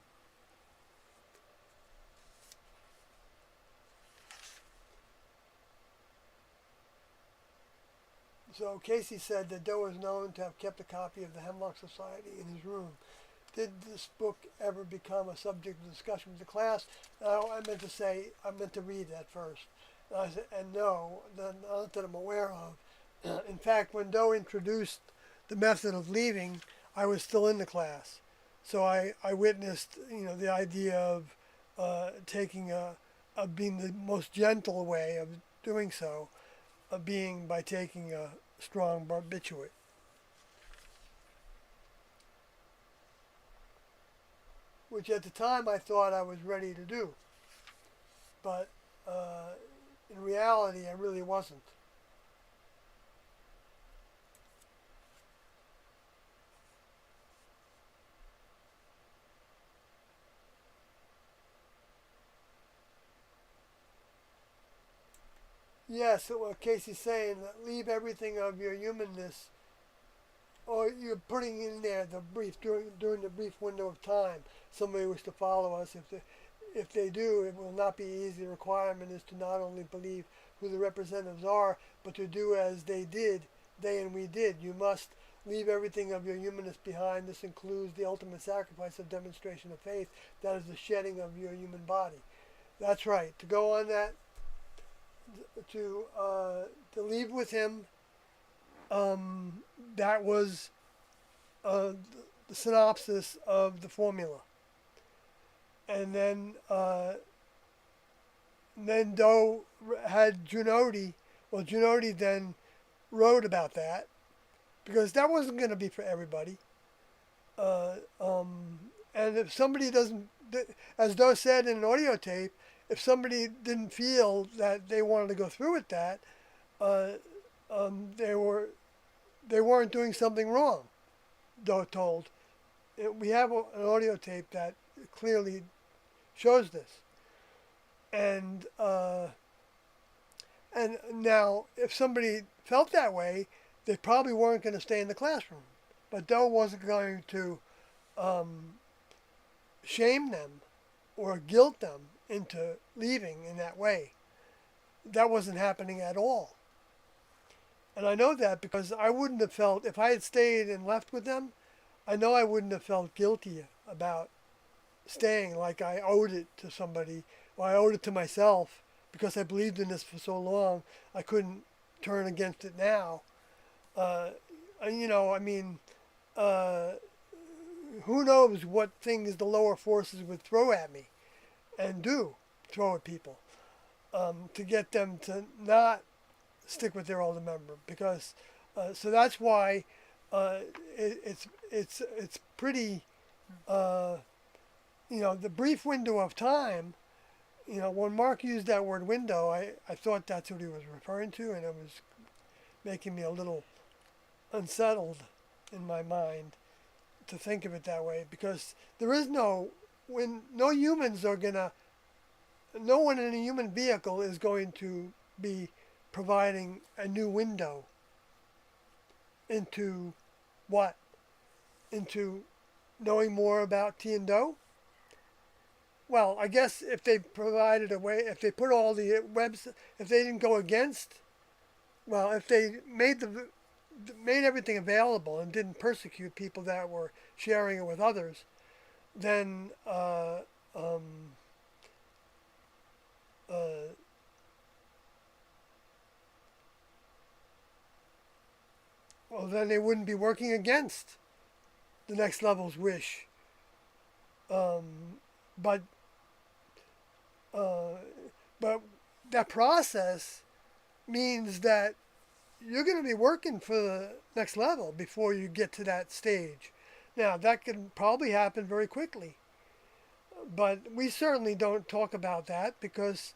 So Casey said that Doe is known to have kept a copy of the Hemlock Society in his room. did this book ever become a subject of discussion with the class? I meant to say, I meant to read that first. And I said, and no, not that I'm aware of. In fact, when Doe introduced the method of leaving, I was still in the class. So I witnessed, the idea of taking of being the most gentle way of doing so, being by taking a strong barbiturate. Which at the time I thought I was ready to do. But in reality, I really wasn't. Yeah, so what Casey's saying, leave everything of your humanness, or you're putting in there the brief, during the brief window of time, somebody was to follow us. If they do, it will not be easy. The requirement is to not only believe who the representatives are, but to do as they did, they and we did. You must leave everything of your humanness behind. This includes the ultimate sacrifice of demonstration of faith. That is the shedding of your human body. That's right. To go on that, to leave with him, that was the synopsis of the formula. And then Doe had Junodi. Well, Junodi then wrote about that because that wasn't going to be for everybody. And if somebody doesn't, as Doe said in an audio tape, if somebody didn't feel that they wanted to go through with that, they weren't doing something wrong. Doe told. We have an audio tape that clearly shows this. And now, if somebody felt that way, they probably weren't going to stay in the classroom. But Doe wasn't going to shame them or guilt them into leaving in that way. That wasn't happening at all. And I know that because I wouldn't have felt, if I had stayed and left with them, I know I wouldn't have felt guilty about staying, like I owed it to somebody, or I owed it to myself because I believed in this for so long. I couldn't turn against it now. Who knows what things the lower forces would throw at me and throw at people to get them to not stick with their older member, because so that's why it's pretty the brief window of time. When Mark used that word window, I thought that's what he was referring to, and it was making me a little unsettled in my mind to think of it that way, because there is no humans are gonna, no one in a human vehicle is going to be providing a new window into what? Into knowing more about T and Doe? Well, I guess if they provided a way, if they put all the webs, if they didn't go against, well, if they made everything available and didn't persecute people that were sharing it with others, then well, then they wouldn't be working against the next level's wish. But that process means that you're going to be working for the next level before you get to that stage. Now, that can probably happen very quickly, but we certainly don't talk about that because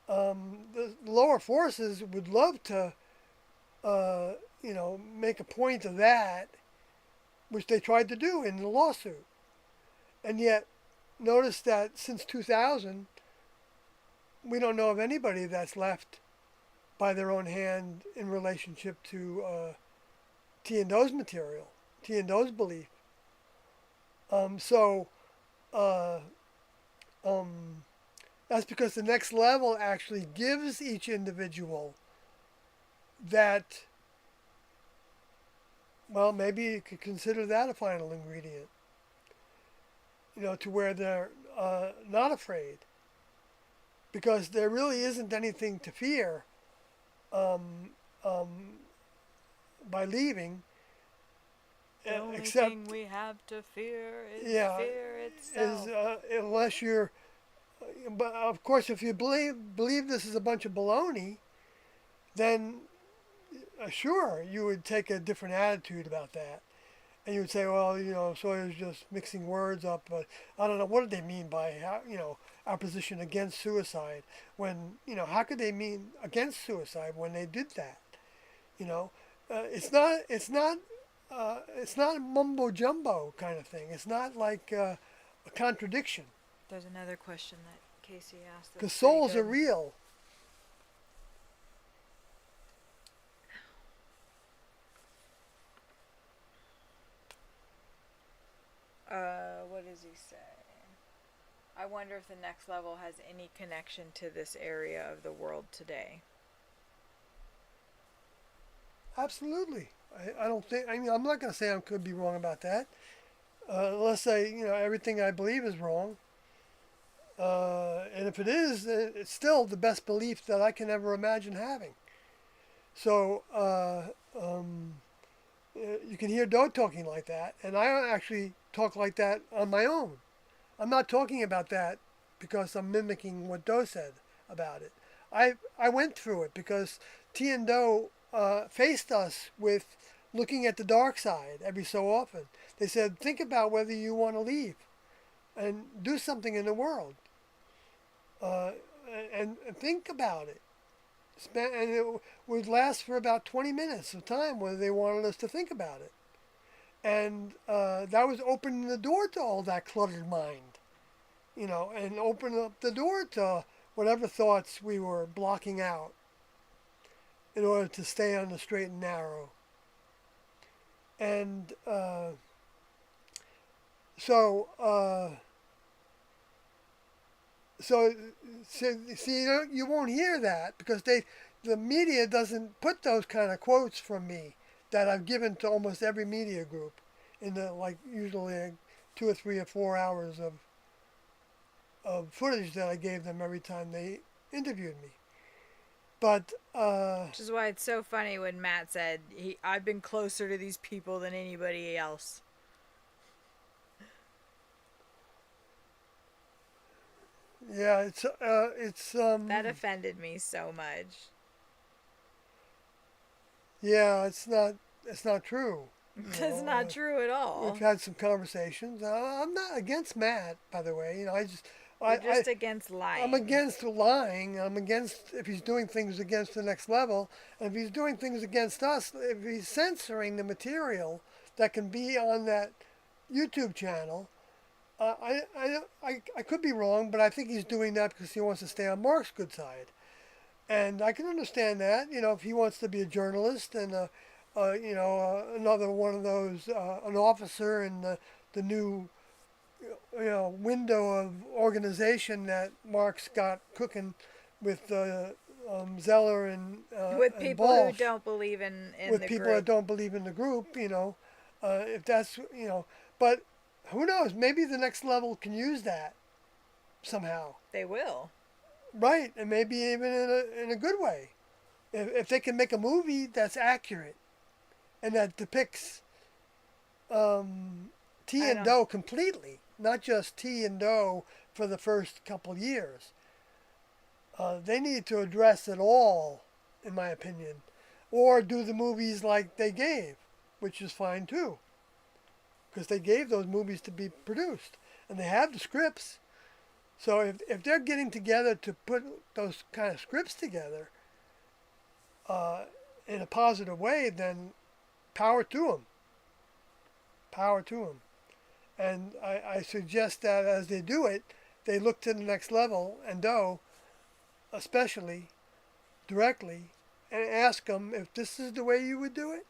the lower forces would love to, make a point of that, which they tried to do in the lawsuit. And yet, notice that since 2000, we don't know of anybody that's left by their own hand in relationship to T and Doe's material, T and Doe's belief. That's because the next level actually gives each individual that, well, maybe you could consider that a final ingredient. to where they're not afraid, because there really isn't anything to fear um, um, by leaving, The only except, thing we have to fear is yeah, fear is itself. unless you're. But of course, if you believe this is a bunch of baloney, then sure, you would take a different attitude about that. And you would say, well, Sawyer's just mixing words up, but I don't know, what did they mean by, our position against suicide? When, how could they mean against suicide when they did that? You know, it's not a mumbo jumbo kind of thing. It's not like a contradiction, There's another question that Casey asked that's because pretty souls are good. real. What does he say? I wonder if the next level has any connection to this area of the world today. Absolutely. I don't think, I'm not going to say I could be wrong about that. Unless everything I believe is wrong. And if it is, it's still the best belief that I can ever imagine having. So you can hear Doe talking like that, and I actually talk like that on my own. I'm not talking about that because I'm mimicking what Doe said about it. I went through it because T and Doe faced us with looking at the dark side every so often. They said, think about whether you want to leave and do something in the world, uh, and think about it. And it would last for about 20 minutes of time where they wanted us to think about it. And that was opening the door to all that cluttered mind, and opening up the door to whatever thoughts we were blocking out in order to stay on the straight and narrow. And so, so, see, you won't hear that because the media doesn't put those kind of quotes from me that I've given to almost every media group in the usually 2 or 3 or 4 hours of footage that I gave them every time they interviewed me. But Which is why it's so funny when Matt said, I've been closer to these people than anybody else. yeah, it's That offended me so much. yeah, it's not true. That's not true at We've all. had some conversations. I'm not against Matt, by the way. You're I just against I'm lying. against lying. I'm against if he's doing things against the next level, and if he's doing things against us, if he's censoring the material that can be on that YouTube channel. I could be wrong, but I think he's doing that because he wants to stay on Mark's good side. And I can understand that, if he wants to be a journalist and, another one of those, an officer in the new, window of organization that Mark's got cooking with Zeller With and people who Balch, don't believe in with the people that group. don't believe in the group, if that's, but who knows? Maybe the next level can use that somehow. They will. Right, and maybe even in a good way. If they can make a movie that's accurate and that depicts T I and don't. Doe completely, not just T and Doe for the first couple years, they need to address it all, in my opinion, or do the movies like they gave, which is fine too, because they gave those movies to be produced, and they have the scripts. So if they're getting together to put those kind of scripts together uh, in a positive way, then power to them. Power to them. And I suggest that as they do it, they look to the next level and Doe, especially directly, and ask them if this is the way you would do it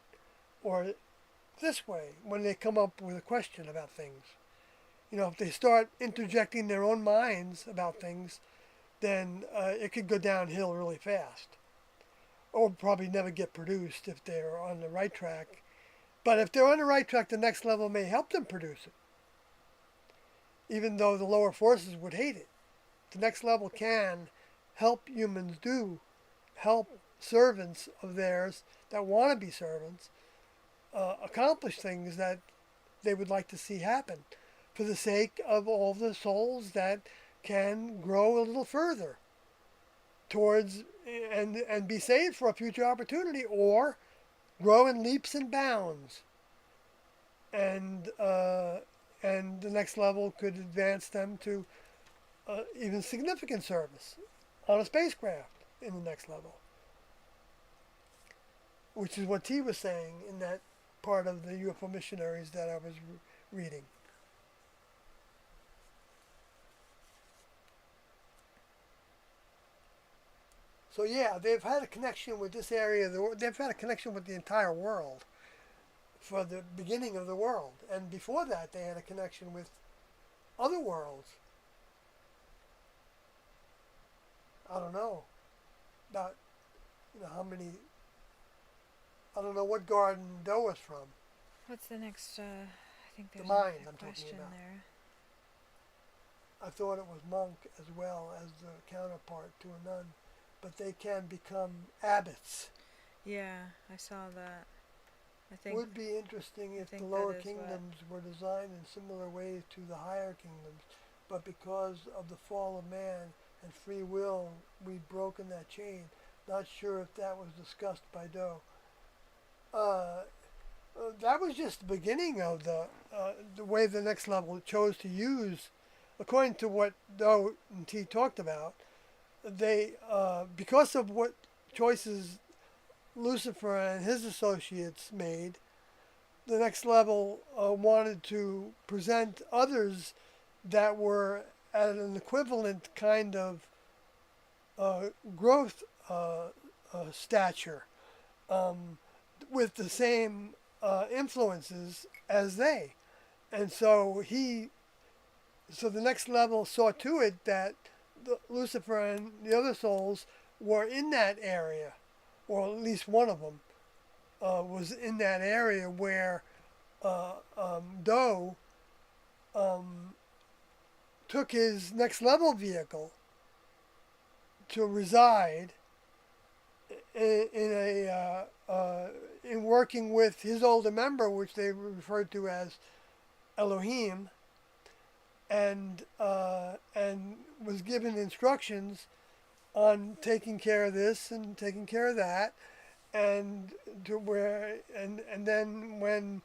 or this way when they come up with a question about things. If they start interjecting their own minds about things, then it could go downhill really fast. Or probably never get produced if they're on the right track. But if they're on the right track, the next level may help them produce it. even though the lower forces would hate it. The next level can help humans help servants of theirs that want to be servants accomplish things that they would like to see happen for the sake of all the souls that can grow a little further towards and be saved for a future opportunity, or grow in leaps and bounds, and and the next level could advance them to even significant service on a spacecraft in the next level, which is what T was saying in that part of the UFO missionaries that I was reading. So yeah, they've had a connection with this area. They've had a connection with the entire world for the beginning of the world, and before that, they had a connection with other worlds. I don't know about how many. I don't know what garden Doe was from. What's the next? I think The there's mind a I'm talking question about. there. I thought it was monk as well as the counterpart to a nun, but they can become abbots. Yeah, I saw that. I think Would be interesting if the think lower that is what- kingdoms were designed in similar ways to the higher kingdoms, but because of the fall of man and free will, we've broken that chain. Not sure if that was discussed by Doe. That was just the beginning of the way the next level chose to use, according to what Doe and T talked about. They because of what choices Lucifer and his associates made, the next level wanted to present others that were at an equivalent kind of growth stature, with the same influences as they. And so the next level saw to it that Lucifer and the other souls were in that area, or at least one of them was in that area where Doe took his next level vehicle to reside in working with his older member, which they referred to as Elohim, and was given instructions on taking care of this and taking care of that, and to where and then when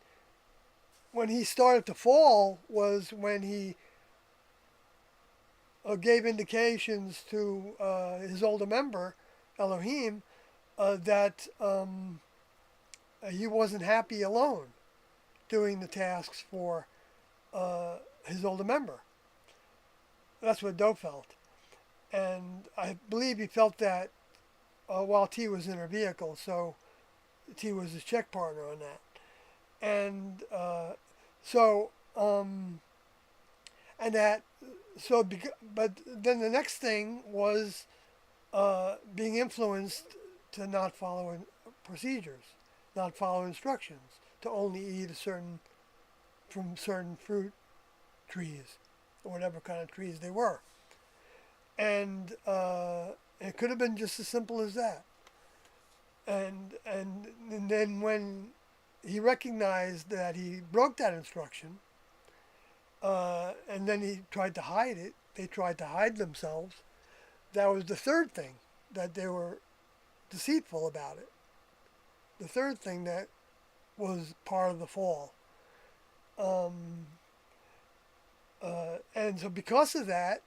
he started to fall was when he gave indications to his older member Elohim that he wasn't happy alone doing the tasks for his older member. That's what Doe felt. And I believe he felt that while T was in her vehicle, so T was his check partner on that. And and that, but then the next thing was being influenced to not follow procedures, not follow instructions, to only eat from certain fruit trees, or whatever kind of trees they were. And it could have been just as simple as that. And then when he recognized that he broke that instruction, and then he tried to hide it, they tried to hide themselves. That was the third thing, that they were deceitful about it. The third thing that was part of the fall. And so because of that,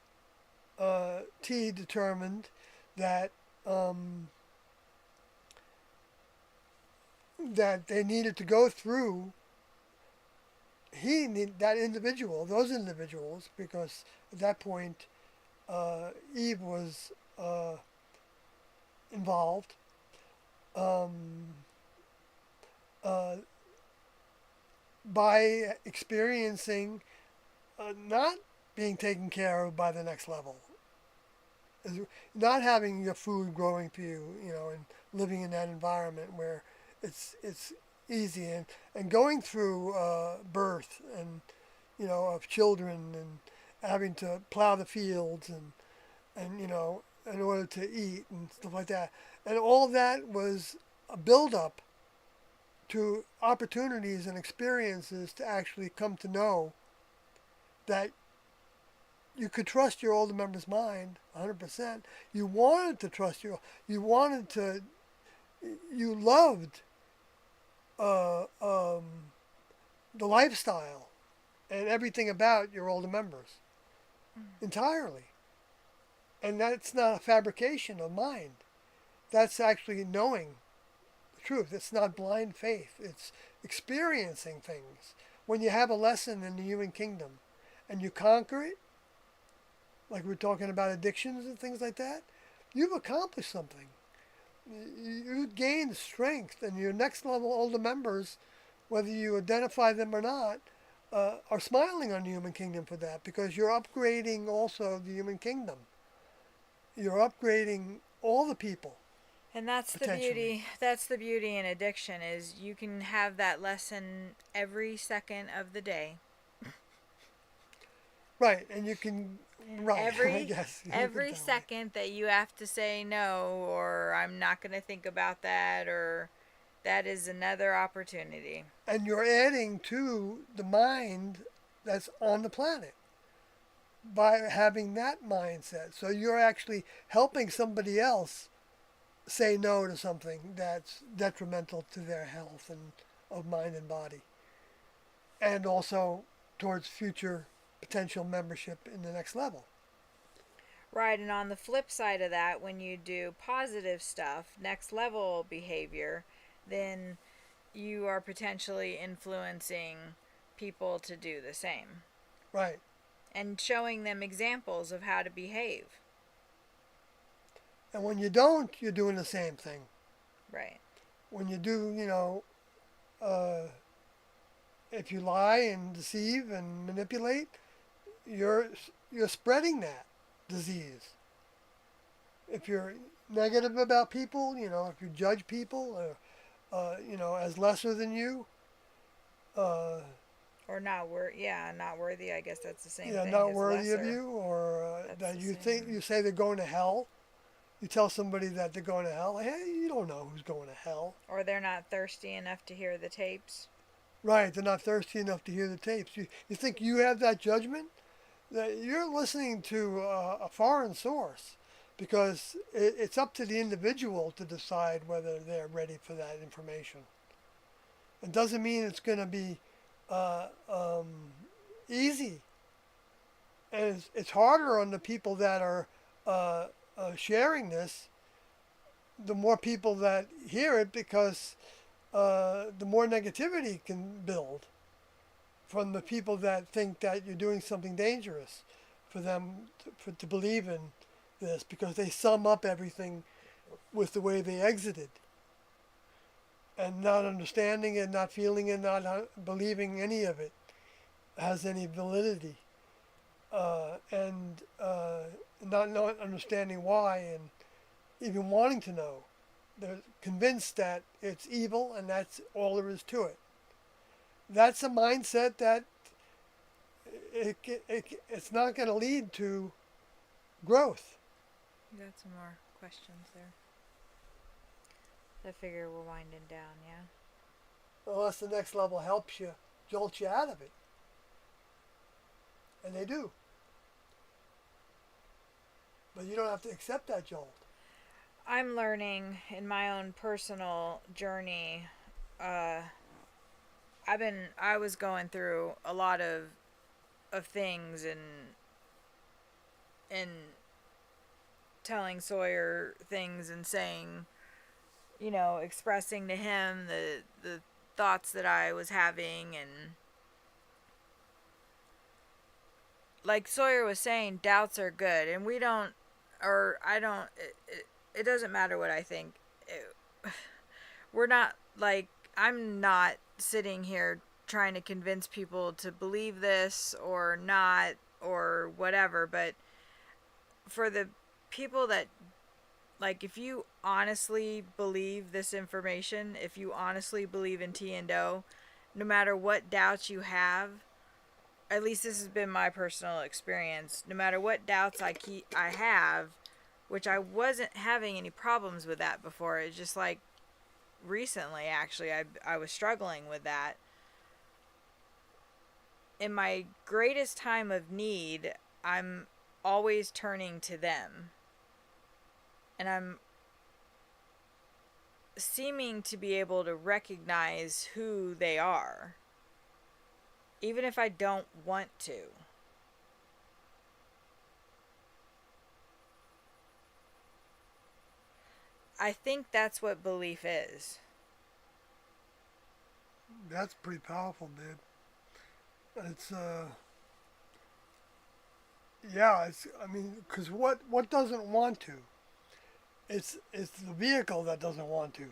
T determined that that they needed to go through those individuals, because at that point Eve was involved, by experiencing not being taken care of by the next level, not having your food growing for you, and living in that environment where it's easy, and going through birth and of children, having to plow the fields and in order to eat and stuff like that. And all that was a build-up to opportunities and experiences to actually come to know that you could trust your older member's mind 100%. You wanted to trust you wanted to, you loved uh, um, the lifestyle and everything about your older members entirely. And that's not a fabrication of mind. That's actually knowing the truth. It's not blind faith. It's experiencing things. When you have a lesson in the human kingdom and you conquer it, like we're talking about addictions and things like that, you've accomplished something. You gained strength, and your next level older members, whether you identify them or not, are smiling on the human kingdom for that, because you're upgrading also the human kingdom. You're upgrading all the people. And that's the beauty. That's the beauty in addiction, is you can have that lesson every second of the day. Right, and you can, right, Every I guess. every second that you have to say no, or I'm not going to think about that, or that is another opportunity. And you're adding to the mind that's on the planet by having that mindset. So you're actually helping somebody else say no to something that's detrimental to their health and of mind and body. And also towards future potential membership in the next level. Right, and on the flip side of that, when you do positive stuff, next level behavior, then you are potentially influencing people to do the same. Right. And showing them examples of how to behave. And when you don't, you're doing the same thing. Right. When you do, if you lie and deceive and manipulate, you're spreading that disease. If you're negative about people, if you judge people, as lesser than you, or not worthy. I guess that's the same thing. Not as worthy lesser. of you, or that you same. you say they're going to hell. You tell somebody that they're going to hell. Hey, you don't know who's going to hell. Or they're not thirsty enough to hear the tapes. Right, they're not thirsty enough to hear the tapes. You think you have that judgment? That you're listening to a foreign source, because it's up to the individual to decide whether they're ready for that information. It doesn't mean it's going to be easy. And it's harder on the people that are sharing this, the more people that hear it, because the more negativity can build from the people that think that you're doing something dangerous for them to believe in this, because they sum up everything with the way they exited, and not understanding it, not feeling it, not believing any of it has any validity, and not understanding why, and even wanting to know. They're convinced that it's evil and that's all there is to it. That's a mindset that it's not going to lead to growth. You got some more questions there. I figure we're winding down, yeah? Unless the next level helps you, jolts you out of it. And they do. But you don't have to accept that jolt. I'm learning in my own personal journey. I was going through a lot of things, and telling Sawyer things and saying, expressing to him the thoughts that I was having, and like Sawyer was saying, doubts are good, and it doesn't matter what I think. I'm not sitting here trying to convince people to believe this or not or whatever, but for the people that, if you honestly believe this information, if you honestly believe in T and O, no matter what doubts you have, at least this has been my personal experience, no matter what doubts I have, which I wasn't having any problems with that before. It's just like recently, actually, I was struggling with that. In my greatest time of need, I'm always turning to them. And I'm seeming to be able to recognize who they are, even if I don't want to. I think that's what belief is. That's pretty powerful, man. It's yeah. It's I mean, because what doesn't want to? It's the vehicle that doesn't want to.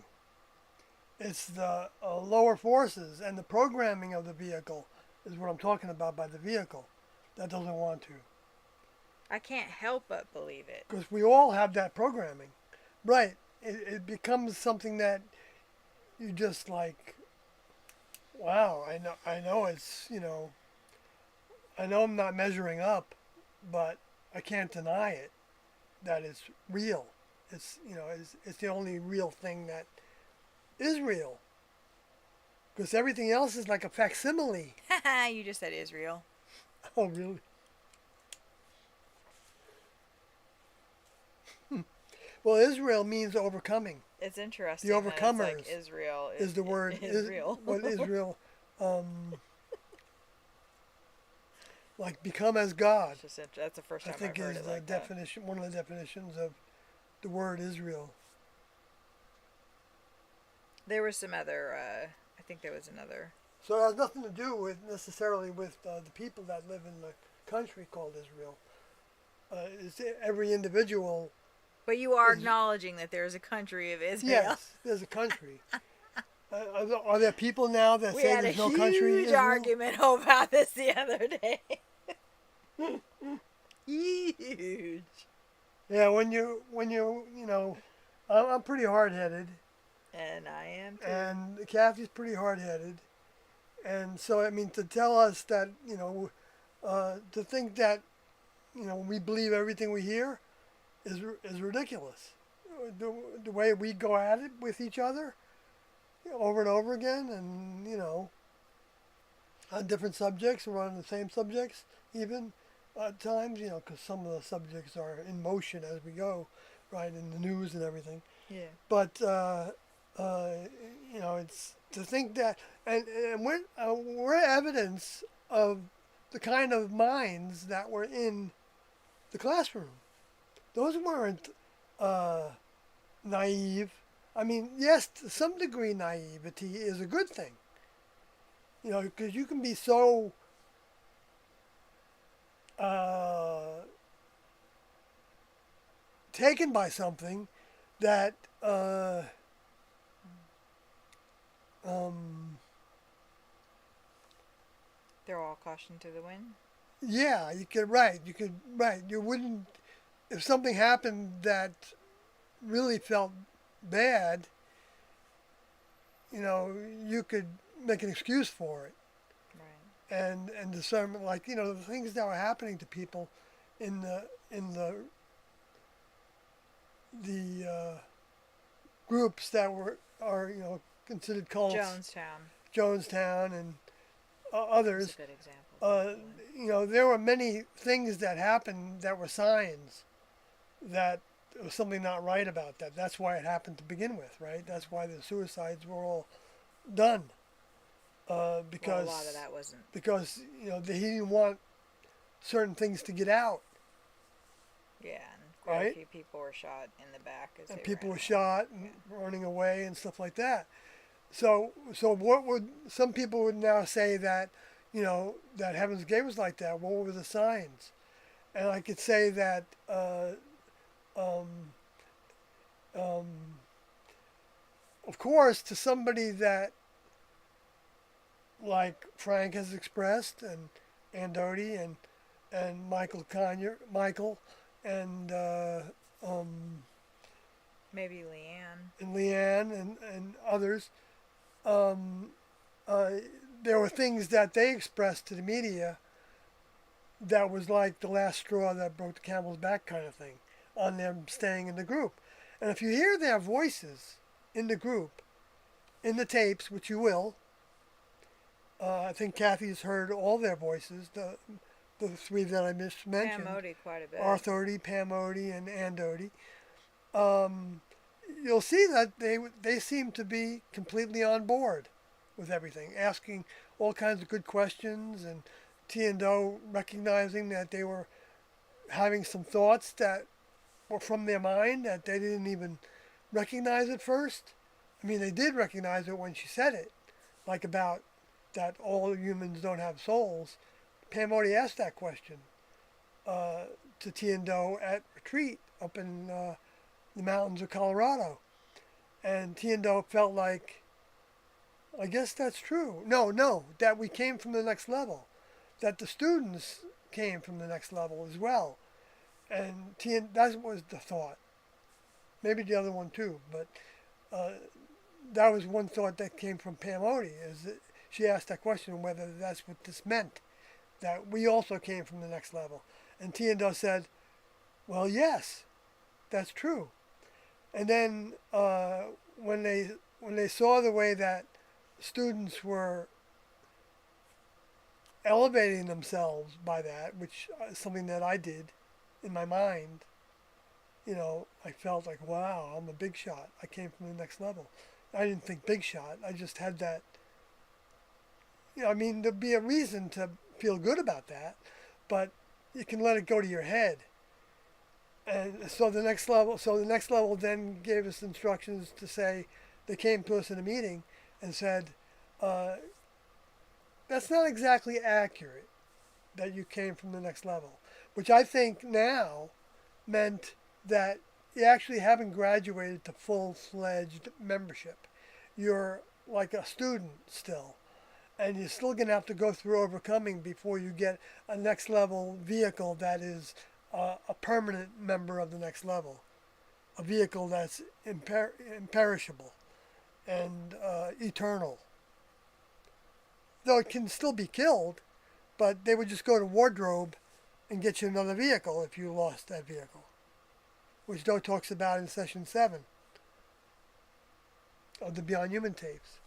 It's the lower forces and the programming of the vehicle is what I'm talking about by the vehicle that doesn't want to. I can't help but believe it. Because we all have that programming, right? It becomes something that you just like. Wow, I know it's I know I'm not measuring up, but I can't deny it that it's real. It's the only real thing that is real. Because everything else is like a facsimile. You just said Israel. Oh, really? Well, Israel means overcoming. It's interesting. The That it's overcomers like Israel is the word. Israel. What Israel, like become as God. That's the first I time think I've heard is it the like that. definition. One of the definitions of the word Israel. There was some other. I think there was another. So it has nothing to do with necessarily with the people that live in the country called Israel. It's every individual. But you are Is- acknowledging that there is a country of Israel. Yes, there's a country. Are there people now that We say had a there's no country? huge Israel? argument about this the other day. Huge. Yeah, when I'm pretty hard headed, And I am too. and Kathy's pretty hard headed, and so I mean to tell us that to think that we believe everything we hear is ridiculous. The way we go at it with each other over and over again, and on different subjects or on the same subjects even at times, because some of the subjects are in motion as we go, right, in the news and everything. Yeah. But it's to think that, and we're evidence of the kind of minds that were in the classroom. Those weren't naive. I mean, yes, to some degree, naivety is a good thing. Because you can be so taken by something that They're all caution to the wind. yeah, you wouldn't, if something happened that really felt bad, you could make an excuse for it. Right. And discernment, like the things that were happening to people in the groups that are considered cults, Jonestown and others. That's a good example. There were many things that happened that were signs that there was something not right about that. That's why it happened to begin with, right? That's why the suicides were all done. Because a lot of that wasn't. Because he didn't want certain things to get out. Yeah, and quite right? a few people were shot in the back And people were shot and running away and stuff like that. So what would some people would now say that that Heaven's Gate was like that? What were the signs? And I could say that of course, to somebody that like Frank has expressed, and Andoti and Michael Conyer, and maybe Leanne. And Leanne and others, there were things that they expressed to the media that was like the last straw that broke the camel's back kind of thing on them staying in the group. And if you hear their voices in the group, in the tapes, which you will, I think Kathy's heard all their voices, the three that I Pam mentioned, Odie quite a bit. Arth Odie, Pam Odie, and And Odie. You'll see that they seem to be completely on board with everything, asking all kinds of good questions, and T and Do recognizing that they were having some thoughts that were from their mind that they didn't even recognize at first. I mean, they did recognize it when she said it, like about that all humans don't have souls. Pam Odie asked that question to T and Do at retreat up in the mountains of Colorado. And T and Do felt like, I guess that's true. No, that we came from the next level. That the students came from the next level as well. And that was the thought. Maybe the other one too, but that was one thought that came from Pam Odie, is that she asked that question whether that's what this meant, that we also came from the next level. And T and Do said, well, yes, that's true. And then when they saw the way that students were elevating themselves by that, which is something that I did in my mind, I felt like, wow, I'm a big shot. I came from the next level. I didn't think big shot. I just had that. I mean, there'd be a reason to feel good about that, but you can let it go to your head. And so the next level then gave us instructions to say, they came to us in a meeting and said, that's not exactly accurate that you came from the next level, which I think now meant that you actually haven't graduated to full-fledged membership. You're like a student still, and you're still going to have to go through overcoming before you get a next level vehicle that is a permanent member of the next level, a vehicle that's imperishable and eternal. Though it can still be killed, but they would just go to wardrobe and get you another vehicle if you lost that vehicle, which Do talks about in session 7 of the Beyond Human tapes.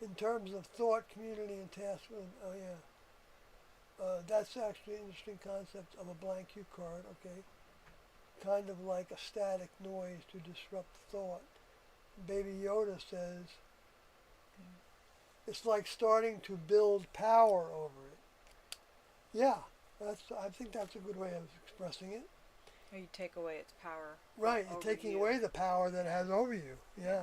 In terms of thought, community, and task, that's actually an interesting concept of a blank cue card, okay? Kind of like a static noise to disrupt thought. Baby Yoda says, it's like starting to build power over it. Yeah, I think that's a good way of expressing it. Or you take away its power. Right, you're taking away the power that it has over you. Yeah.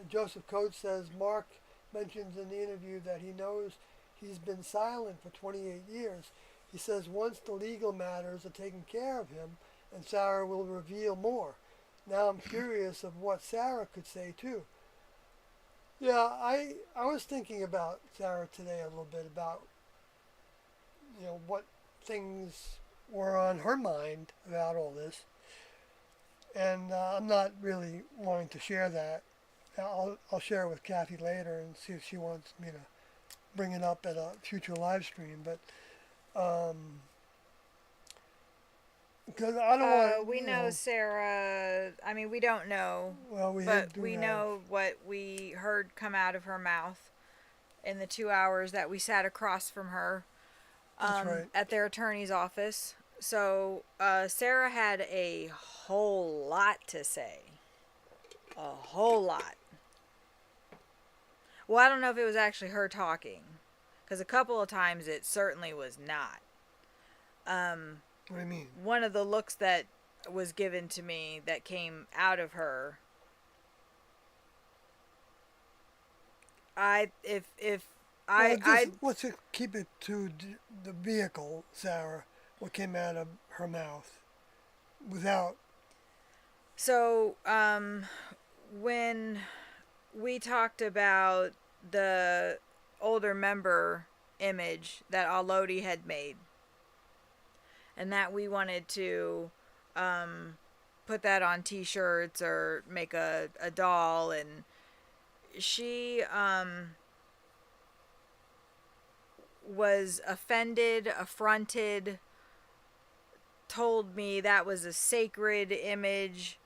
Joseph Coates says, Mark mentions in the interview that he knows he's been silent for 28 years. He says once the legal matters are taken care of him, and Sarah will reveal more. Now I'm curious of what Sarah could say too. Yeah, I was thinking about Sarah today a little bit about, what things were on her mind about all this. And I'm not really wanting to share that. I'll share it with Kathy later and see if she wants me to bring it up at a future live stream. But because I don't want. We know Sarah. I mean, we don't know. Well, we know what we heard come out of her mouth in the 2 hours that we sat across from her That's right. at their attorney's office. So Sarah had a whole lot to say. A whole lot. Well, I don't know if it was actually her talking, because a couple of times it certainly was not. What do you mean? One of the looks that was given to me that came out of her, Let's keep it to the vehicle, Sarah. What came out of her mouth, without. So, when we talked about the older member image that Alodi had made, and that we wanted to put that on t-shirts or make a doll. And she was offended, affronted, told me that was a sacred image,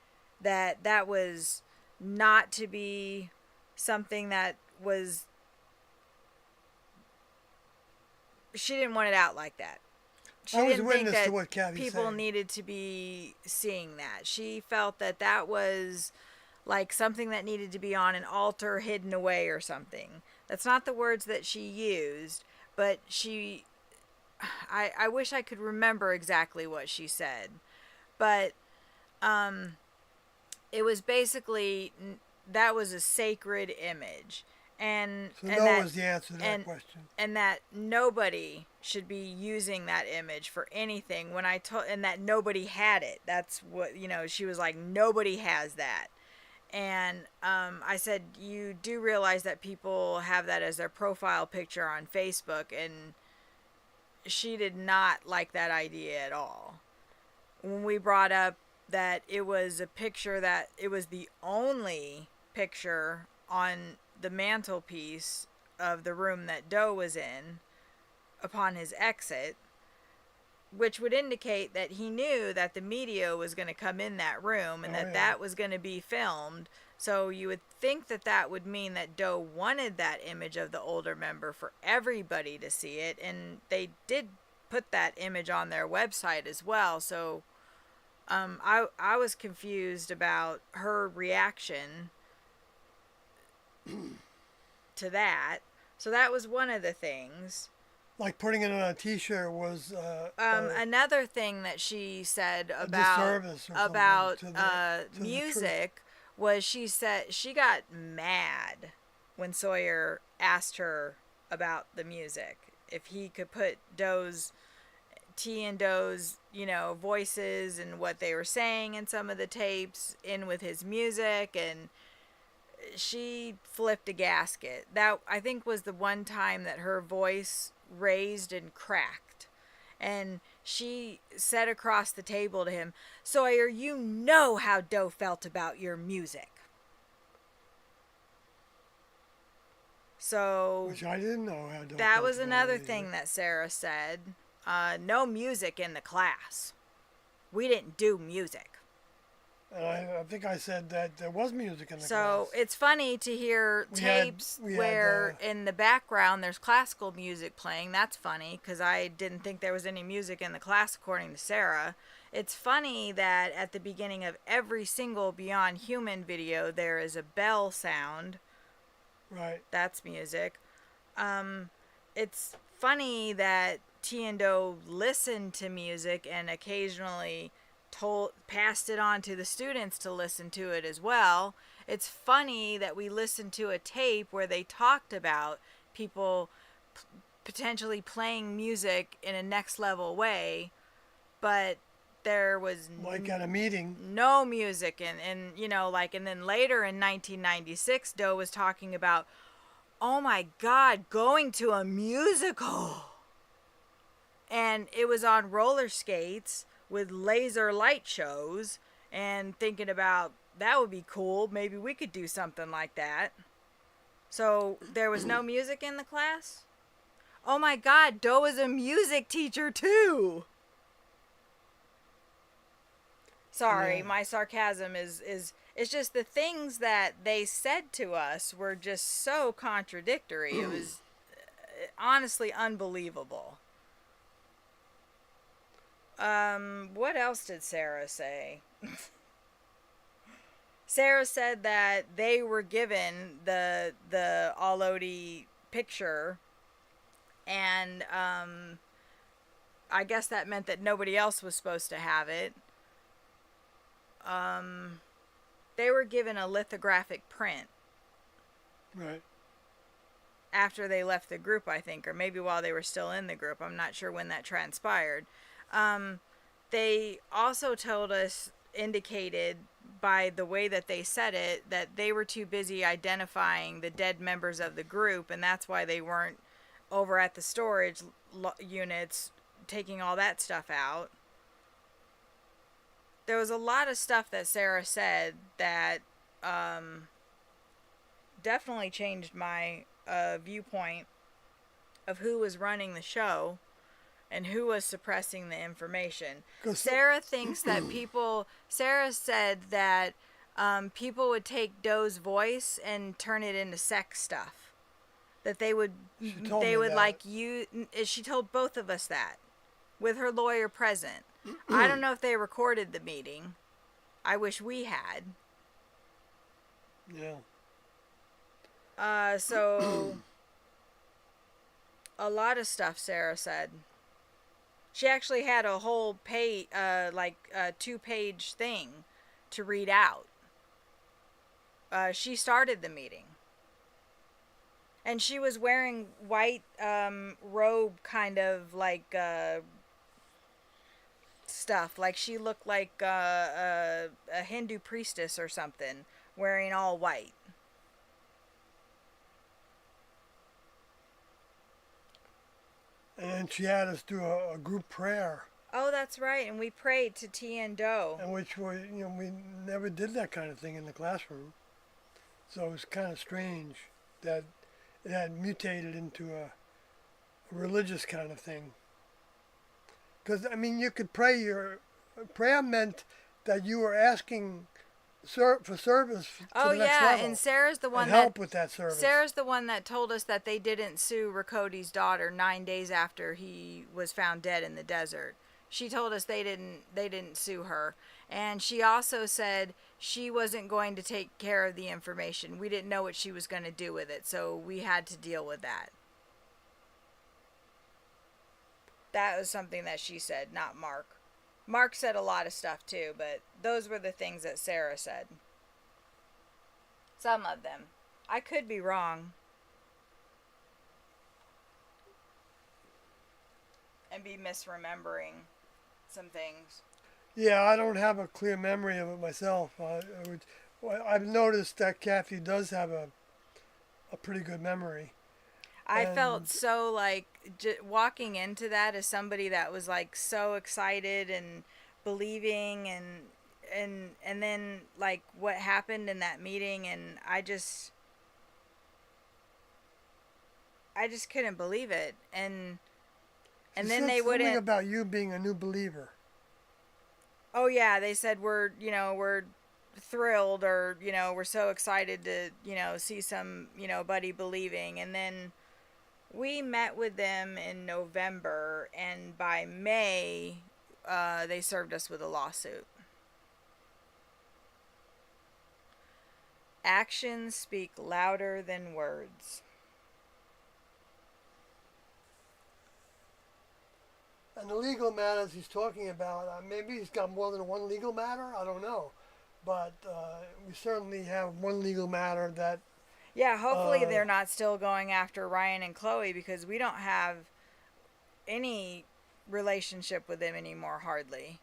that was not to be something that was, she didn't want it out like that. She I was didn't think witness that to what Kathy's people saying. needed to be seeing that. She felt that that was like something that needed to be on an altar hidden away or something. That's not the words that she used, but I wish I could remember exactly what she said. But it was basically, that was a sacred image. And So and no that was the answer to that question. and that nobody should be using that image for anything. When I told, and that nobody had it. That's what, she was like, nobody has that. And I said, you do realize that people have that as their profile picture on Facebook. And she did not like that idea at all. When we brought up that it was a picture, that it was the only picture on the mantelpiece of the room that Doe was in upon his exit, which would indicate that he knew that the media was going to come in that room and that was going to be filmed. So you would think that that would mean that Doe wanted that image of the older member for everybody to see it, and they did put that image on their website as well. So I was confused about her reaction to that. So that was one of the things. Like putting it on a T-shirt was another thing that she said disservice or about something to the music was, she said she got mad when Sawyer asked her about the music, if he could put T and Doe's, voices and what they were saying in some of the tapes in with his music. And she flipped a gasket. That, I think, was the one time that her voice raised and cracked. And she said across the table to him, Sawyer, you know how Doe felt about your music. So, which I didn't know how Doe that felt was about another it thing either. that Sarah said. No music in the class. We didn't do music. And I think I said that there was music in the class. So it's funny to hear tapes where in the background there's classical music playing. That's funny, because I didn't think there was any music in the class, according to Sarah. It's funny that at the beginning of every single Beyond Human video there is a bell sound. Right. That's music. It's funny that T and Doe listened to music and occasionally passed it on to the students to listen to it as well. It's funny that we listened to a tape where they talked about people potentially playing music in a next level way, but there was like at a meeting, no music. And and then later in 1996, Doe was talking about, oh my God, going to a musical. And it was on roller skates with laser light shows, and thinking about, that would be cool. Maybe we could do something like that. So there was no music in the class? Oh my God, Doe is a music teacher too. Sorry, my sarcasm is it's just the things that they said to us were just so contradictory. It was honestly unbelievable. What else did Sarah say? Sarah said that they were given the Alodi picture, and I guess that meant that nobody else was supposed to have it. They were given a lithographic print. Right. After they left the group, I think, or maybe while they were still in the group. I'm not sure when that transpired. They also told us, indicated by the way that they said it, that they were too busy identifying the dead members of the group, and that's why they weren't over at the storage units taking all that stuff out. there was a lot of stuff that Sarah said that definitely changed my viewpoint of who was running the show and who was suppressing the information. Sarah thinks that Sarah said that people would take Doe's voice and turn it into sex stuff. That they would, she told both of us that, with her lawyer present. I don't know if they recorded the meeting. I wish we had. Yeah. So a lot of stuff Sarah said. She actually had a whole page, like a 2-page thing to read out. She started the meeting. And she was wearing white robe kind of like stuff. Like she looked like a Hindu priestess or something, wearing all white. And then she had us do a group prayer. Oh, that's right. And we prayed to Tien Doe. And which we never did that kind of thing in the classroom. So it was kind of strange that it had mutated into a religious kind of thing. Because, I mean, you could pray prayer meant that you were asking for service to the next level. And Sarah's the one and help with that service. Sarah's the one that told us that they didn't sue Rakoti's daughter 9 days after he was found dead in the desert. She told us they didn't sue her. And she also said she wasn't going to take care of the information. We didn't know what she was going to do with it, so we had to deal with that. That was something that she said, not Mark. Mark said a lot of stuff too, but those were the things that Sarah said. Some of them. I could be wrong. And be misremembering some things. Yeah, I don't have a clear memory of it myself. I've noticed that Kathy does have a pretty good memory. I felt so like walking into that as somebody that was like so excited and believing and then like what happened in that meeting, and I just couldn't believe it. And then they wouldn't. Something about you being a new believer. Oh yeah, they said we're thrilled, or we're so excited to see some buddy believing. And then we met with them in November, and by May they served us with a lawsuit. Actions speak louder than words. And the legal matters he's talking about, maybe he's got more than one legal matter, I don't know. But we certainly have one legal matter that... Yeah, hopefully they're not still going after Ryan and Chloe, because we don't have any relationship with them anymore, hardly.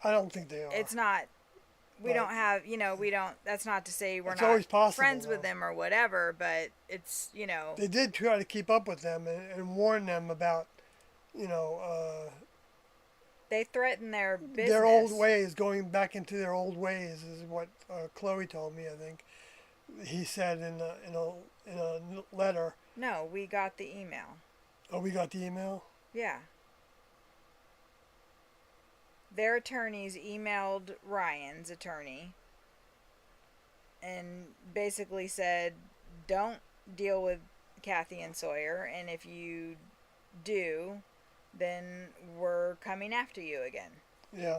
I don't think they are. It's not... We don't have, we don't... That's not to say we're not friends with them or whatever, but it's, They did try to keep up with them and warn them about... they threaten their business. Their old ways, going back into their old ways, is what Chloe told me, I think. He said in a letter. No, we got the email. Oh, we got the email? Yeah. Their attorneys emailed Ryan's attorney and basically said, don't deal with Kathy and Sawyer, and if you do, then we're coming after you again. Yeah.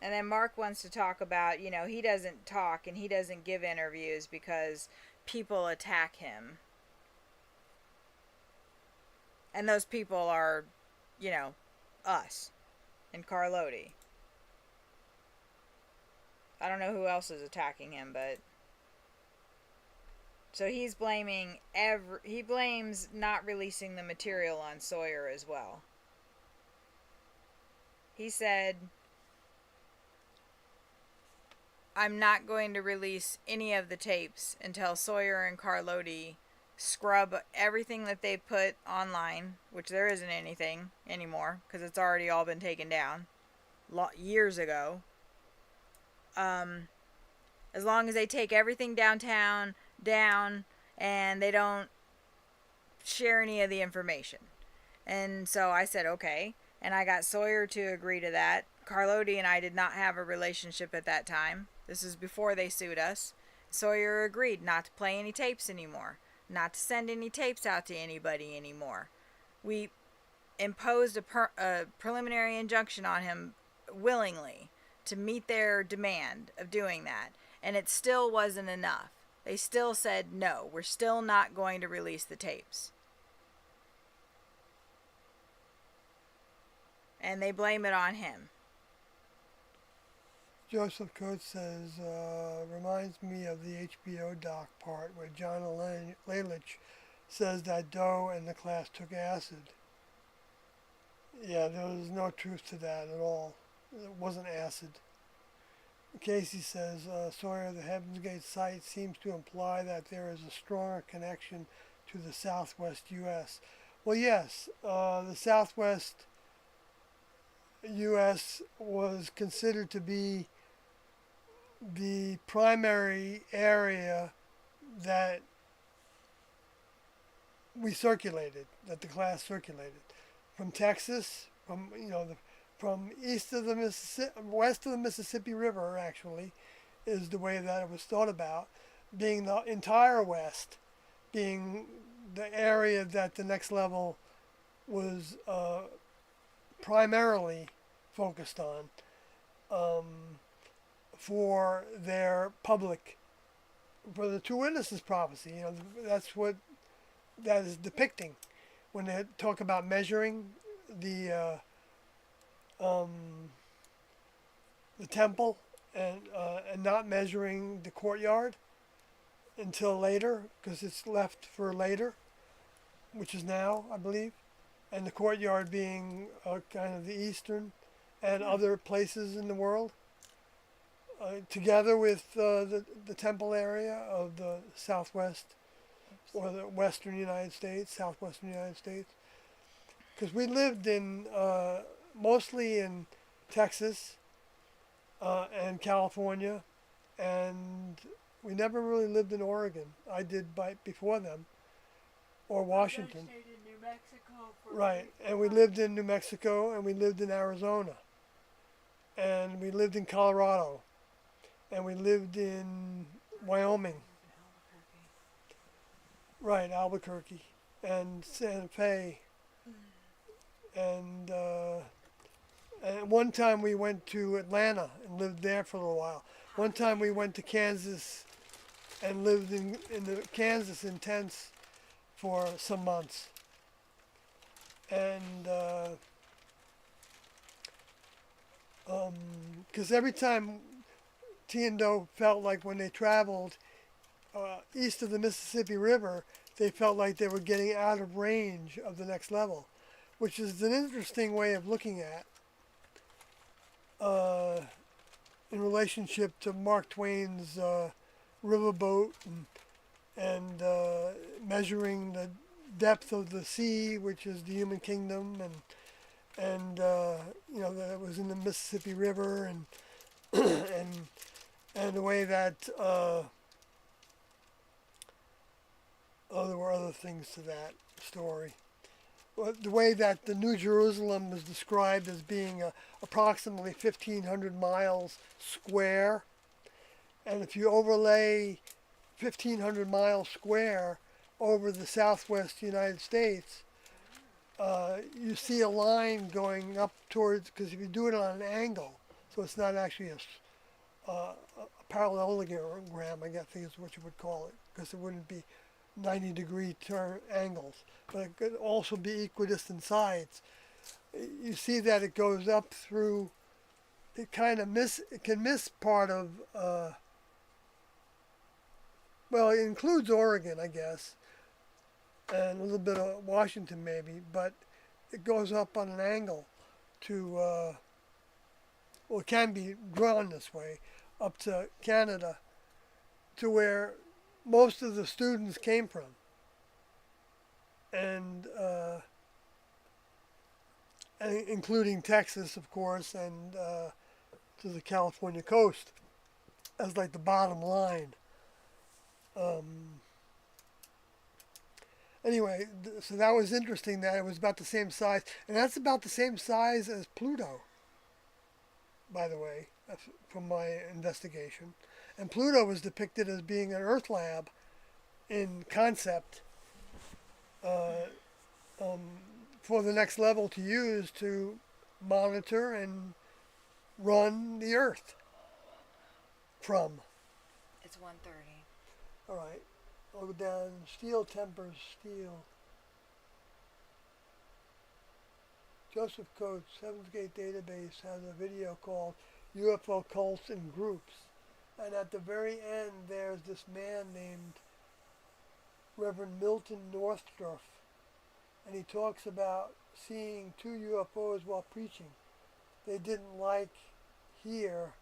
And then Mark wants to talk about, he doesn't talk and he doesn't give interviews because people attack him. And those people are, us and Carlotti. I don't know who else is attacking him, but So he's blaming he blames not releasing the material on Sawyer as well. He said, I'm not going to release any of the tapes until Sawyer and Carlotti scrub everything that they put online, which there isn't anything anymore because it's already all been taken down years ago. As long as they take everything downtown down and they don't share any of the information. And so I said, okay. And I got Sawyer to agree to that. Carlotti and I did not have a relationship at that time. This is before they sued us. Sawyer agreed not to play any tapes anymore, not to send any tapes out to anybody anymore. We imposed a preliminary injunction on him willingly to meet their demand of doing that. And it still wasn't enough. They still said, no, we're still not going to release the tapes. And they blame it on him. Joseph Coates says, reminds me of the HBO doc part where John Lalich says that Doe and the class took acid. Yeah, there was no truth to that at all. It wasn't acid. Casey says, Sawyer, the Heaven's Gate site seems to imply that there is a stronger connection to the southwest U.S. Well, yes, the southwest U.S. was considered to be the primary area that we circulated, that the class circulated. From Texas, from east of the Mississippi, west of the Mississippi River, actually, is the way that it was thought about, being the entire West, being the area that the next level was primarily focused on for their public, for the two witnesses prophecy. That's what that is depicting when they talk about measuring the temple and not measuring the courtyard until later, because it's left for later, which is now, I believe, and the courtyard being kind of the eastern and other places in the world, together with the temple area of the southwest or the western United States, southwestern United States, because we lived in mostly in Texas and California, and we never really lived in Oregon. I did before them, or Washington. I stayed in New Mexico for Right, and we lived in New Mexico, and we lived in Arizona, and we lived in Colorado, and we lived in Wyoming. Right, Albuquerque, and Santa Fe, and one time we went to Atlanta and lived there for a little while. One time we went to Kansas and lived in the Kansas in tents for some months. And because every time T and Doe felt like when they traveled east of the Mississippi River, they felt like they were getting out of range of the next level, which is an interesting way of looking at in relationship to Mark Twain's riverboat and measuring the depth of the sea, which is the human kingdom, and that was in the Mississippi River, and and the way that there were other things to that story. The way that the New Jerusalem was described as being approximately 1,500 miles square, and if you overlay 1,500 miles square over the southwest United States, you see a line going up towards, because if you do it on an angle, so it's not actually a parallelogram, I guess is what you would call it, because it wouldn't be 90-degree angles, but it could also be equidistant sides. You see that it goes up through, it can miss part of Well, it includes Oregon, I guess, and a little bit of Washington maybe, but it goes up on an angle to, well, it can be drawn this way, up to Canada, to where most of the students came from. And including Texas, of course, and to the California coast as like the bottom line. Um, anyway, so that was interesting that it was about the same size, and that's about the same size as Pluto, by the way, from my investigation. And Pluto was depicted as being an Earth lab in concept, uh, um, for the next level to use to monitor and run the Earth from. It's 1:30. All right, I'll go down. Steel tempers steel. Joseph Coates, Seventh Gate Database, has a video called UFO Cults in Groups. And at the very end, there's this man named Reverend Milton Northrup. And he talks about seeing two UFOs while preaching. They didn't like here,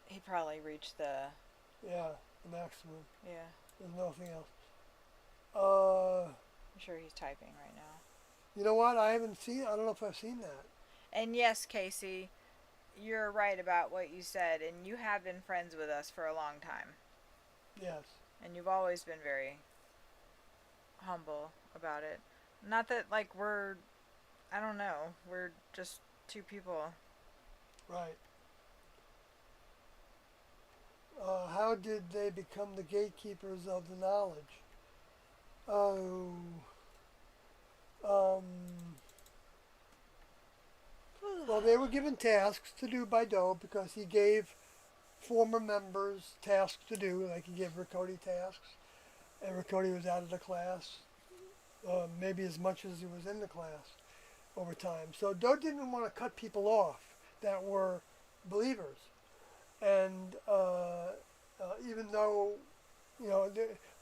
He probably reached the. yeah, the maximum. Yeah. There's nothing else. I'm sure he's typing right now. You know what? I don't know if I've seen that. And yes, Casey, you're right about what you said, and you have been friends with us for a long time. Yes. And you've always been very humble about it. Not that, like, I don't know, we're just two people. Right. How did they become the gatekeepers of the knowledge? Oh, well, they were given tasks to do by Doe because he gave former members tasks to do, like he gave Riccoti tasks, and Riccoti was out of the class, maybe as much as he was in the class over time. So Doe didn't want to cut people off that were believers. And even though,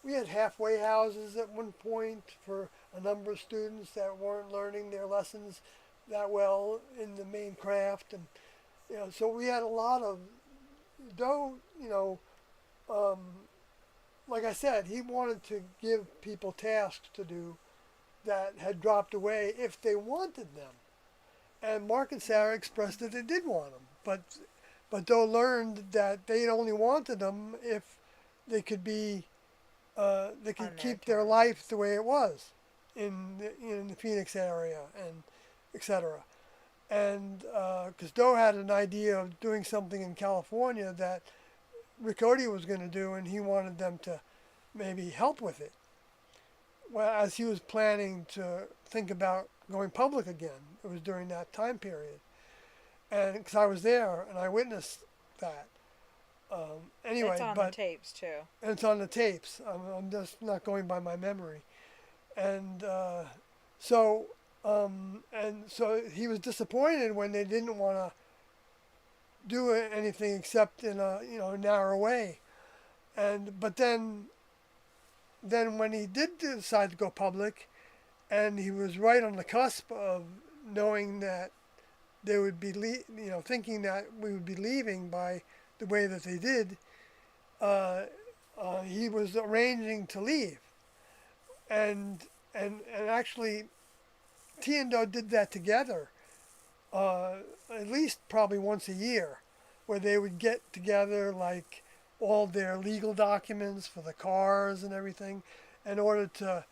we had halfway houses at one point for a number of students that weren't learning their lessons that well in the main craft, and so we had a lot of Doe. Like I said, he wanted to give people tasks to do that had dropped away if they wanted them, and Mark and Sarah expressed that they did want them, but Doe learned that they only wanted them if they could be, they could keep their life the way it was in the Phoenix area and etc. And because Doe had an idea of doing something in California that Riccoti was going to do, and he wanted them to maybe help with it. Well, as he was planning to think about going public again, it was during that time period. And because I was there and I witnessed that. Anyway, It's on the tapes too. And it's on the tapes. I'm just not going by my memory. And so he was disappointed when they didn't want to do anything except in a narrow way. But then when he did decide to go public, and he was right on the cusp of knowing that they would be, thinking that we would be leaving by the way that they did, he was arranging to leave. And actually, T and Doe did that together, at least probably once a year, where they would get together like all their legal documents for the cars and everything in order to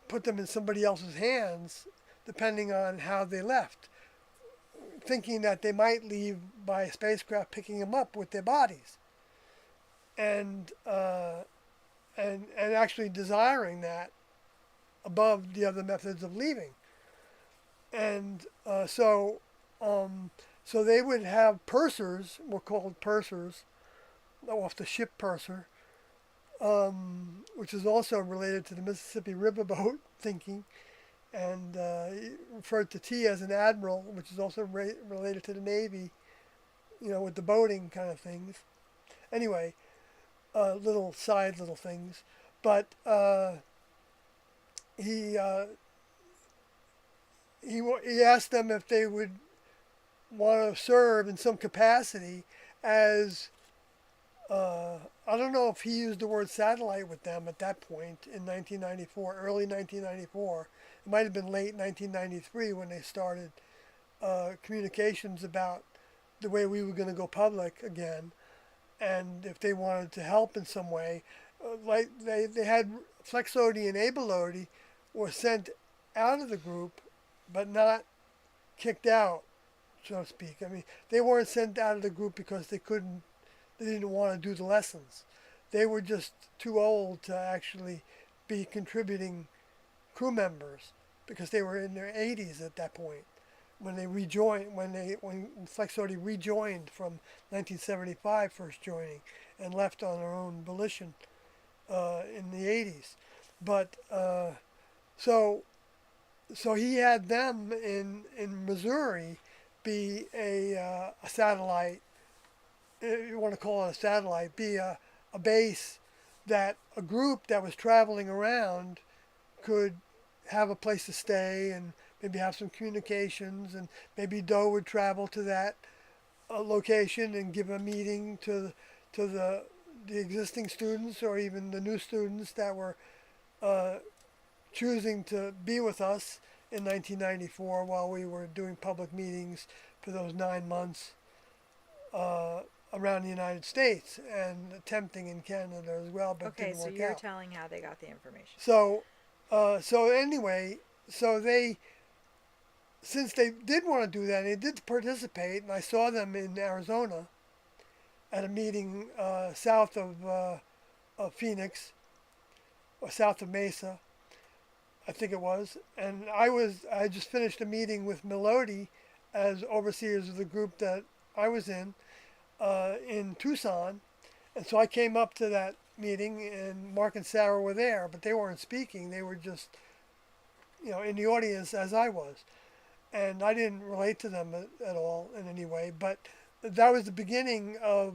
put them in somebody else's hands, depending on how they left, thinking that they might leave by a spacecraft picking them up with their bodies, and actually desiring that above the other methods of leaving. And so they would have pursers, were called pursers, off the ship purser, which is also related to the Mississippi Riverboat thinking, and referred to T as an admiral, which is also related to the Navy, with the boating kind of things. Anyway, little things. But he he asked them if they would want to serve in some capacity as I don't know if he used the word satellite with them at that point in 1994, early 1994. It might have been late 1993 when they started communications about the way we were going to go public again, and if they wanted to help in some way. Like they had Flexodi and Abelodi were sent out of the group, but not kicked out, so to speak. I mean, they weren't sent out of the group because they didn't want to do the lessons. They were just too old to actually be contributing crew members because they were in their 80s at that point when they rejoined, when Flexodi rejoined from 1975 first joining and left on their own volition in the 80s. But so so he had them in Missouri be a satellite, if you want to call it a satellite, be a base that a group that was traveling around could have a place to stay and maybe have some communications, and maybe Doe would travel to that location and give a meeting to the existing students or even the new students that were uh, choosing to be with us in 1994 while we were doing public meetings for those 9 months around the United States and attempting in Canada as well, but Okay, didn't so work you're out. telling how they got the information. So anyway, so they, since they did want to do that, they did participate, and I saw them in Arizona at a meeting south of Phoenix, or south of Mesa, I think it was, and I just finished a meeting with Melody as overseers of the group that I was in Tucson, and so I came up to that meeting, and Mark and Sarah were there, but they weren't speaking. They were just, in the audience as I was, and I didn't relate to them at all in any way. But that was the beginning of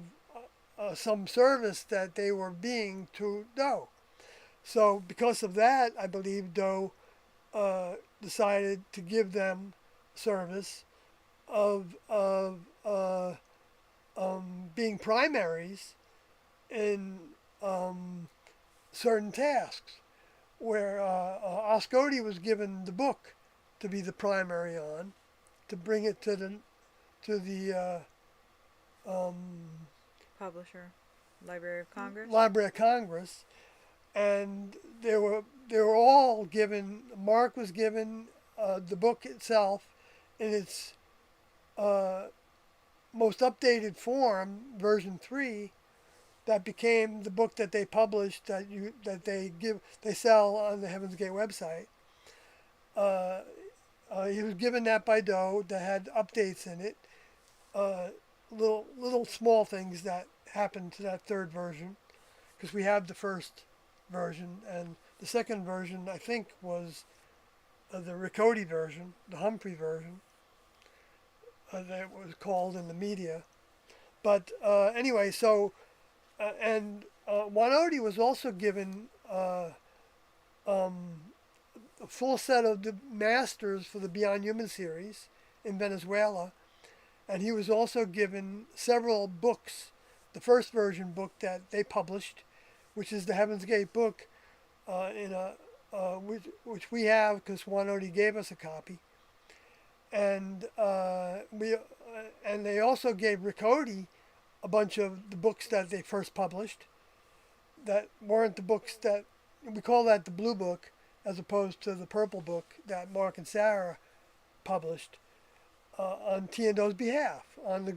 some service that they were being to Doe. So because of that, I believe Doe decided to give them service of being primaries in certain tasks, where Ascodi was given the book to be the primary on, to bring it to the Publisher, Library of Congress. Library of Congress, and they were all given. Mark was given the book itself in its most updated form, version 3, that became the book that they published that they sell on the Heaven's Gate website. He was given that by Doe that had updates in it, little small things that happened to that third version, because we have the first version, and the second version I think was the Riccoti version, the Humphrey version, that was called in the media. But anyway, so and Wanodi was also given a full set of the masters for the Beyond Human series in Venezuela, and he was also given several books. The first version book that they published, which is the Heaven's Gate book, which we have because Wanodi gave us a copy, and and they also gave Riccoti a bunch of the books that they first published that weren't the books that we call that the blue book, as opposed to the purple book that Mark and Sarah published on T&O's behalf, on the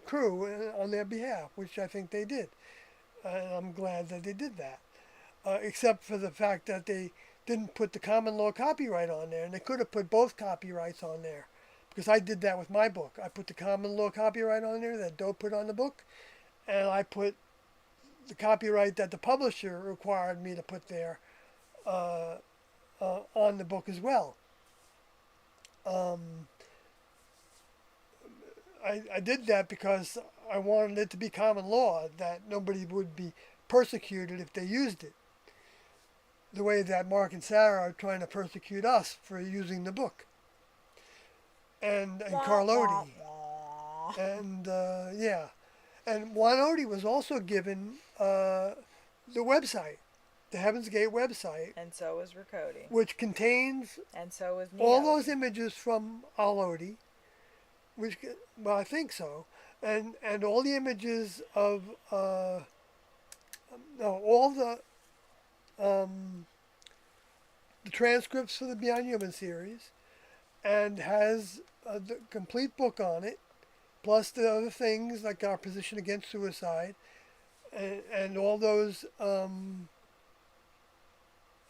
crew, on their behalf, which I think they did. And I'm glad that they did that, except for the fact that they didn't put the common law copyright on there, and they could have put both copyrights on there, because I did that with my book. I put the common law copyright on there that Doe put on the book, and I put the copyright that the publisher required me to put there on the book as well. I did that because I wanted it to be common law that nobody would be persecuted if they used it. The way that Mark and Sarah are trying to persecute us for using the book. And Wah, wah, Carloti. wah. And yeah. And Wanoti was also given the website, the Heaven's Gate website, And so was Rakoti. which contains And so was Neoti. all those images from Aloti, which, well, I think so, and all the images of no, all the transcripts for the Beyond Human series, and has the complete book on it, plus the other things like our position against suicide, and all those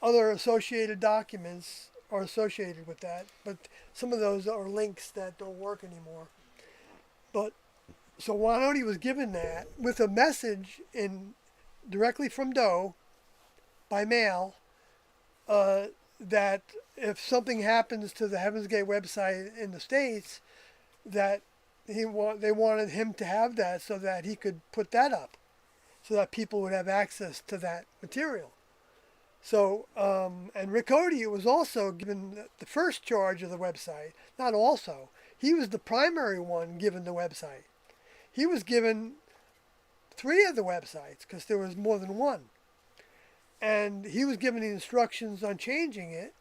other associated documents are associated with that. But some of those are links that don't work anymore. But so Wanoti was given that with a message in directly from Doe by mail that if something happens to the Heaven's Gate website in the States, that they wanted him to have that so that he could put that up, so that people would have access to that material. So, and Rick Odie was also given the first charge of the website. Not also. He was the primary one given the website. He was given 3 of the websites because there was more than one. And he was given the instructions on changing it.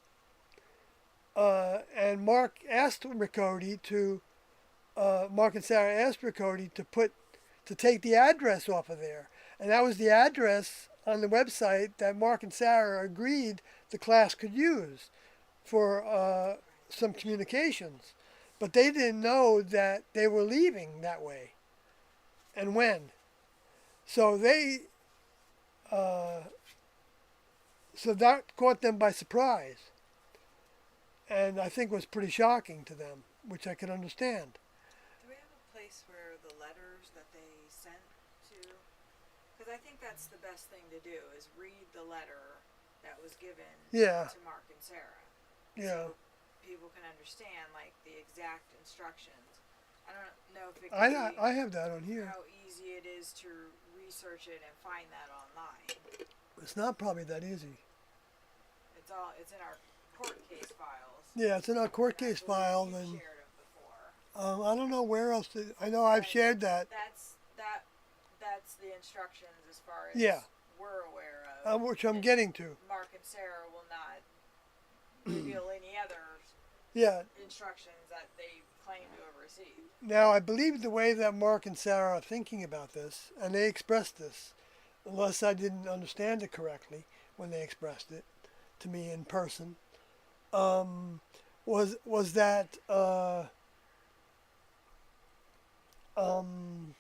And Mark asked Rick Odie to, Mark and Sarah asked Rick Odie to take the address off of there. And that was the address on the website that Mark and Sarah agreed the class could use for some communications. But they didn't know that they were leaving that way and when. So so that caught them by surprise. And I think was pretty shocking to them, which I can understand. Do we have a place where the letters that they sent to? Because I think that's the best thing to do is read the letter that was given Yeah. to Mark and Sarah. Yeah. So people can understand like the exact instructions. I don't know if it I can be I have that on here. how easy it is to research it and find that online. It's not probably that easy. It's in our court case files. Yeah, it's in our court And I case believe file, you've and shared them before. I don't know where else. I know I've shared that. That's the instructions as far as Yeah. we're aware of. Which I'm And getting to. Mark and Sarah will not reveal any other Yeah. instructions that they claim to have received. Now I believe the way that Mark and Sarah are thinking about this, and they expressed this, unless I didn't understand it correctly when they expressed it to me in person, was that I'm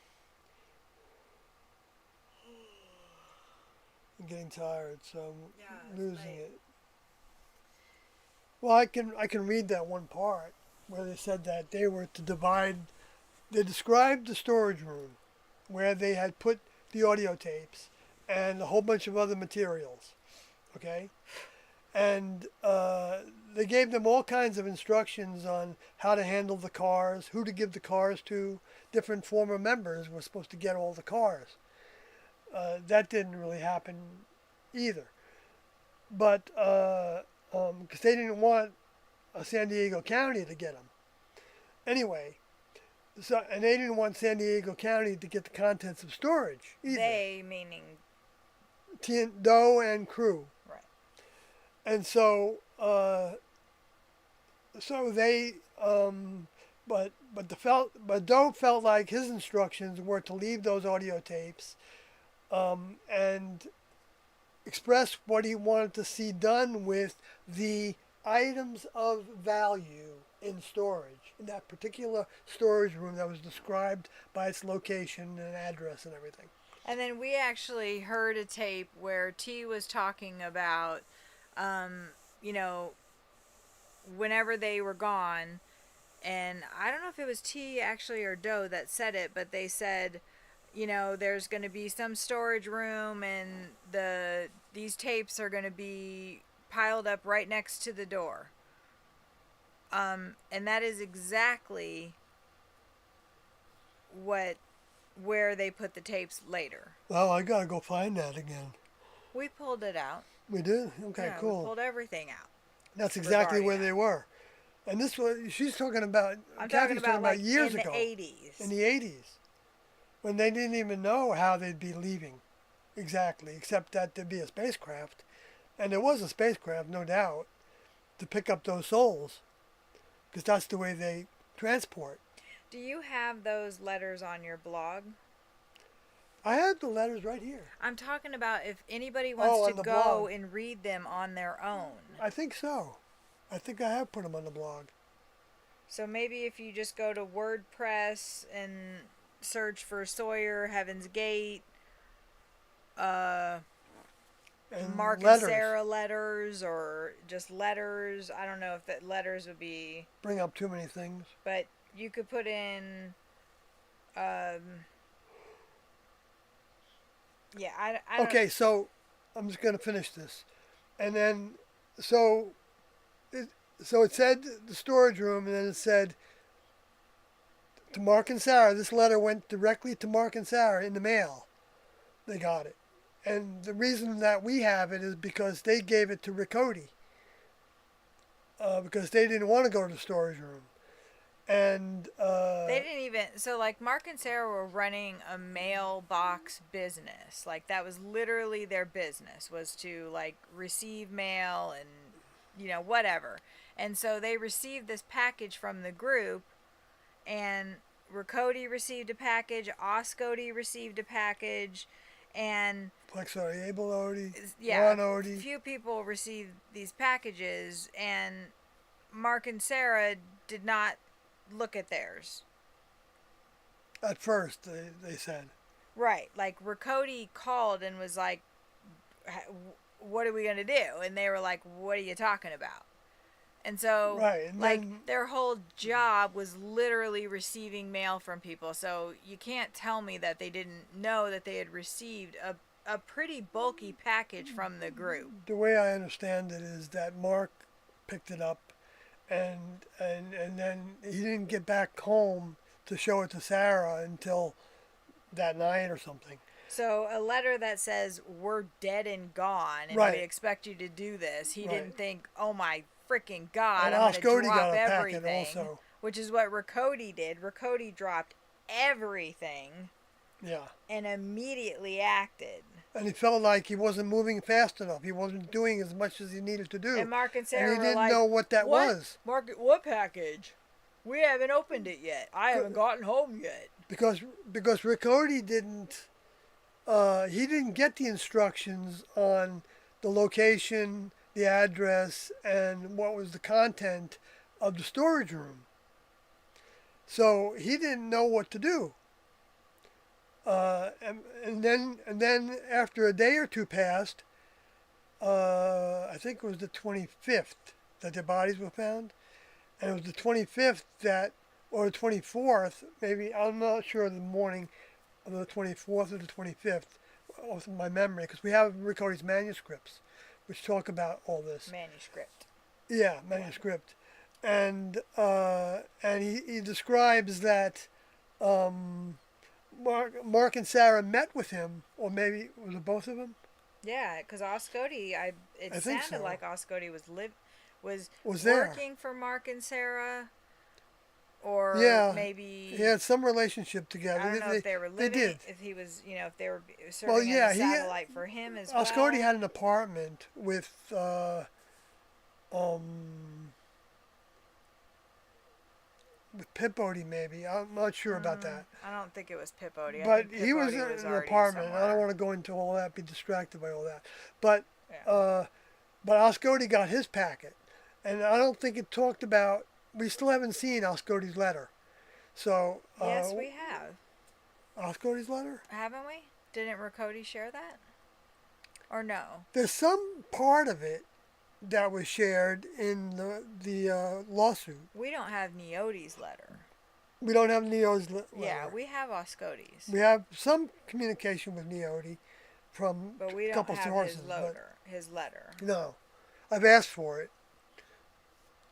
getting tired, so Yeah, I'm it's losing late. it. Well, I can read that one part where they said that they were to divide. They described the storage room where they had put the audio tapes and a whole bunch of other materials. Okay, and they gave them all kinds of instructions on how to handle the cars, who to give the cars to. Different former members were supposed to get all the cars. That didn't really happen either. But because they didn't want San Diego County to get them. Anyway, so and they didn't want San Diego County to get the contents of storage either. They meaning Doe and crew. right. And so they but Doe felt like his instructions were to leave those audio tapes and express what he wanted to see done with the items of value in storage, in that particular storage room that was described by its location and address and everything. And then we actually heard a tape where T was talking about, whenever they were gone, and I don't know if it was T actually or Doe that said it, but they said, there's going to be some storage room and these tapes are going to be piled up right next to the door. And that is exactly what where they put the tapes later. Well, I gotta go find that again. We pulled it out. We did? Okay, Yeah, we cool. pulled everything out. That's exactly regarding where that. they were. And this was, she's talking about, I'm Kathy's talking about like years in ago. the 80s. In the 80s. When they didn't even know how they'd be leaving. Exactly. Except that there'd be a spacecraft. And there was a spacecraft, no doubt, to pick up those souls. Because that's the way they transport. Do you have those letters on your blog? I have the letters right here. I'm talking about if anybody Oh, wants on to the go blog. and read them on their own. I think so. I think I have put them on the blog. So maybe if you just go to WordPress and search for Sawyer, Heaven's Gate, And Mark letters. and Sarah letters, or just letters. I don't know if that letters would be, Bring up too many things. but you could put in, yeah, I don't. Okay, so I'm just going to finish this. And then, so it said the storage room, and then it said to Mark and Sarah. This letter went directly to Mark and Sarah in the mail. They got it. And the reason that we have it is because they gave it to Riccoti. Because they didn't want to go to the storage room. And They didn't even, so like Mark and Sarah were running a mailbox business. Like that was literally their business, was to like receive mail and, whatever. And so they received this package from the group, and Riccoti received a package, Oscoti received a package, and Plexo Abel Odie, yeah, Ron a Odie. few people received these packages, and Mark and Sarah did not look at theirs. At first, they said. Right. Like, Riccoti called and was like, what are we going to do? And they were like, what are you talking about? And so, Right, and like, then- their whole job was literally receiving mail from people. So you can't tell me that they didn't know that they had received a pretty bulky package from the group. The way I understand it is that Mark picked it up, and then he didn't get back home to show it to Sarah until that night or something. So a letter that says, we're dead and gone, and Right. we expect you to do this. He Right. didn't think, oh my freaking God, And I'm going to Oscoti drop got a packet everything. also. Which is what Riccoti did. Riccoti dropped everything Yeah. and immediately acted. And he felt like he wasn't moving fast enough. He wasn't doing as much as he needed to do. And Mark and Sarah and he were didn't like, know what that was. Mark, what package? We haven't opened it yet. I haven't gotten home yet. Because Riccoti didn't he didn't get the instructions on the location, the address, and what was the content of the storage room. So he didn't know what to do. And then after a day or two passed, I think it was the 25th that their bodies were found, and it was the 25th or the 24th, maybe, I'm not sure of the morning of the 24th or the 25th, off of my memory, because we have Riccoti's manuscripts, which talk about all this. Manuscript. Yeah, manuscript. And he describes that Mark and Sarah met with him, or maybe was it both of them? Yeah, because Oscoti, it I think sounded so. like Oscoti was there. working for Mark and Sarah, or Yeah, maybe He had some relationship I together. don't know if they were living, They did. if he was, if they were serving yeah, as a he had- satellite for him as well. Oscoti had an apartment with Pip Odie, maybe. I'm not sure about that. I don't think it was Pip Odie. I But think he Pip was Odie in an already apartment. I don't somewhere. want to go into all that, be distracted by all that. But Yeah. but Oscoti got his packet. And I don't think it talked about, we still haven't seen Oscoti's letter. So, Yes, we have. Oscoti's letter? Haven't we? Didn't Riccoti share that? Or no? There's some part of it that was shared in the lawsuit. We don't have Neoti's letter. We don't have Neo's letter. Yeah, we have Oscoti's. We have some communication with Neoti from But we a don't couple have sources. his letter. But no, I've asked for it.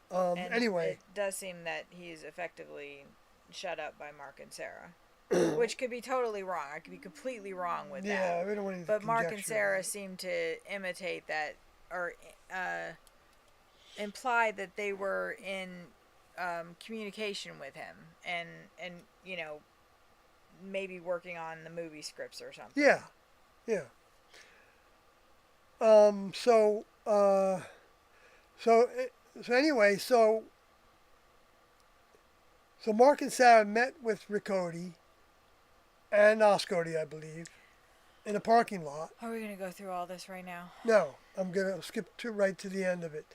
And Anyway, it does seem that he's effectively shut up by Mark and Sarah. which could be totally wrong. I could be completely wrong with that. Yeah, we don't want any But Mark and conjecture Sarah about it. seem to imitate that, or imply that they were in communication with him, and you know, maybe working on the movie scripts or something. Yeah, yeah. Um, so, uh, so, so anyway, so Mark and Sarah met with Riccoti and Oscody, I believe, in a parking lot. Are we gonna go through all this right now? No, I'm gonna skip to right to the end of it,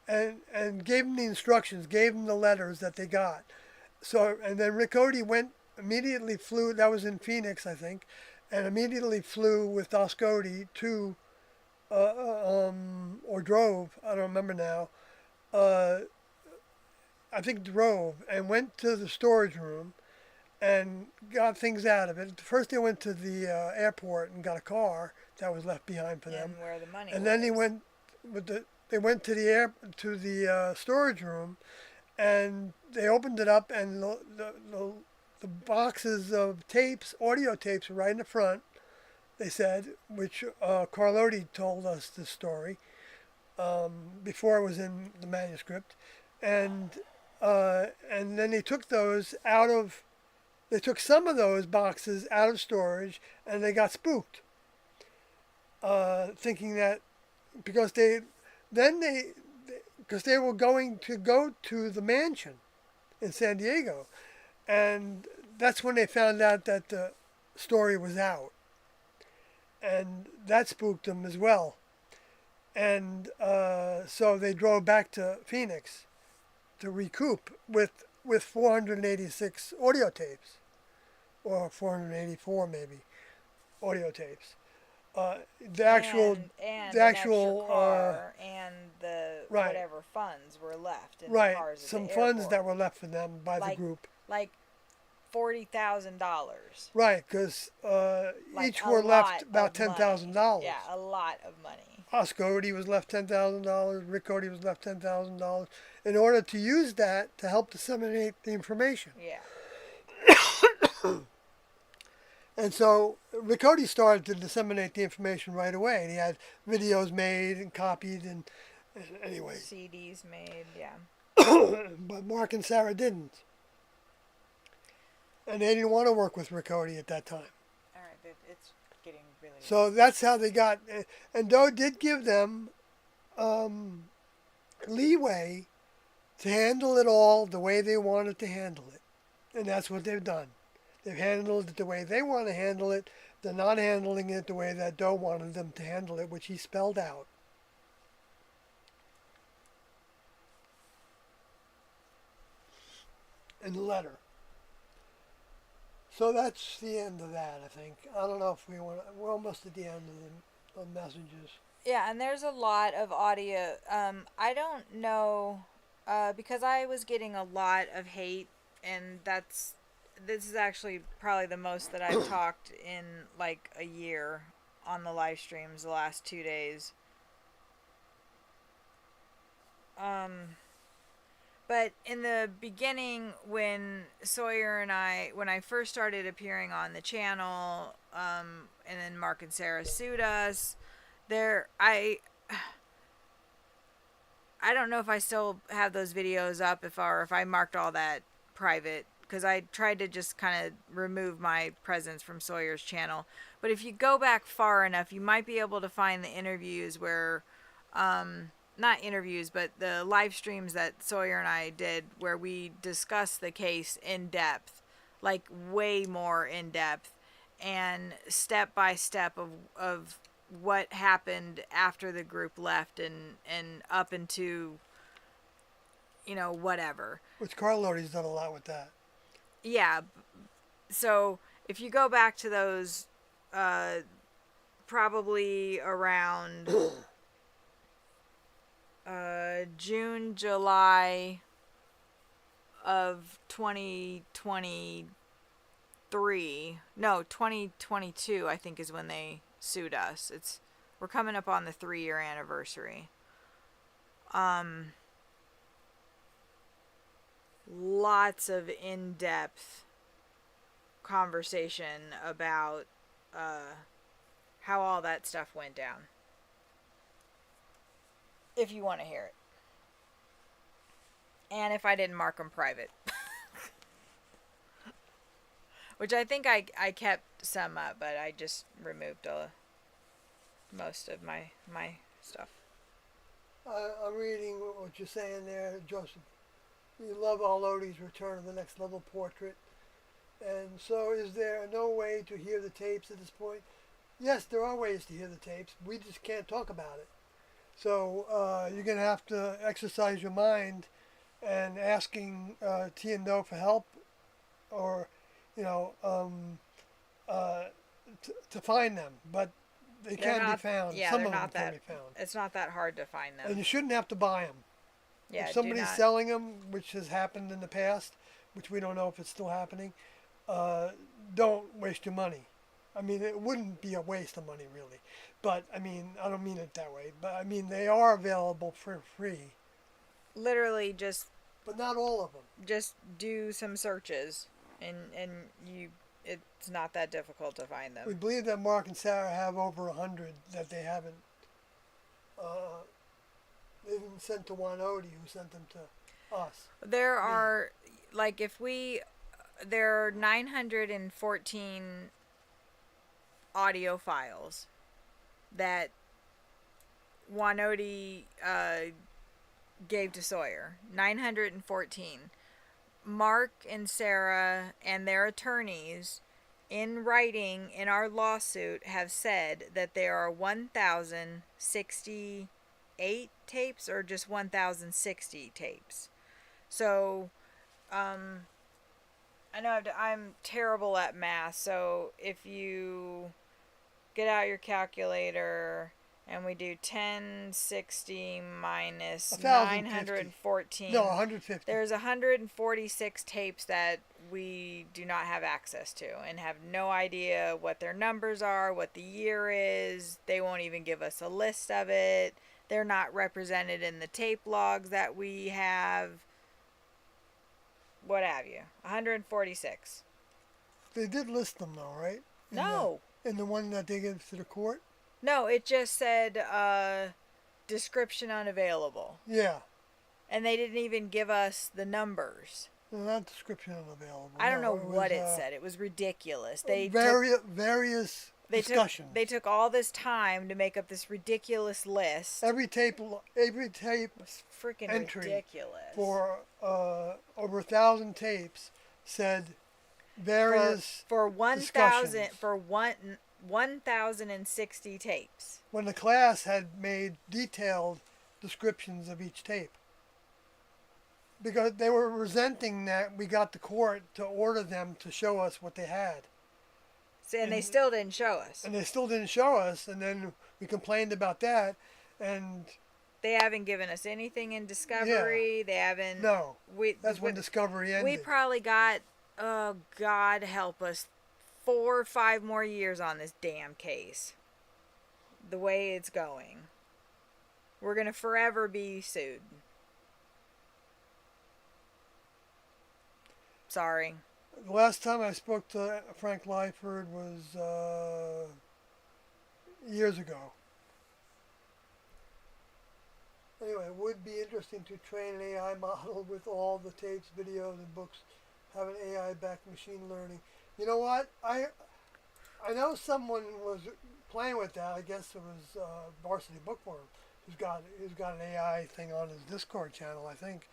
and gave them the instructions, gave them the letters that they got. So and then Riccoti immediately flew. That was in Phoenix, I think, and immediately flew with Oscody to, or drove. I don't remember now. Uh, I think drove and went to the storage room and got things out of it. First, they went to the airport and got a car that was left behind for them, And where the money and was. then they went to the storage room, and they opened it up, and the boxes of tapes, audio tapes, were right in the front. They said, which Carlotti told us this story before it was in the manuscript, and then they took those out of. They took some of those boxes out of storage, and they got spooked, thinking that because they because they were going to go to the mansion in San Diego, and that's when they found out that the story was out, and that spooked them as well, and so they drove back to Phoenix to recoup with 486 audio tapes, or 484 maybe audio tapes. The actual and the an actual extra car and the right. whatever funds were left in right, the cars at some the funds airport. that were left for them by the Like- group. Like $40,000. Right, because Like each a were left lot about of money. $10,000. Yeah, a lot of money. Oscody was left $10,000. Riccoti was left $10,000 in order to use that to help disseminate the information. Yeah. And so Riccoti started to disseminate the information right away. And he had videos made and copied, and anyway. CDs made, yeah. But Mark and Sarah didn't. And they didn't want to work with Riccoti at that time. All right, babe, it's getting really. So that's how they got. And Doe did give them leeway to handle it all the way they wanted to handle it. And that's what they've done. They've handled it the way they want to handle it. They're not handling it the way that Doe wanted them to handle it, which he spelled out. In the letter. So that's the end of that, I think. I don't know if we're almost at the end of the messages. Yeah, and there's a lot of audio. I don't know, because I was getting a lot of hate, and this is actually probably the most that I've talked in like a year on the live streams the last 2 days. But in the beginning, when Sawyer and when I first started appearing on the channel, and then Mark and Sarah sued us, I don't know if I still have those videos up, if I marked all that private, because I tried to just kind of remove my presence from Sawyer's channel. But if you go back far enough, you might be able to find the interviews where, not interviews, but the live streams that Sawyer and I did where we discussed the case in depth, like way more in depth, and step by step of what happened after the group left and up into, whatever. Which Carlotti's done a lot with that. Yeah. So if you go back to those, probably around June, July of 2023. No, 2022, I think, is when they sued us. We're coming up on the 3-year anniversary. Lots of in-depth conversation about how all that stuff went down. If you want to hear it. And if I didn't mark them private. Which I think I kept some up, but I just removed most of my stuff. I'm reading what you're saying there, Joseph. You love Arlody's Return of the Next Level portrait. And so is there no way to hear the tapes at this point? Yes, there are ways to hear the tapes. We just can't talk about it. So you're going to have to exercise your mind and asking T and Do for help, or, you know, to find them. But they can be found. Yeah, Some they're of them not can that. be found. It's not that hard to find them. And you shouldn't have to buy them. Yeah, if somebody's do not. selling them, which has happened in the past, which we don't know if it's still happening, don't waste your money. I mean, it wouldn't be a waste of money, really. But, I mean, I don't mean it that way. But, I mean, they are available for free. Literally just... But not all of them. Just do some searches, and it's not that difficult to find them. We believe that Mark and Sarah have over 100 that they haven't even sent to Wanodi, who sent them to us. There are, like, there are 914 audio files that Wanodi gave to Sawyer. 914. Mark and Sarah and their attorneys, in writing in our lawsuit, have said that there are 1,068 tapes, or just 1,060 tapes. So, I know I'm terrible at math, so if you get out your calculator and we do 1060 minus 914. No, 150. There's 146 tapes that we do not have access to and have no idea what their numbers are, what the year is. They won't even give us a list of it. They're not represented in the tape logs that we have. What have you. 146. They did list them, though, right? No. In the one that they gave to the court? No, it just said description unavailable. Yeah. And they didn't even give us the numbers. No, not description unavailable. I don't know what it said. It was ridiculous. Various discussions. They took all this time to make up this ridiculous list. Every tape It's freaking entry ridiculous. for over 1,000 tapes said various for 1,000 discussions. for 1,060 tapes. When the class had made detailed descriptions of each tape. Because they were resenting that we got the court to order them to show us what they had. And they still didn't show us. And they still didn't show us, and then we complained about that, and... They haven't given us anything in Discovery. Yeah. They haven't... No, that's when Discovery ended. We probably got, oh, God help us, 4 or 5 more years on this damn case. The way it's going. We're going to forever be sued. Sorry. The last time I spoke to Frank Lyford was years ago. Anyway, it would be interesting to train an AI model with all the tapes, videos, and books, have an AI-backed machine learning. You know what? I know someone was playing with that. I guess it was Varsity Bookworm, who's got an AI thing on his Discord channel, I think.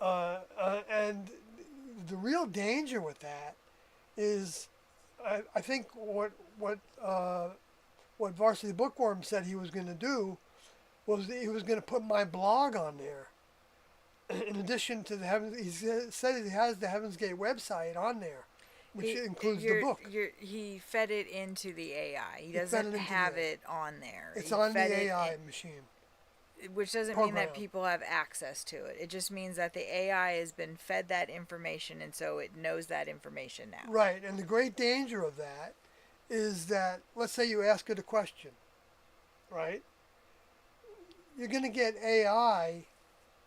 And the real danger with that is, I think what Varsity Bookworm said he was going to do was that he was going to put my blog on there. In addition to the Heavens, he said he has the Heaven's Gate website on there, which includes the book. He fed it into the AI. He doesn't have it on there. It's on the AI machine. Which doesn't mean that people have access to it. It just means that the AI has been fed that information, and so it knows that information now. Right, and the great danger of that is that, let's say you ask it a question, right? You're going to get AI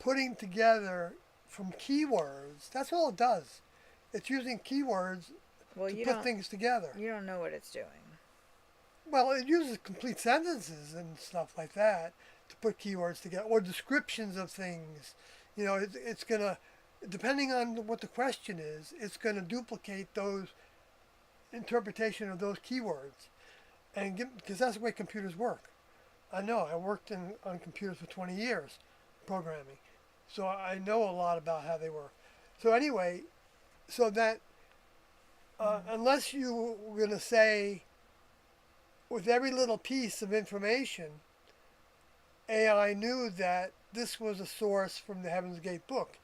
putting together from keywords. That's all it does. It's using keywords Well, to you put don't. things together. You don't know what it's doing. Well, it uses complete sentences and stuff like that to put keywords together, or descriptions of things. You know, it's going to, depending on what the question is, it's going to duplicate those interpretation of those keywords, and because that's the way computers work. I know. I worked on computers for 20 years, programming, so I know a lot about how they work. So anyway, so that unless you were going to say with every little piece of information, AI knew that this was a source from the Heaven's Gate book.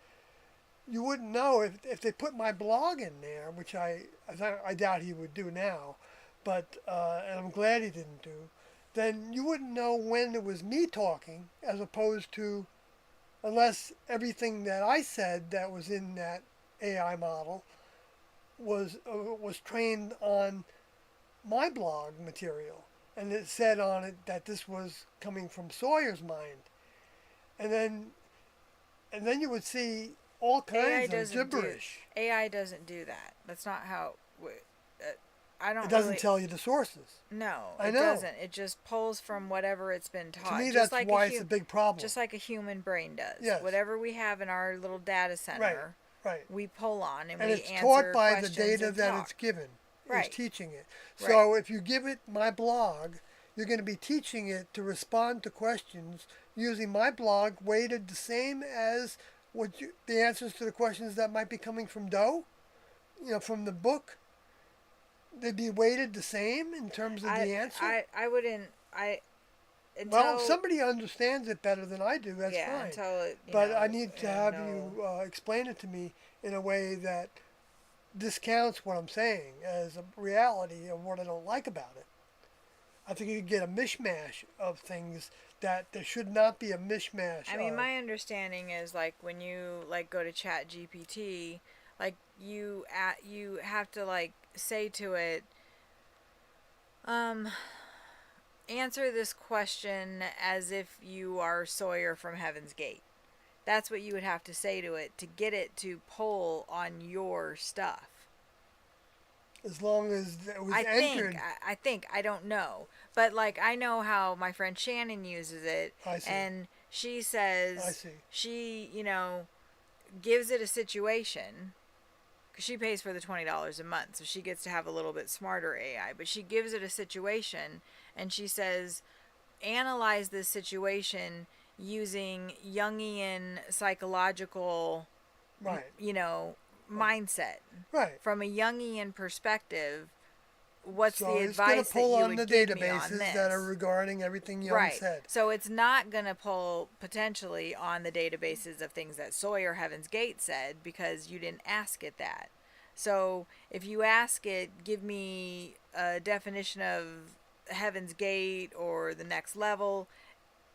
You wouldn't know if they put my blog in there, which I doubt he would do now, but and I'm glad he didn't do. Then you wouldn't know when it was me talking, as opposed to, unless everything that I said that was in that AI model was trained on my blog material, and it said on it that this was coming from Sawyer's mind, and then you would see all kinds of gibberish. AI doesn't do that. That's not how. I don't. It doesn't really, tell you the sources. No, I it know. doesn't. It just pulls from whatever it's been taught. To me, just that's like why it's a big problem. Just like a human brain does. Yes. Whatever we have in our little data center, Right. we pull on and And we it's answer taught by the questions data and that talk. it's given. Right. It's teaching it. Right. So if you give it my blog, you're going to be teaching it to respond to questions using my blog, weighted the same as the answers to the questions that might be coming from Doe, from the book. They'd be weighted the same in terms of the answer. I wouldn't. Well, if somebody understands it better than I do, that's fine. Until it, but I need to have you explain it to me in a way that discounts what I'm saying as a reality of what I don't like about it. I think you could get a mishmash of things that there should not be a mishmash. I mean, my understanding is like when you go to Chat GPT, like you have to say to it, answer this question as if you are Sawyer from Heaven's Gate. That's what you would have to say to it to get it to pull on your stuff. As long as it was entered. I think. I don't know. But, I know how my friend Shannon uses it. I see. And she says... I see. She, gives it a situation. Because she pays for the $20 a month. So she gets to have a little bit smarter AI. But she gives it a situation. And she says, analyze this situation using Jungian psychological... Right. mindset. Right. From a Jungian perspective, what's the advice that you would give me on this? So it's going to pull on the databases that are regarding everything Jung said. So it's not going to pull potentially on the databases of things that Sawyer Heaven's Gate said because you didn't ask it that. So if you ask it, give me a definition of Heaven's Gate or the next level,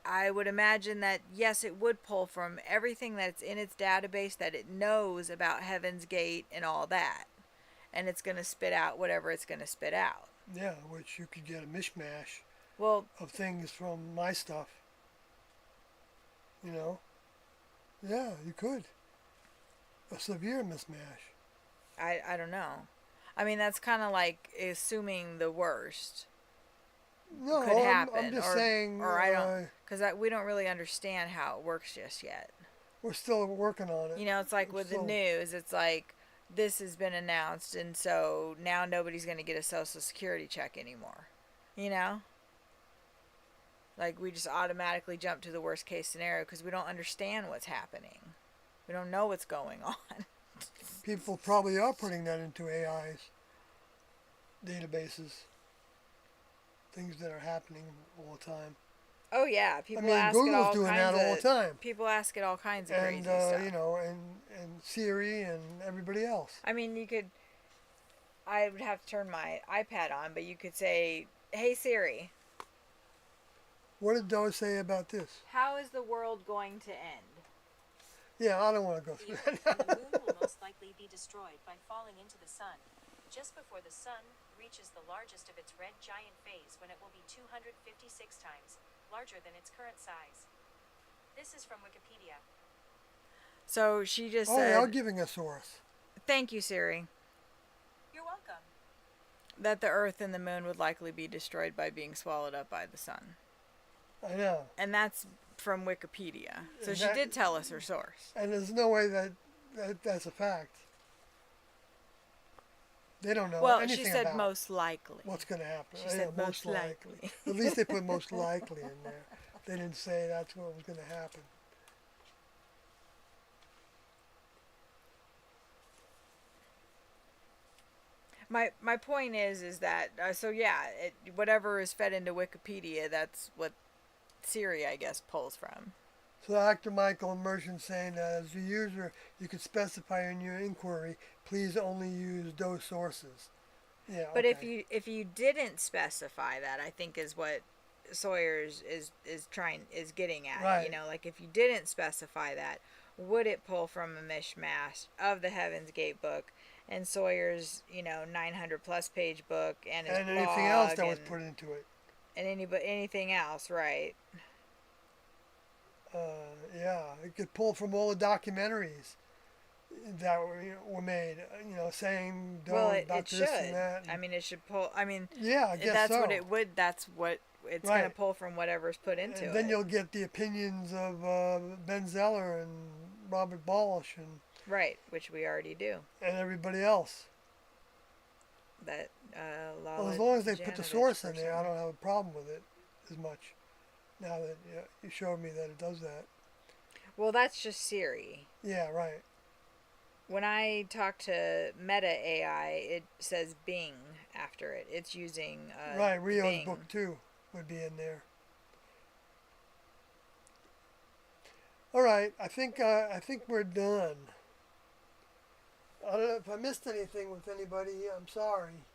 I would imagine that, yes, it would pull from everything that's in its database that it knows about Heaven's Gate and all that. And it's going to spit out whatever it's going to spit out. Yeah, which you could get a mishmash of things from my stuff. Yeah, you could. A severe mismatch. I don't know. I mean, that's kind of like assuming the worst. No, could happen. I'm just saying. Or I don't, because we don't really understand how it works just yet. We're still working on it. It's like with the news. It's like this has been announced, and so now nobody's going to get a Social Security check anymore. Like we just automatically jump to the worst case scenario because we don't understand what's happening. We don't know what's going on. People probably are putting that into AI's databases. Things that are happening all the time. Oh yeah, people ask Google's it all doing kinds that all the time. People ask it all kinds of crazy stuff. And Siri and everybody else. I mean, I would have to turn my iPad on, but you could say, "Hey Siri." What did Doe say about this? How is the world going to end? Yeah, I don't want to go through that. The moon will most likely be destroyed by falling into the sun, just before the sun reaches the largest of its red giant phase when it will be 256 times larger than its current size. This is from Wikipedia. So she just Oh, said... they are giving a source. Thank you, Siri. You're welcome. welcome. That the Earth and the Moon would likely be destroyed by being swallowed up by the sun. I know. And that's from Wikipedia. So And she that- did tell us her source. And there's no way that's a fact. They don't know Well, anything she said about most likely. what's going to happen. She said most likely. At least they put most likely in there. They didn't say that's what was going to happen. My point is that so yeah, whatever is fed into Wikipedia, that's what Siri, I guess, pulls from. So Dr. Michael Immersion saying that as a user, you could specify in your inquiry, please only use those sources. Yeah. But okay. if you didn't specify that, I think is what Sawyer's is getting at. Right. You know, like if you didn't specify that, would it pull from a mishmash of the Heaven's Gate book and Sawyer's 900 plus page book and his And blog anything else that was put into it. and anything else, right? Yeah, it could pull from all the documentaries that were made, saying about it this should. and that. I mean, it should pull. I mean, yeah, I guess that's so. what it would. That's what it's Right. going to pull from whatever's put into And then it. you'll get the opinions of Ben Zeller and Robert Balch Right, which we already do. and everybody else. That Well, as long as they put the source in there, I don't have a problem with it as much. Now that you showed me that it does that. Well, that's just Siri. Yeah, right. When I talk to Meta AI, it says Bing after it. It's using Right, Rio's Bing. book too would be in there. All right, I think we're done. I don't know if I missed anything with anybody. I'm sorry.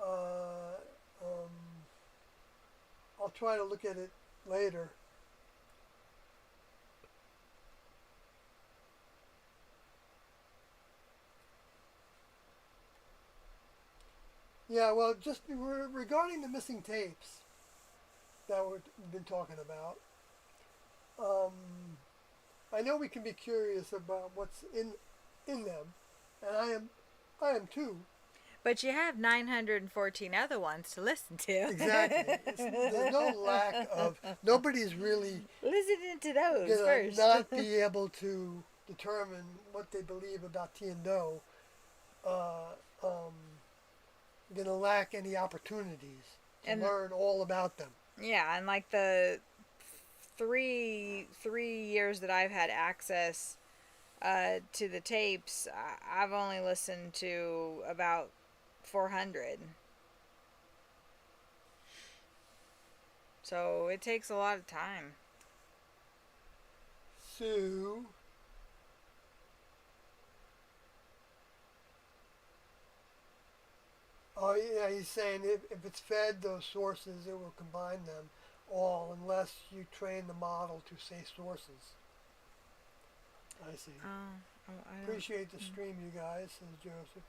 I'll try to look at it later. Yeah, well, just regarding the missing tapes that we've been talking about, I know we can be curious about what's in them, and I am too. But you have 914 other ones to listen to. Exactly. There's no lack of, nobody's really Listening to those gonna first. not be able to determine what they believe about Tiendo. Gonna lack any opportunities to And- learn all about them. Yeah, and like the three years that I've had access to the tapes, I've only listened to about 400. So it takes a lot of time. So, oh yeah, he's saying if it's fed those sources, it will combine them all unless you train the model to say sources. I see. I don't. Appreciate the stream, you guys, says Joseph.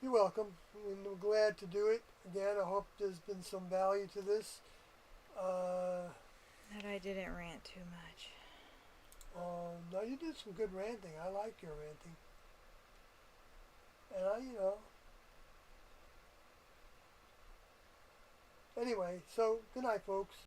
You're welcome. And we're glad to do it. Again, I hope there's been some value to this. That I didn't rant too much. No, you did some good ranting. I like your ranting. And Anyway, so good night, folks.